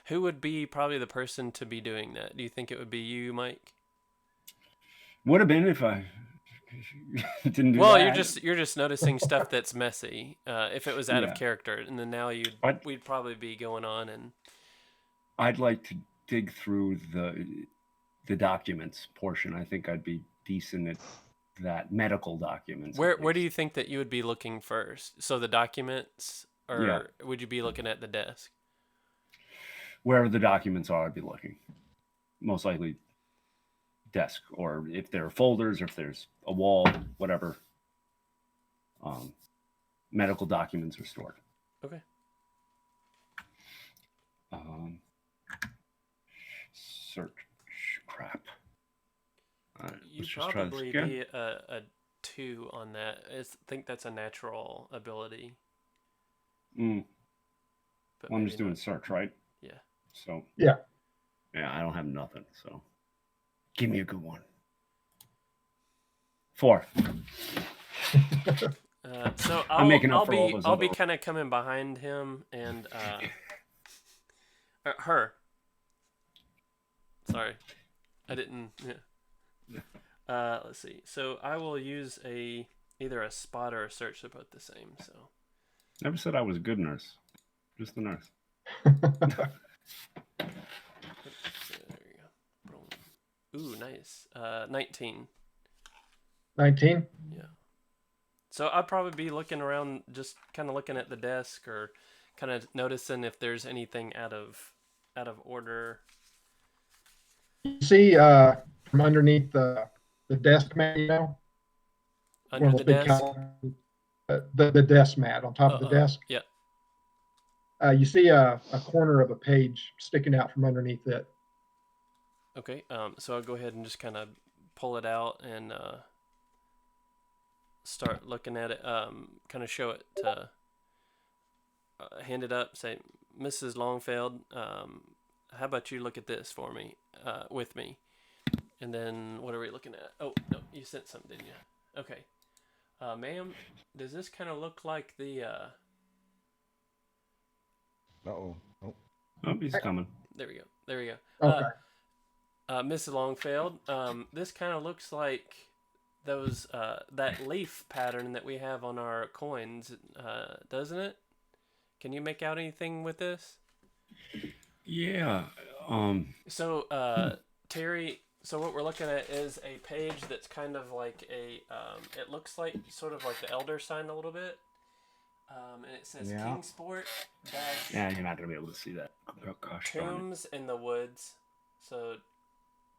who would be probably the person to be doing that? Do you think it would be you, Mike? Would have been if I didn't do well, that. you're just noticing stuff that's messy. If it was out of character, and then now we'd probably be going on and. I'd like to dig through the documents portion. I think I'd be decent at that. Medical documents. Where do you think that you would be looking first? So the documents, or would you be looking at the desk? Wherever the documents are, I'd be looking. Most likely desk, or if there are folders, or if there's a wall, whatever. Medical documents are stored. Okay. Search. Crap. All right, You let's just try this probably again. be a 2 on that. I think that's a natural ability. Well, I'm maybe just doing not. search, right? Yeah. So. Yeah. Yeah, I don't have nothing. So, give me a good one. 4. So I'm making up for all those I'll other- be kind of coming behind him and her. Sorry, I didn't. Yeah. Let's see. So I will use either a spot or a search. They're both the same. So. Never said I was a good nurse. Just the nurse. There you go. Ooh, nice. 19. 19. Yeah. So I'd probably be looking around, just kind of looking at the desk, or kind of noticing if there's anything out of order. You see from underneath the desk mat, you know? Under One of the those big desk. the desk mat on top of the desk. Yeah. You see a corner of a page sticking out from underneath it. Okay. So I'll go ahead and just kind of pull it out and start looking at it. Kind of show it to hand it up. Say, Mrs. Longfeld, how about you look at this for me, with me? And then what are we looking at? Oh, no, you sent something, didn't you? Okay. Ma'am, does this kind of look like the... Uh-oh. Oh. Oh, he's coming. There we go. Okay. Mrs. Longfeld, this kind of looks like those that leaf pattern that we have on our coins, doesn't it? Can you make out anything with this? Yeah. So, Terry, so what we're looking at is a page that's kind of like it looks like sort of like the elder sign a little bit. And it says Kingsport dash Yeah, you're not going to be able to see that. Oh, gosh, darn it. Tombs in the Woods. So,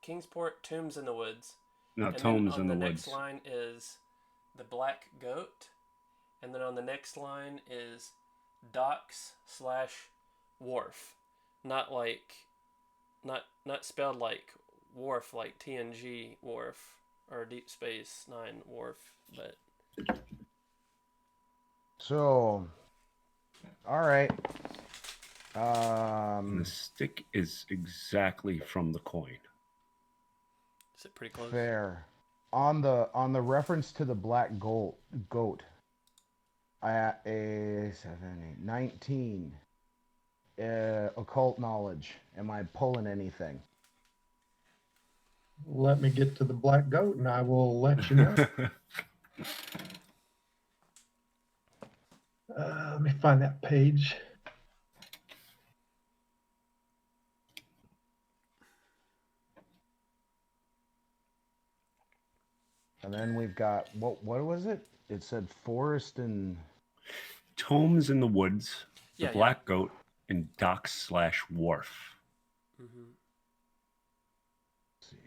Kingsport, Tombs in the Woods. No, And Tomes then in the on the Woods. next line is the Black Goat. And then on the next line is docks/wharf. Not spelled like wharf, like TNG wharf or Deep Space Nine wharf, but So, all right. And the stick is exactly from the coin. is it pretty close? Fair. On the reference to the black goat, at a 7, 8, 19. Occult knowledge. Am I pulling anything? Let me get to the black goat and I will let you know. Let me find that page. And then we've got what was it? It said forest and Tomes in the Woods, the Yeah, Black Goat, and docks/wharf. Mm-hmm. let's see.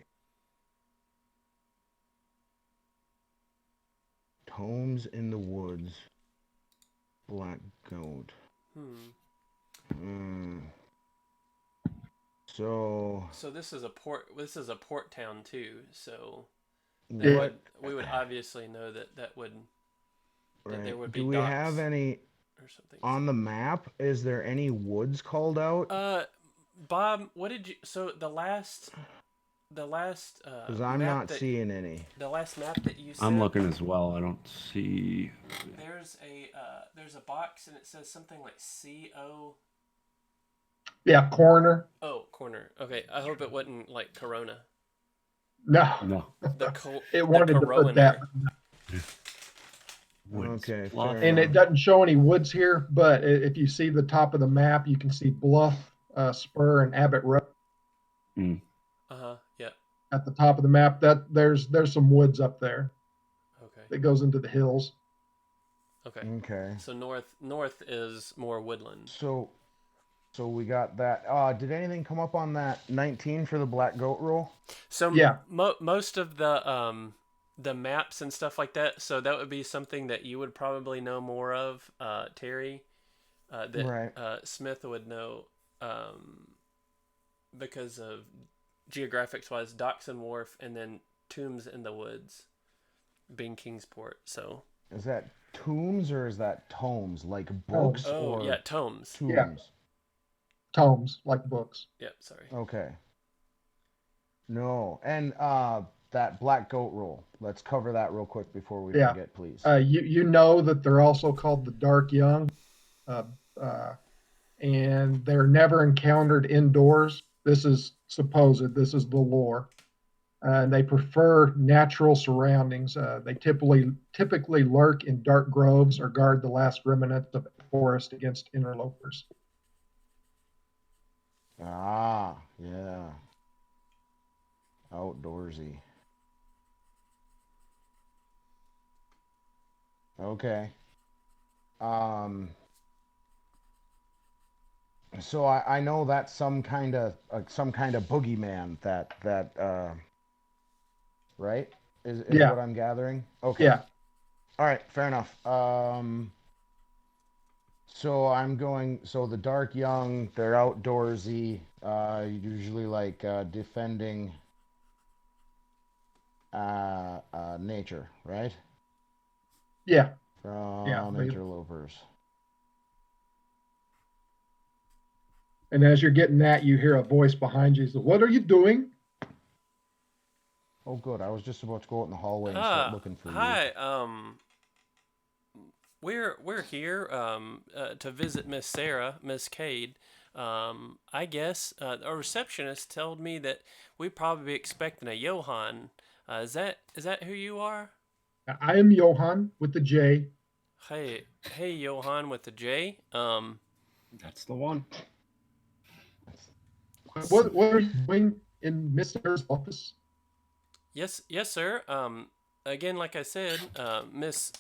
Tomes in the Woods, Black Goat. So this is a port. This is a port town too. So Yeah. we would obviously know that would that there would be. Do we docks have any or something on the map? Is there any woods called out? Bob, what did you? So the last. Because I'm not seeing any. The last map that you sent. I'm looking as well. I don't see. There's a box and it says something like CO. Yeah, coroner. Oh, corner. Okay, I hope it wasn't like Corona. No, it wanted to put that. Woods. Okay, Bluff. fair And it enough. doesn't show any woods here, but if you see the top of the map, you can see Bluff, Spur, and Abbott Road Yeah. at the top of the map. That there's some woods up there Okay. that goes into the hills. Okay. Okay. So north is more woodland. So So we got that. Did anything come up on that 19 for the black goat roll? So Yeah. most of the maps and stuff like that. So that would be something that you would probably know more of, Terry. That Right. Smith would know, because of geographics wise, Docks and Wharf, and then Tombs in the Woods, being Kingsport. So Is that tombs or is that tomes, like books or yeah, Tomes. tombs? Yeah. Tomes, like books. Yep, sorry. Okay. No, and that black goat roll. Let's cover that real quick before we Yeah. forget, please. You know that they're also called the Dark Young, and they're never encountered indoors. This is supposed. This is the lore. And they prefer natural surroundings. They typically lurk in dark groves or guard the last remnants of the forest against interlopers. Ah, yeah. Outdoorsy. Okay. So I know that's some kind of boogeyman that right? Is Yeah. what I'm gathering? Okay. Yeah. All right, fair enough. So I'm going. So the Dark Young, they're outdoorsy. Usually like defending nature, right? Yeah. From interlopers. And as you're getting that, you hear a voice behind you. So, what are you doing? Oh, good. I was just about to go out in the hallway and start looking for you. Hi. We're here to visit Miss Sarah, Miss Cade. I guess a receptionist told me that we'd probably be expecting a Johann. Is that who you are? I am Johann with the J. Hey, Johann with the J. That's the one. What are you doing in Miss Sarah's office? Yes, sir. Again, like I said, Miss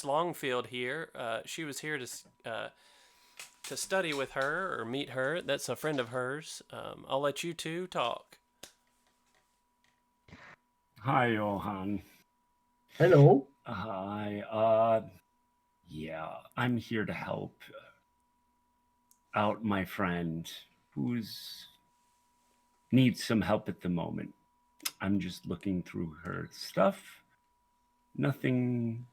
Longfield here. She was here to study with her or meet her. That's a friend of hers. I'll let you two talk. Hi, Johan. Hello. Hi. Yeah, I'm here to help out my friend who's needs some help at the moment. I'm just looking through her stuff. Nothing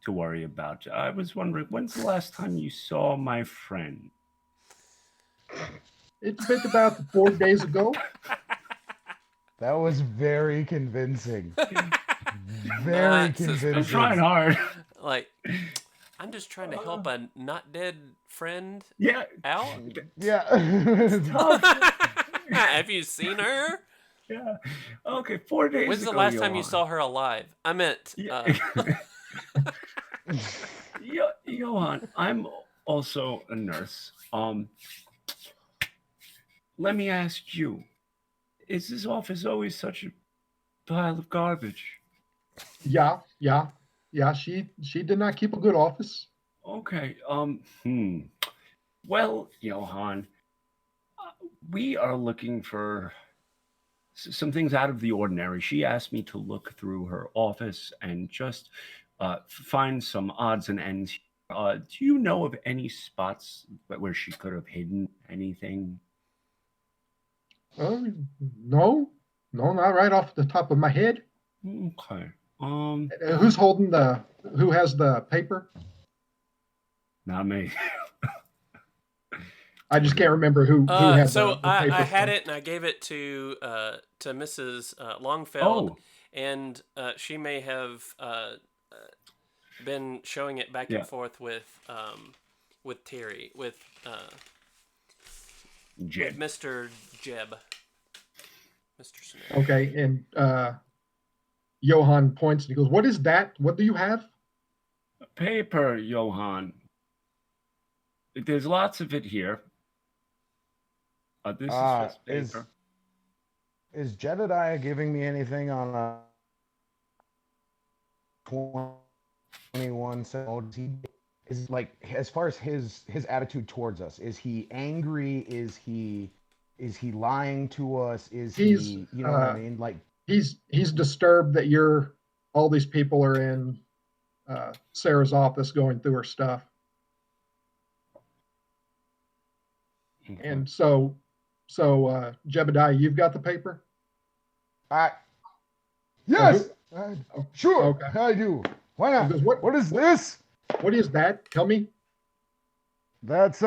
to worry about. I was wondering, when's the last time you saw my friend? It's been about 4 days ago. That was very convincing. Very convincing. I'm trying hard. Like, I'm just trying to help a not dead friend Yeah. out. Yeah. It's tough. Have you seen her? Yeah. Okay, 4 days When's the ago, last time you Johan. saw her alive? I meant. Johan, I'm also a nurse. Let me ask you, is this office always such a pile of garbage? Yeah. She did not keep a good office. Okay. Well, Johan, we are looking for some things out of the ordinary. She asked me to look through her office and just find some odds and ends. Do you know of any spots where she could have hidden anything? No, not right off the top of my head. Okay. Who has the paper? Not me. I just can't remember who had So the paper. I had it and I gave it to Mrs. Longfeld, and she may have been showing it back and forth with Terry, with Mr. Jeb, Mr. Smith. Okay, and Johan points and he goes, "What is that? What do you have?" Paper, Johan. There's lots of it here. This is just paper. Is Jedediah giving me anything on a 21 cent? is like, as far as his attitude towards us, is he angry? Is he lying to us? Is he, you know what I mean? Like, he's disturbed that all these people are in Sarah's office going through her stuff. okay. And so Jebediah, you've got the paper? Yes, sure, Okay. I do. Why not? Because What is this? What is that? Tell me. That's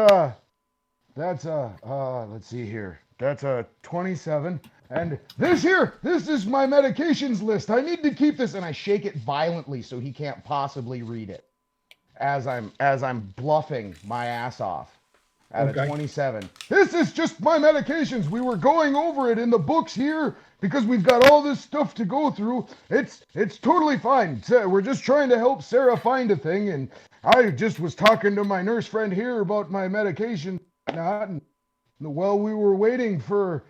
let's see here. That's 27. And this is my medications list. I need to keep this. And I shake it violently so he can't possibly read it as I'm bluffing my ass off at Okay. a 27. This is just my medications. We were going over it in the books here because we've got all this stuff to go through. It's totally fine. We're just trying to help Sarah find a thing, and I just was talking to my nurse friend here about my medication and whatnot, and while we were waiting for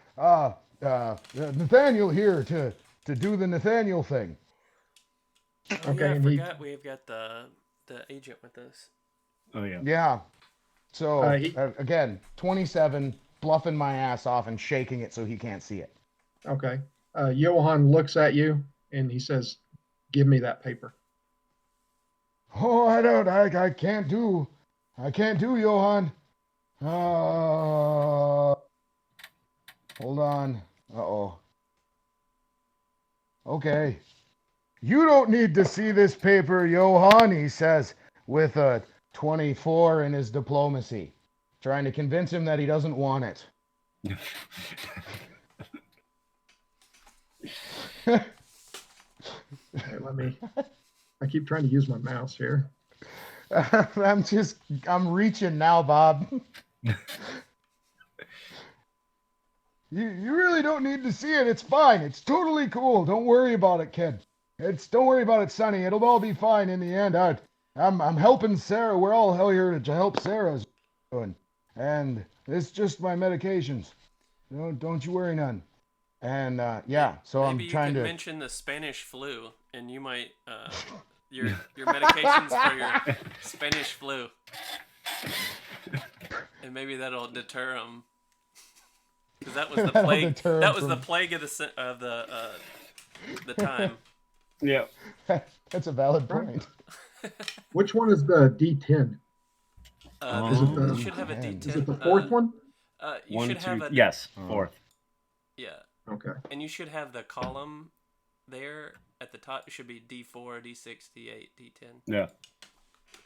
Nathaniel here to do the Nathaniel thing. Oh, Okay, yeah, I and forgot we've got the agent with us. Oh yeah. Yeah. So He- again, 27, bluffing my ass off and shaking it so he can't see it. Okay. Johan looks at you and he says, "Give me that paper." Oh, I can't do, Johan. Hold on. Uh-oh. Okay. You don't need to see this paper, Johan, he says, with a 24 in his diplomacy, Trying to convince him that he doesn't want it. Hey, I keep trying to use my mouse here. I'm reaching now, Bob. You really don't need to see it. It's fine. It's totally cool. Don't worry about it, kid. Don't worry about it, Sonny. It'll all be fine in the end. I'm helping Sarah. We're all here to help Sarah's doing. And it's just my medications. Don't you worry none. And yeah, so Maybe I'm trying you could to mention the Spanish flu, and you might your medications for your Spanish flu, and maybe that'll deter them. Because that was the That'll plague. deter 'em That was from- the plague of the time. Yeah. That's a valid point. Which one is the D10? Is it the- you should have a man. D10. Is it the fourth one? You One, should have two, a yes, Oh. fourth. yeah, Okay. and you should have the column there at the top. It should be D4, D6, D8, D10. Yeah.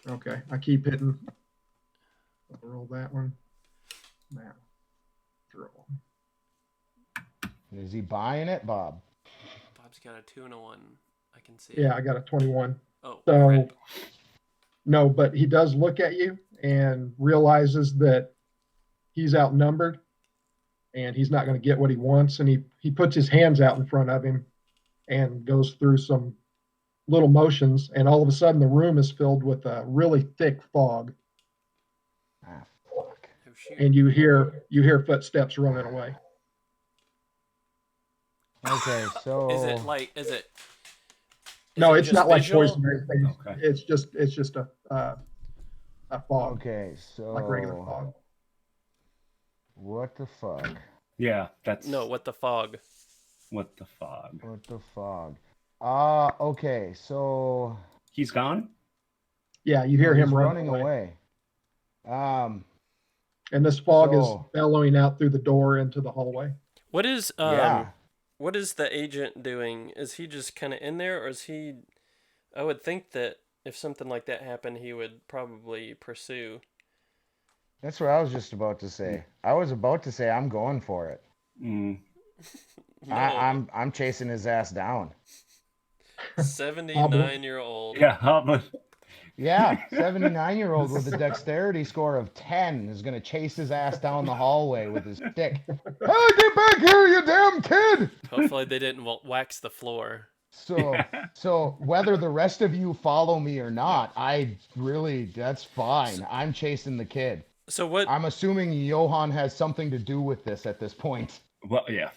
Okay. I keep hitting. Roll that one. Now. Throw. Is he buying it, Bob? Bob's got a 2 and a 1. I can see. Yeah, I got a 21. Oh, So, crap. no, but he does look at you and realizes that he's outnumbered and he's not going to get what he wants. And he puts his hands out in front of him and goes through some little motions. And all of a sudden, the room is filled with a really thick fog. Ah, fuck. Oh, shoot. And you hear footsteps running away. Okay, so Is it like? Is it? No, it it's just not like visual? poison or anything. Okay. It's just a fog, okay, so like regular fog. what the fuck? Yeah, that's No, what the fog? what the fog. What the fog? Okay, so He's gone? Yeah, you hear him he's running running away. and this fog is So- bellowing out through the door into the hallway. What is Yeah. What is the agent doing? Is he just kind of in there, or is he? I would think that if something like that happened, he would probably pursue. That's what I was just about to say. I was about to say I'm going for it. Mm. No, I'm chasing his ass down. 79-year-old. Yeah, how about Yeah, 79-year-old with a dexterity score of 10 is gonna chase his ass down the hallway with his stick. Oh, get back here, you damn kid! Hopefully they didn't wax the floor. So whether the rest of you follow me or not, that's fine. I'm chasing the kid. So what? I'm assuming Johan has something to do with this at this point. well, yeah.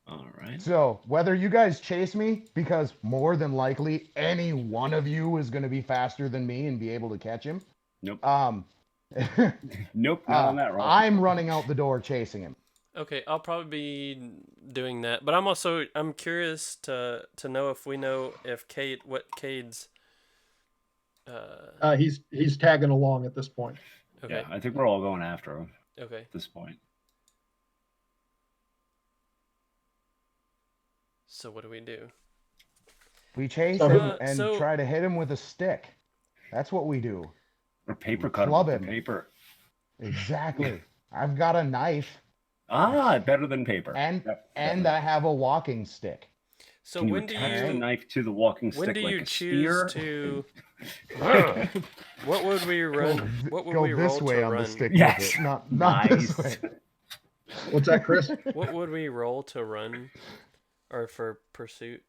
All right. So whether you guys chase me, because more than likely any one of you is going to be faster than me and be able to catch him. Nope. Nope, not on that roll. I'm running out the door chasing him. Okay, I'll probably be doing that, but I'm curious to know if we know if what Cade's. He's tagging along at this point. Okay. Yeah, I think we're all going after him. Okay. At this point. So what do we do? We chase him and try to hit him with a stick. That's what we do. Or paper cut Club with him. Paper. Exactly. I've got a knife. Better than paper. And I have a walking stick. So Can when you do attach you the knife to the walking stick when do like you a choose spear? to? What would we run? What would we roll this way to on run? the stick. Yes. With it. Not this way. What's that, Chris? What would we roll to run, or for pursuit?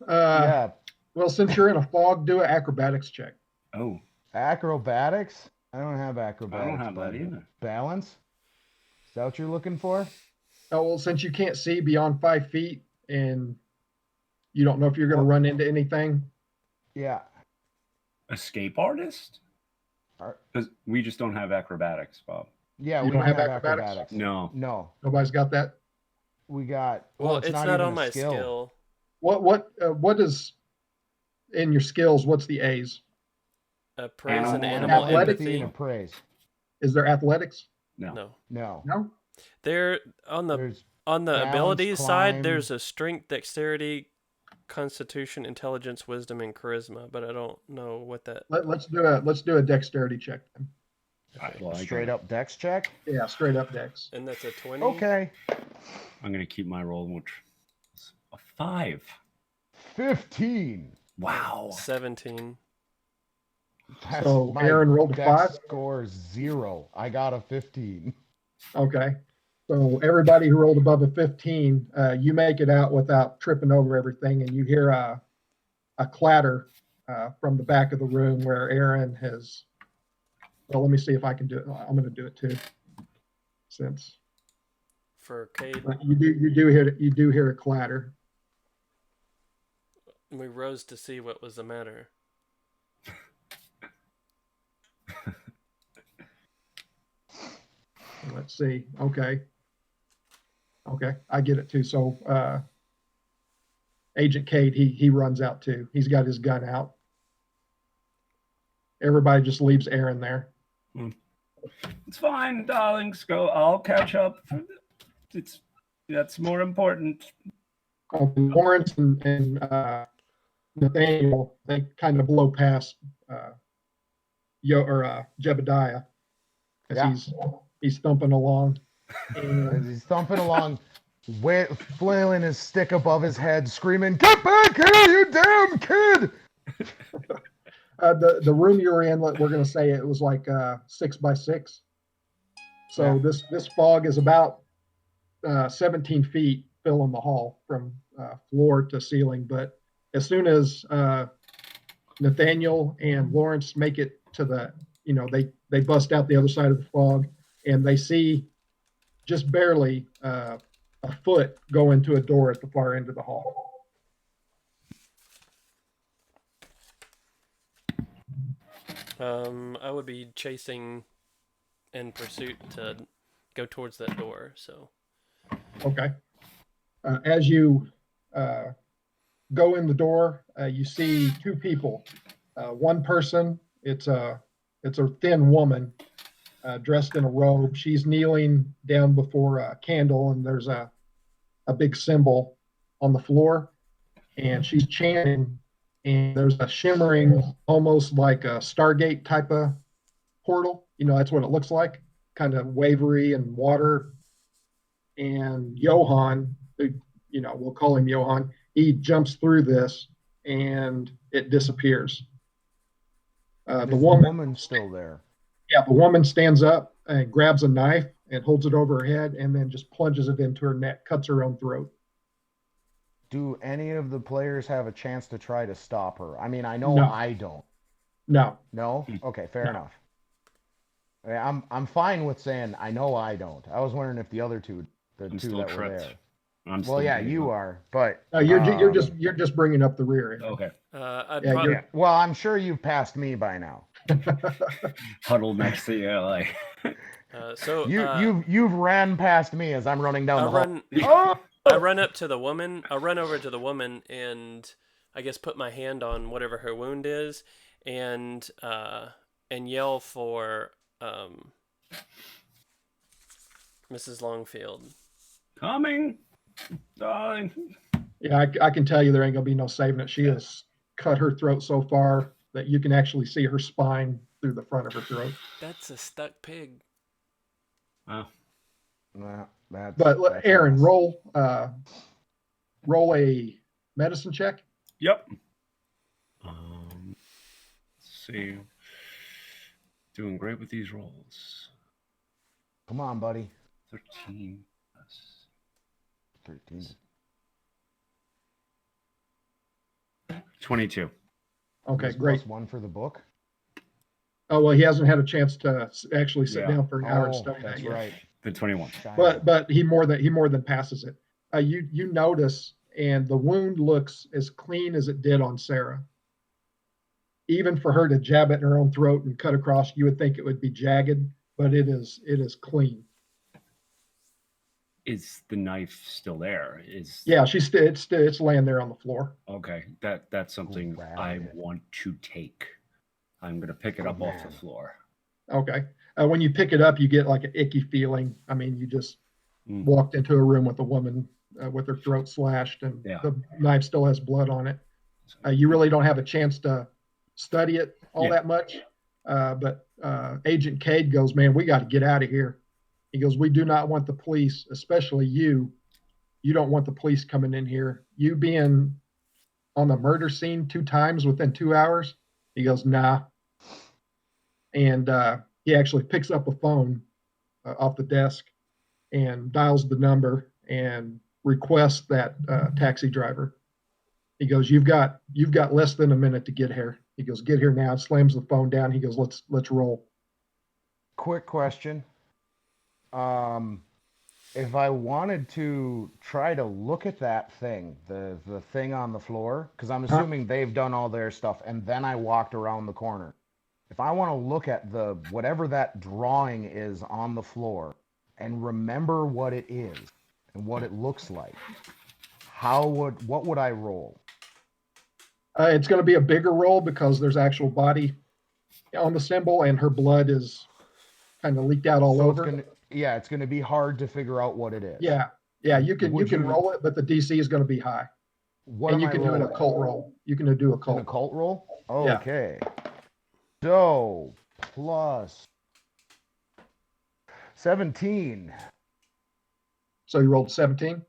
Yeah. Well, since you're in a fog, do an acrobatics check. Oh, Acrobatics? I don't have acrobatics. I don't have that buddy. either. Balance? Is that what you're looking for? Oh, well, since you can't see beyond 5 feet and you don't know if you're going to run into anything. Yeah. Escape artist? Ar- Because we just don't have acrobatics, Bob. Yeah, You we don't don't have have acrobatics. No. No. Nobody's got that. We got. Well, it's not even on a my skill. What is in your skills? What's the A's? Praise and Animal animal athletics empathy. and appraise. Is there athletics? No. No. No. There on the There's abilities balance, side, climb. there's a strength, dexterity, constitution, intelligence, wisdom, and charisma, but I don't know what that. Let's do a dexterity check then. Well, I straight got it. up dex check. Yeah, straight up dex. And that's a 20. Okay. I'm going to keep my roll, which is a 5. 15. Wow. 17. That's So my Aaron rolled a dex 5? Score 0. I got a 15. Okay. So everybody who rolled above a 15, you make it out without tripping over everything, and you hear a clatter from the back of the room where Aaron has. Well, let me see if I can do it. I'm going to do it too, since For Cade, you do hear a clatter. we rose to see what was the matter. Let's see. Okay, I get it too. So Agent Cade, he runs out too. He's got his gun out. Everybody just leaves Aaron there. It's fine, darlings. Go. I'll catch up. That's more important. Lawrence and Nathaniel, they kind of blow past Jebediah as Yeah. he's thumping along. As And he's thumping along, flailing his stick above his head, screaming, "Get back here, you damn kid!" the room you were in, we're going to say it was like 6 by 6. So Yeah. this fog is about 17 feet filling the hall from floor to ceiling. But as soon as Nathaniel and Lawrence make it to they bust out the other side of the fog, and they see just barely a foot go into a door at the far end of the hall. I would be chasing in pursuit to go towards that door. So. Okay. As you go in the door, you see 2 people. One person, it's a thin woman dressed in a robe. She's kneeling down before a candle, and there's a big symbol on the floor, and she's chanting. And there's a shimmering, almost like a Stargate type of portal. That's what it looks like, kind of wavery and water. And Johann, we'll call him Johann, he jumps through this and it disappears. The woman's still there. Yeah, the woman stands up and grabs a knife and holds it over her head and then just plunges it into her neck, cuts her own throat. Do any of the players have a chance to try to stop her? I mean, I know No. I don't. No. No? Okay, fair No. enough. I'm fine with saying I know I don't. I was wondering if the other two, the I'm two still that were tripped. there. I'm still Well, yeah, getting you up. are, but You're just bringing up the rear end. Okay. I'd Yeah, probably. yeah. Well, I'm sure you've passed me by now. Huddled next to you, like. You've ran past me as I'm running down I the run. hall. I run up to the woman. I run over to the woman and I guess put my hand on whatever her wound is, and yell for Mrs. Longfield. Coming, darling. Yeah, I can tell you there ain't gonna be no saving it. She has cut her throat so far that you can actually see her spine through the front of her throat. That's a stuck pig. Wow. But Aaron, roll a medicine check. Yep. Let's see. Doing great with these rolls. Come on, buddy. 13 plus 13. 22. Okay, Plus great. 1 for the book. Oh well, he hasn't had a chance to actually sit Yeah. down for an hour and Oh, study that that's yet. right. The 21. But he more than passes it. You notice, and the wound looks as clean as it did on Sarah. Even for her to jab it in her own throat and cut across, you would think it would be jagged, but it is clean. Is the knife still there? Yeah, it's laying there on the floor. Okay. That's something I Grab it. want to take. I'm gonna pick it up off the man. floor. Okay. When you pick it up, you get like an icky feeling. I mean, you just walked into a room with a woman with her throat slashed, and the knife still has blood on it. You really don't have a chance to study it all that much. But Agent Cade goes, man, we got to get out of here. He goes, we do not want the police, especially you. You don't want the police coming in here. You being on the murder scene 2 times within 2 hours. He goes, nah. And he actually picks up a phone off the desk and dials the number and requests that taxi driver. He goes, you've got less than a minute to get here. He goes, get here now. Slams the phone down. He goes, let's roll. Quick question. If I wanted to try to look at that thing, the thing on the floor, because I'm assuming they've done all their stuff, and then I walked around the corner. If I want to look at the whatever that drawing is on the floor and remember what it is and what it looks like, what would I roll? It's going to be a bigger roll because there's actual body on the symbol, and her blood is kind of leaked out all over. It's going to be hard to figure out what it is. Yeah, you can roll it, but the DC is going to be high. And you can do an occult roll. You can do occult. An occult roll? Yeah. Okay. So plus 17. So you rolled 17?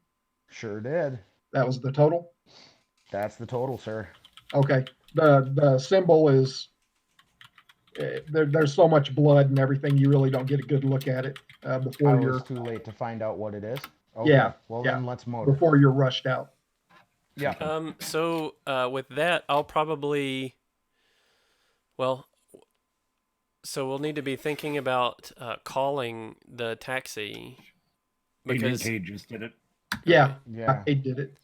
Sure did. That was the total? That's the total, sir. Okay. The symbol is there's so much blood and everything, you really don't get a good look at it before it's too late to find out what it is. Okay. Yeah. Well, then let's motor. Before you're rushed out. Yeah. So with that, I'll probably. Well. So we'll need to be thinking about calling the taxi. Because Cade just did it. Yeah. Yeah. He did it.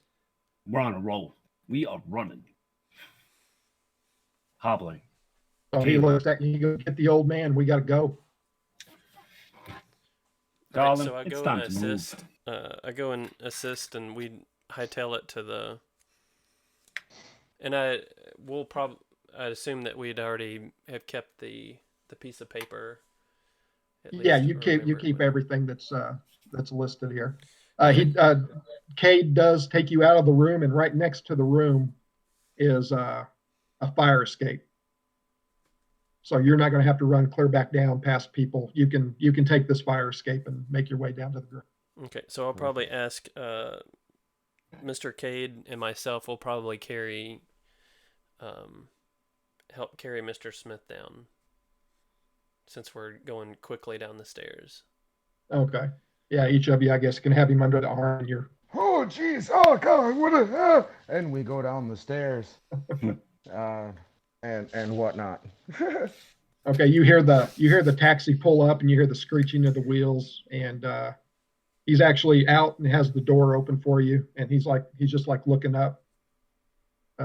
We're on a roll. We are running. Hobbling. So he looks at you, you go, get the old man, we got to go. Right, so I go and assist. And we hightail it to the. And I'd assume that we'd already have kept the piece of paper. Yeah, you keep everything that's listed here. Cade does take you out of the room, and right next to the room is a fire escape. So you're not going to have to run clear back down past people. You can take this fire escape and make your way down to the ground. Okay, so I'll probably ask Mr. Cade and myself will probably help carry Mr. Smith down, since we're going quickly down the stairs. Okay. Yeah, each of you, I guess, can have him under the arm. And you're. Oh, geez. Oh, God. What a hell. And we go down the stairs. And whatnot. Okay, you hear the taxi pull up, and you hear the screeching of the wheels, and he's actually out and has the door open for you, and he's just like looking up,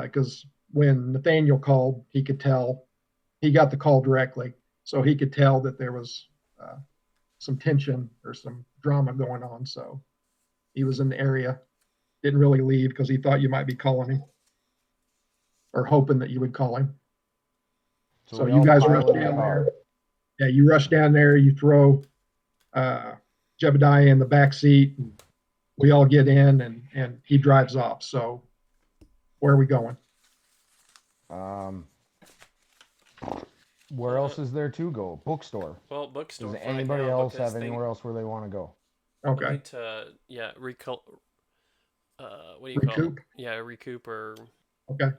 because when Nathaniel called, he could tell he got the call directly, so he could tell that there was some tension or some drama going on. So he was in the area, didn't really leave because he thought you might be calling him or hoping that you would call him. So you guys rush down there. Yeah, you rush down there. You throw Jebediah in the back seat. And we all get in, and he drives off. So where are we going? Where else is there to go? Bookstore. Well, bookstore. Does anybody else have anywhere else where they want to go? Okay. Need to, what do you call it? Recoup? Yeah, recoup or. Okay.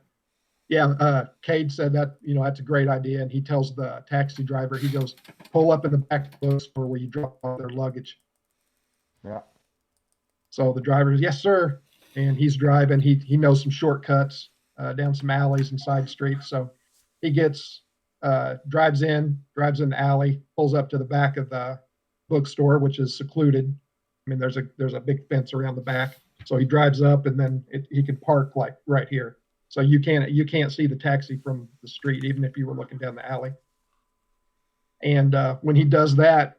Yeah, Cade said that, that's a great idea. And he tells the taxi driver, he goes, pull up in the back bookstore where you drop off their luggage. Yeah. So the driver goes, yes, sir. And he's driving. He knows some shortcuts down some alleys and side streets. So he drives in the alley, pulls up to the back of the bookstore, which is secluded. I mean, there's a big fence around the back. So he drives up, and then he can park like right here. So you can't see the taxi from the street, even if you were looking down the alley. And when he does that,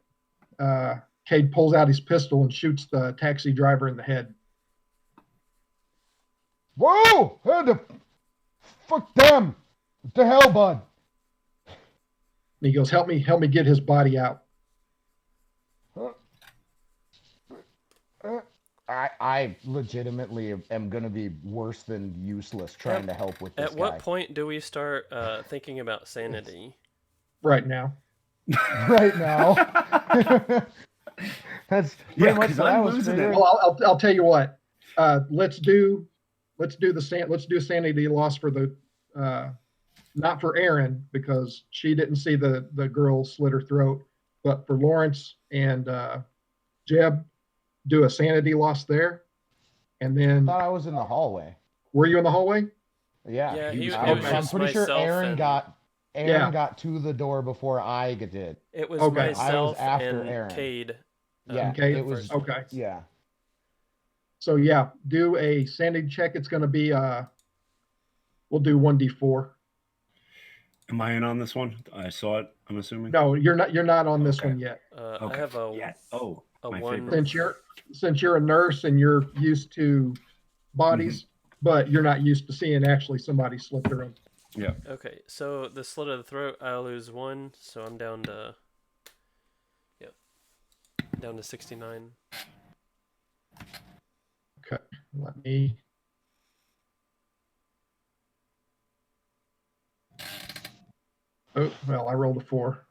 Cade pulls out his pistol and shoots the taxi driver in the head. Whoa! Fuck them! What the hell, bud? And he goes, help me get his body out. I legitimately am going to be worse than useless trying to help with this At what point do we start thinking about sanity? Right now. Right now. That's pretty much what I was figuring. Well, I'll tell you what. Let's do sanity loss for the not for Erin, because she didn't see the girl slit her throat, but for Lawrence and Jeb, do a sanity loss there. And then I thought I was in the hallway. Were you in the hallway? Yeah. I'm pretty sure Aaron got to the door before I did. It was Okay. myself I was after and Aaron. Cade. Yeah, Cade? it was okay. Yeah. So yeah, do a sanity check. It's going to be we'll do 1d4. Am I in on this one? I saw it, I'm assuming. No, you're not on this one yet. I have a my one. favorite. Since you're a nurse and you're used to bodies, but you're not used to seeing actually somebody slit their own. Yeah. Okay, so the slit of the throat, I lose 1, so I'm down to. Yep. Down to 69. Okay, let me. Oh, well, I rolled a 4.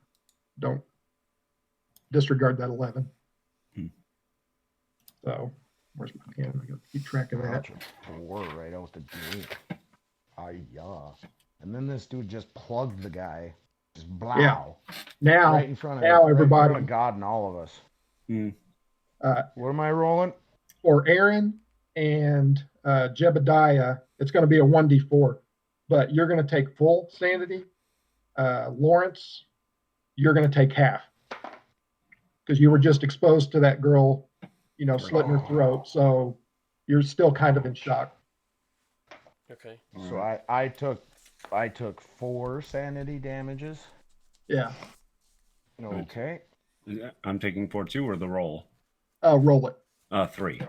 Don't disregard that 11. So, where's my pen? I got to keep track of that. 4 right out the gate. And then this dude just plugged the guy. Just blow. Yeah. Now, right in front of everybody. Right in front of God and all of us. What am I rolling? For Aaron and Jebediah, it's going to be a 1d4, but you're going to take full sanity. Lawrence, you're going to take half because you were just exposed to that girl, slitting her throat. So you're still kind of in shock. Okay. So I took 4 sanity damages. Yeah. Okay. I'm taking 4 too, or the roll? Roll it. 3.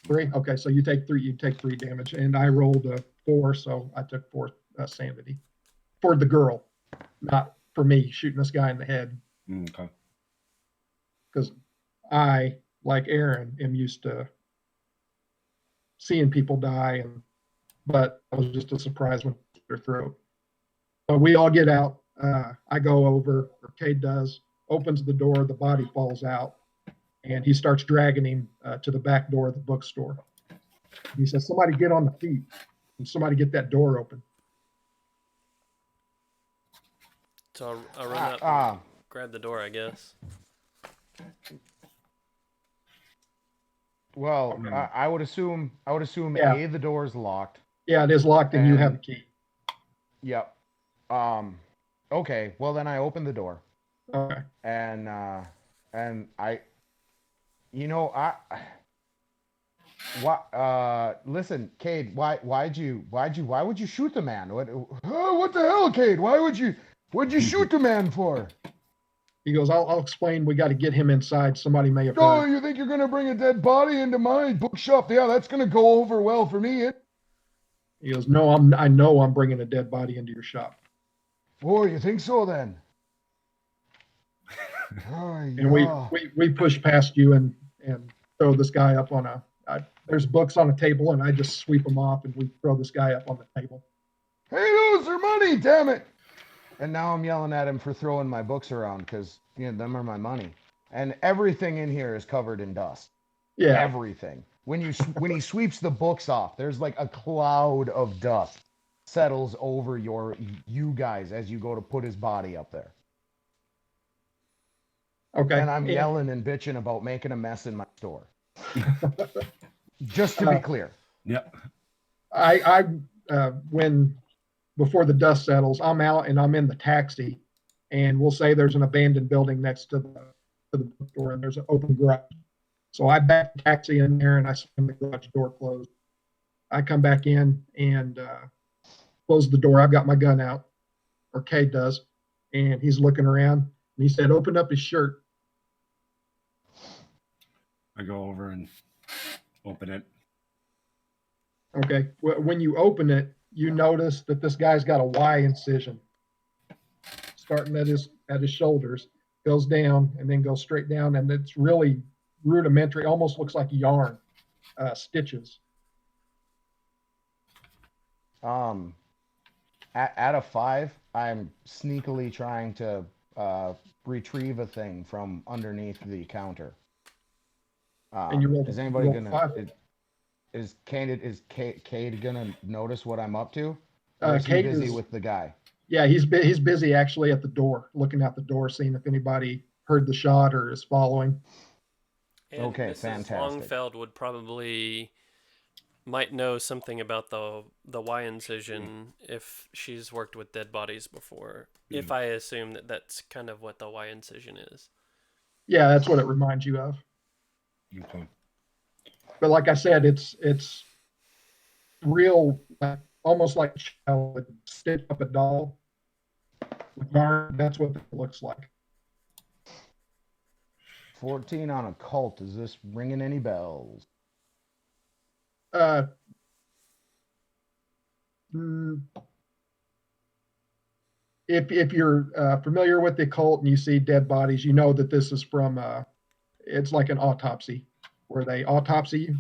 3. Okay, so you take 3. You take 3 damage, and I rolled a 4, so I took 4 sanity for the girl, not for me shooting this guy in the head. Okay. Because I, like Aaron, am used to seeing people die, but it was just a surprise when their throat. But we all get out. I go over, or Cade does, opens the door, the body falls out, and he starts dragging him to the back door of the bookstore. He says, somebody get on the feet, and somebody get that door open. So I'll run up and grab the door, I guess. Well, I would assume Yeah. A, the door's locked. Yeah, it is locked, and you have the key. Yep. Okay. Well, then I open the door. Okay. And I You know, listen, Cade, why would you shoot the man? What the hell, Cade? What'd you shoot the man for? He goes, I'll explain. We got to get him inside. Somebody may have Oh, heard. you think you're going to bring a dead body into my bookshop? Yeah, that's going to go over well for me. He goes, no, I know I'm bringing a dead body into your shop. Oh, you think so then? And we push past you and throw this guy up on there's books on a table, and I just sweep them off, and we throw this guy up on the table. Hey, those are money, damn it. And now I'm yelling at him for throwing my books around because, you know, them are my money. And everything in here is covered in dust. Yeah. Everything. When he sweeps the books off, there's like a cloud of dust settles over you guys as you go to put his body up there. Okay. And I'm yelling and bitching about making a mess in my store. Just to be clear. Yep. When before the dust settles, I'm out and I'm in the taxi, and we'll say there's an abandoned building next to the bookstore, and there's an open garage. So I back the taxi in there, and I slam the garage door closed. I come back in and close the door. I've got my gun out, or Cade does, and he's looking around, and he said, "Open up his shirt." I go over and open it. Okay. When you open it, you notice that this guy's got a Y incision starting at his shoulders, goes down, and then goes straight down, and it's really rudimentary, almost looks like yarn stitches. Out of 5, I'm sneakily trying to retrieve a thing from underneath the counter. And you rolled, is anybody you rolled gonna 5. is Cade gonna notice what I'm up to? Or is he Cade busy is, with the guy? Yeah, he's busy actually at the door, looking out the door, seeing if anybody heard the shot or is following. And okay, Mrs. fantastic. Longfeld would might know something about the Y incision if she's worked with dead bodies before. If I assume that that's kind of what the Y incision is. Yeah, that's what it reminds you of. Okay. But like I said, it's real, almost like a child would stitch up a doll with yarn. That's what it looks like. 14 on occult. Is this ringing any bells? If you're familiar with the occult and you see dead bodies, you know that this is from it's like an autopsy, where they autopsy you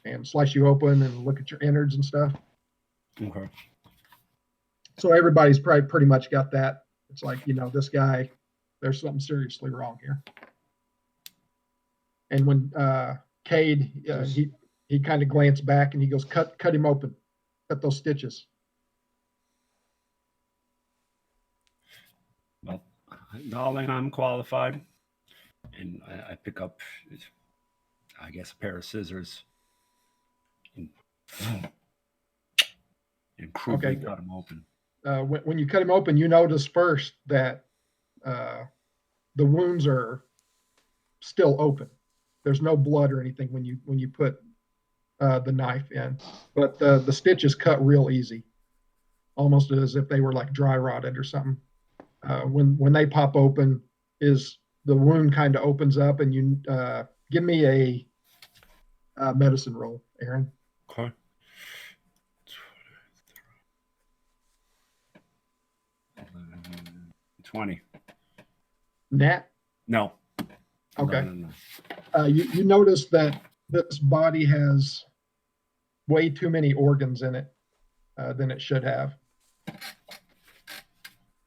and slice you open and look at your innards and stuff. Okay. So everybody's probably pretty much got that. It's like, you know, this guy, there's something seriously wrong here. And when Cade, he kind of glanced back and he goes, cut him open, cut those stitches. Well, darling, I'm qualified. And I pick up, I guess, a pair of scissors and crudely cut him open. When you cut him open, you notice first that the wounds are still open. There's no blood or anything when you put the knife in, but the stitches cut real easy, almost as if they were like dry rotted or something. When they pop open, the wound kind of opens up, and you give me a medicine roll, Aaron. Okay. 20. Nat? No. Okay. No. You notice that this body has way too many organs in it than it should have.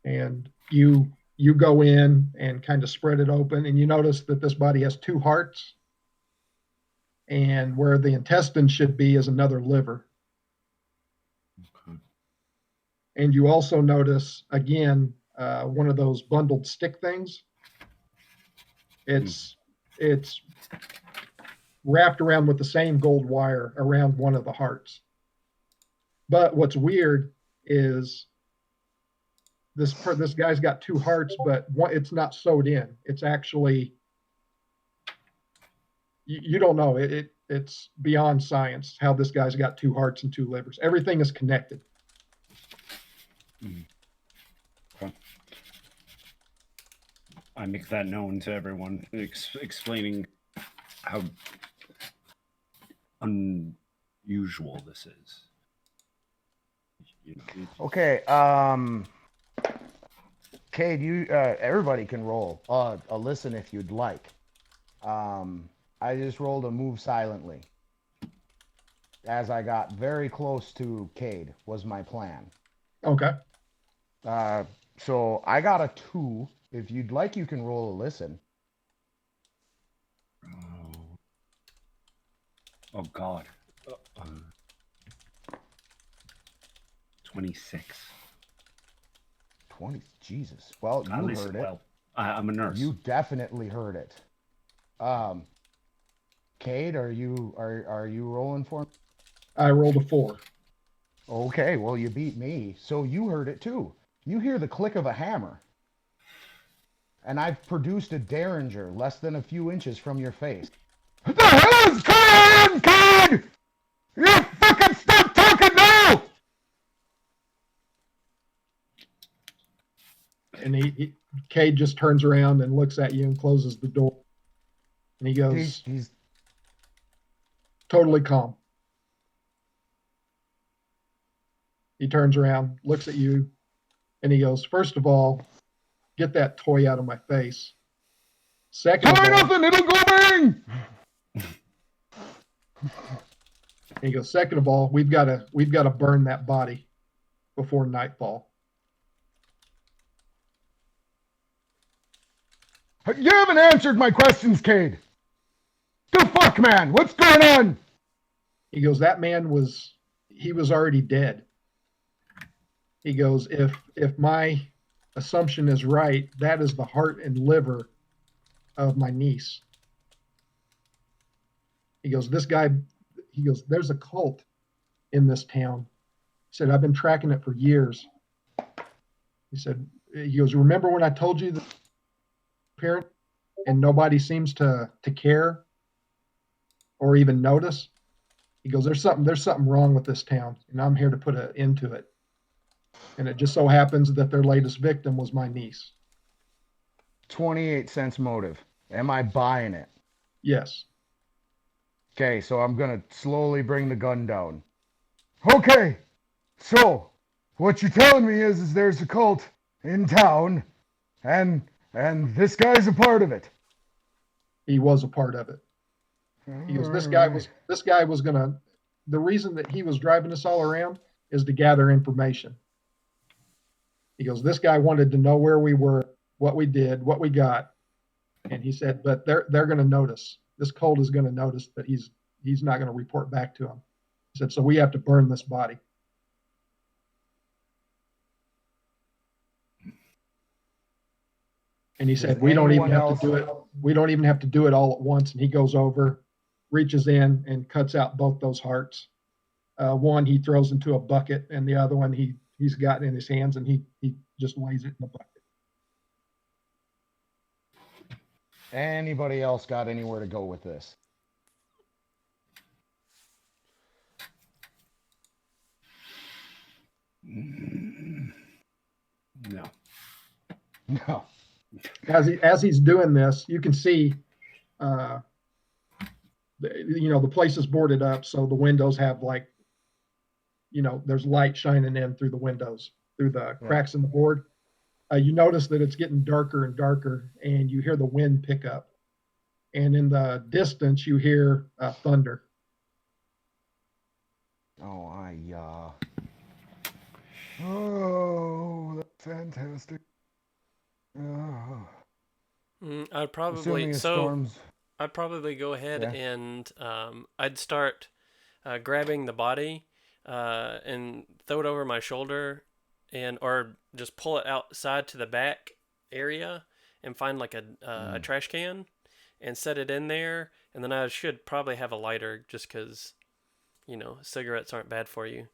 And you go in and kind of spread it open, and you notice that this body has 2 hearts, and where the intestine should be is another liver. Okay. And you also notice, again, one of those bundled stick things. It's wrapped around with the same gold wire around one of the hearts. But what's weird is this guy's got 2 hearts, but it's not sewed in. It's actually You don't know. It's beyond science how this guy's got 2 hearts and 2 livers. Everything is connected. Okay. I make that known to everyone, explaining how unusual this is. You know, Okay, Cade, you everybody can roll a listen if you'd like. I just rolled a move silently. As I got very close to Cade was my plan. Okay. So I got a 2. If you'd like, you can roll a listen. oh God. 26. 20. Jesus. Well, you heard it. Well, I'm a nurse. You definitely heard it. Cade, are you rolling for me? I rolled a 4. Okay, well, you beat me, so you heard it too. You hear the click of a hammer. And I've produced a derringer less than a few inches from your face. What the hell is going on, kid? You fucking stop talking now! And Cade just turns around and looks at you and closes the door. And he goes, He's totally calm. He turns around, looks at you, and he goes, first of all, get that toy out of my face. Second Tell of me all, nothing, it'll go bang! he goes, second of all, we've got to burn that body before nightfall. You haven't answered my questions, Cade. The fuck, man? What's going on? He goes, that man was already dead. He goes, if my assumption is right, that is the heart and liver of my niece. He goes, there's a cult in this town. He said, I've been tracking it for years. He goes, remember when I told you the parent and nobody seems to care or even notice? He goes, there's something wrong with this town, and I'm here to put an end to it. And it just so happens that their latest victim was my niece. 28 cents motive. Am I buying it? Yes. Okay, so I'm gonna slowly bring the gun down. Okay, so what you're telling me is there's a cult in town, and this guy's a part of it. He was a part of it. He goes, this guy was gonna, the reason that he was driving us all around is to gather information. He goes, this guy wanted to know where we were, what we did, what we got. And he said, but they're going to notice. This cult is going to notice that he's not going to report back to him. He said, so we have to burn this body. And he said, we don't even have to do it. We don't even have to do it all at once. And he goes over, reaches in and cuts out both those hearts. One he throws into a bucket, and the other one he's got in his hands, and he just lays it in the bucket. Anybody else got anywhere to go with this? No. No. As he's doing this, you can see, the place is boarded up, so the windows have there's light shining in through the windows, through the cracks in the board. You notice that it's getting darker and darker, and you hear the wind pick up. And in the distance, you hear thunder. Oh, Oh, that's fantastic. Oh. I'd probably go ahead and I'd start grabbing the body and throw it over my shoulder, or just pull it outside to the back area and find like a trash can and set it in there. And then I should probably have a lighter, just because cigarettes aren't bad for you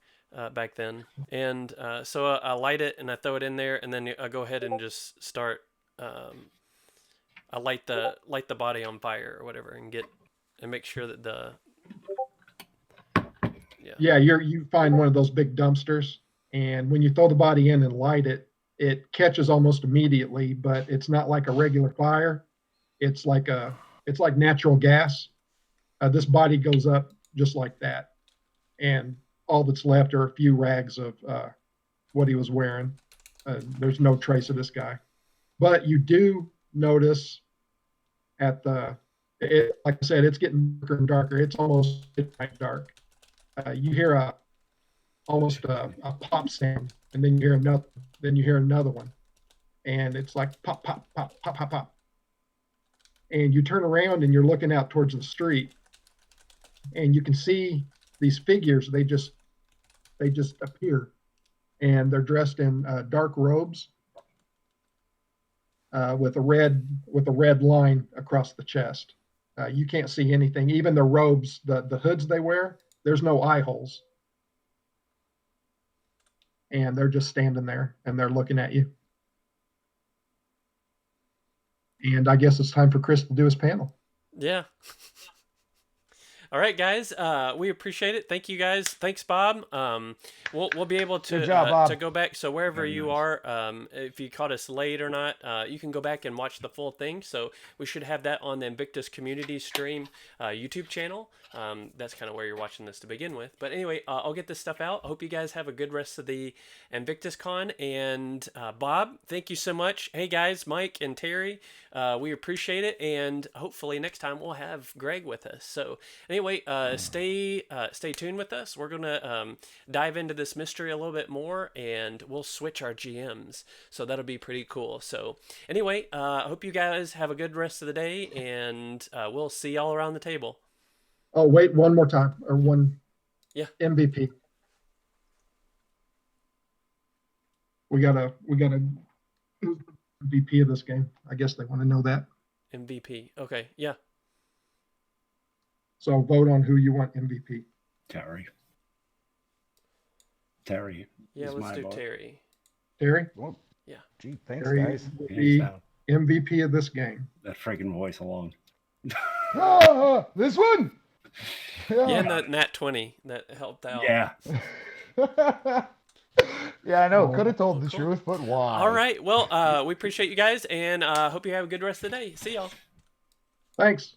back then. And so I light it and I throw it in there, and then I go ahead and just start. I light the body on fire or whatever, and and make sure that the yeah, you find one of those big dumpsters, and when you throw the body in and light it, it catches almost immediately, but it's not like a regular fire. It's like natural gas. This body goes up just like that, and all that's left are a few rags of what he was wearing. There's no trace of this guy, but you do notice like I said, it's getting darker and darker. It's almost midnight dark. You hear almost a pop sound, and then you hear another one, and it's like pop, pop, pop, pop, pop, pop. And you turn around and you're looking out towards the street, and you can see these figures. They just appear, and they're dressed in dark robes with a red line across the chest. You can't see anything. Even the robes, the hoods they wear, there's no eye holes. And they're just standing there, and they're looking at you. And I guess it's time for Chris to do his panel. Yeah. All right, guys. We appreciate it. Thank you, guys. Thanks, Bob. We'll be able to Good job, Bob. to go back. So wherever you are, if you caught us late or not, you can go back and watch the full thing. So we should have that on the Invictus Community Stream YouTube channel. That's kind of where you're watching this to begin with. But anyway, I'll get this stuff out. I hope you guys have a good rest of the INVICTUSCON. And Bob, thank you so much. Hey, guys, Mike and Terry, we appreciate it. And hopefully next time we'll have Greg with us. So anyway, stay tuned with us. We're going to dive into this mystery a little bit more, and we'll switch our GMs. So that'll be pretty cool. So anyway, I hope you guys have a good rest of the day, and we'll see y'all around the table. Oh, wait, one more time, or one. Yeah. MVP. We got a MVP of this game. I guess they want to know that. MVP. Okay. Yeah. So vote on who you want MVP. Terry. Yeah, let's do vote. Terry. Terry? Well, Yeah. gee, thanks, Terry guys. will be MVP of this game. That friggin' voice alone. This one. Yeah, and that Nat 20 that helped out. Yeah. Yeah, I know. Could have told the truth, but why? All right. Well, we appreciate you guys, and hope you have a good rest of the day. See y'all. Thanks.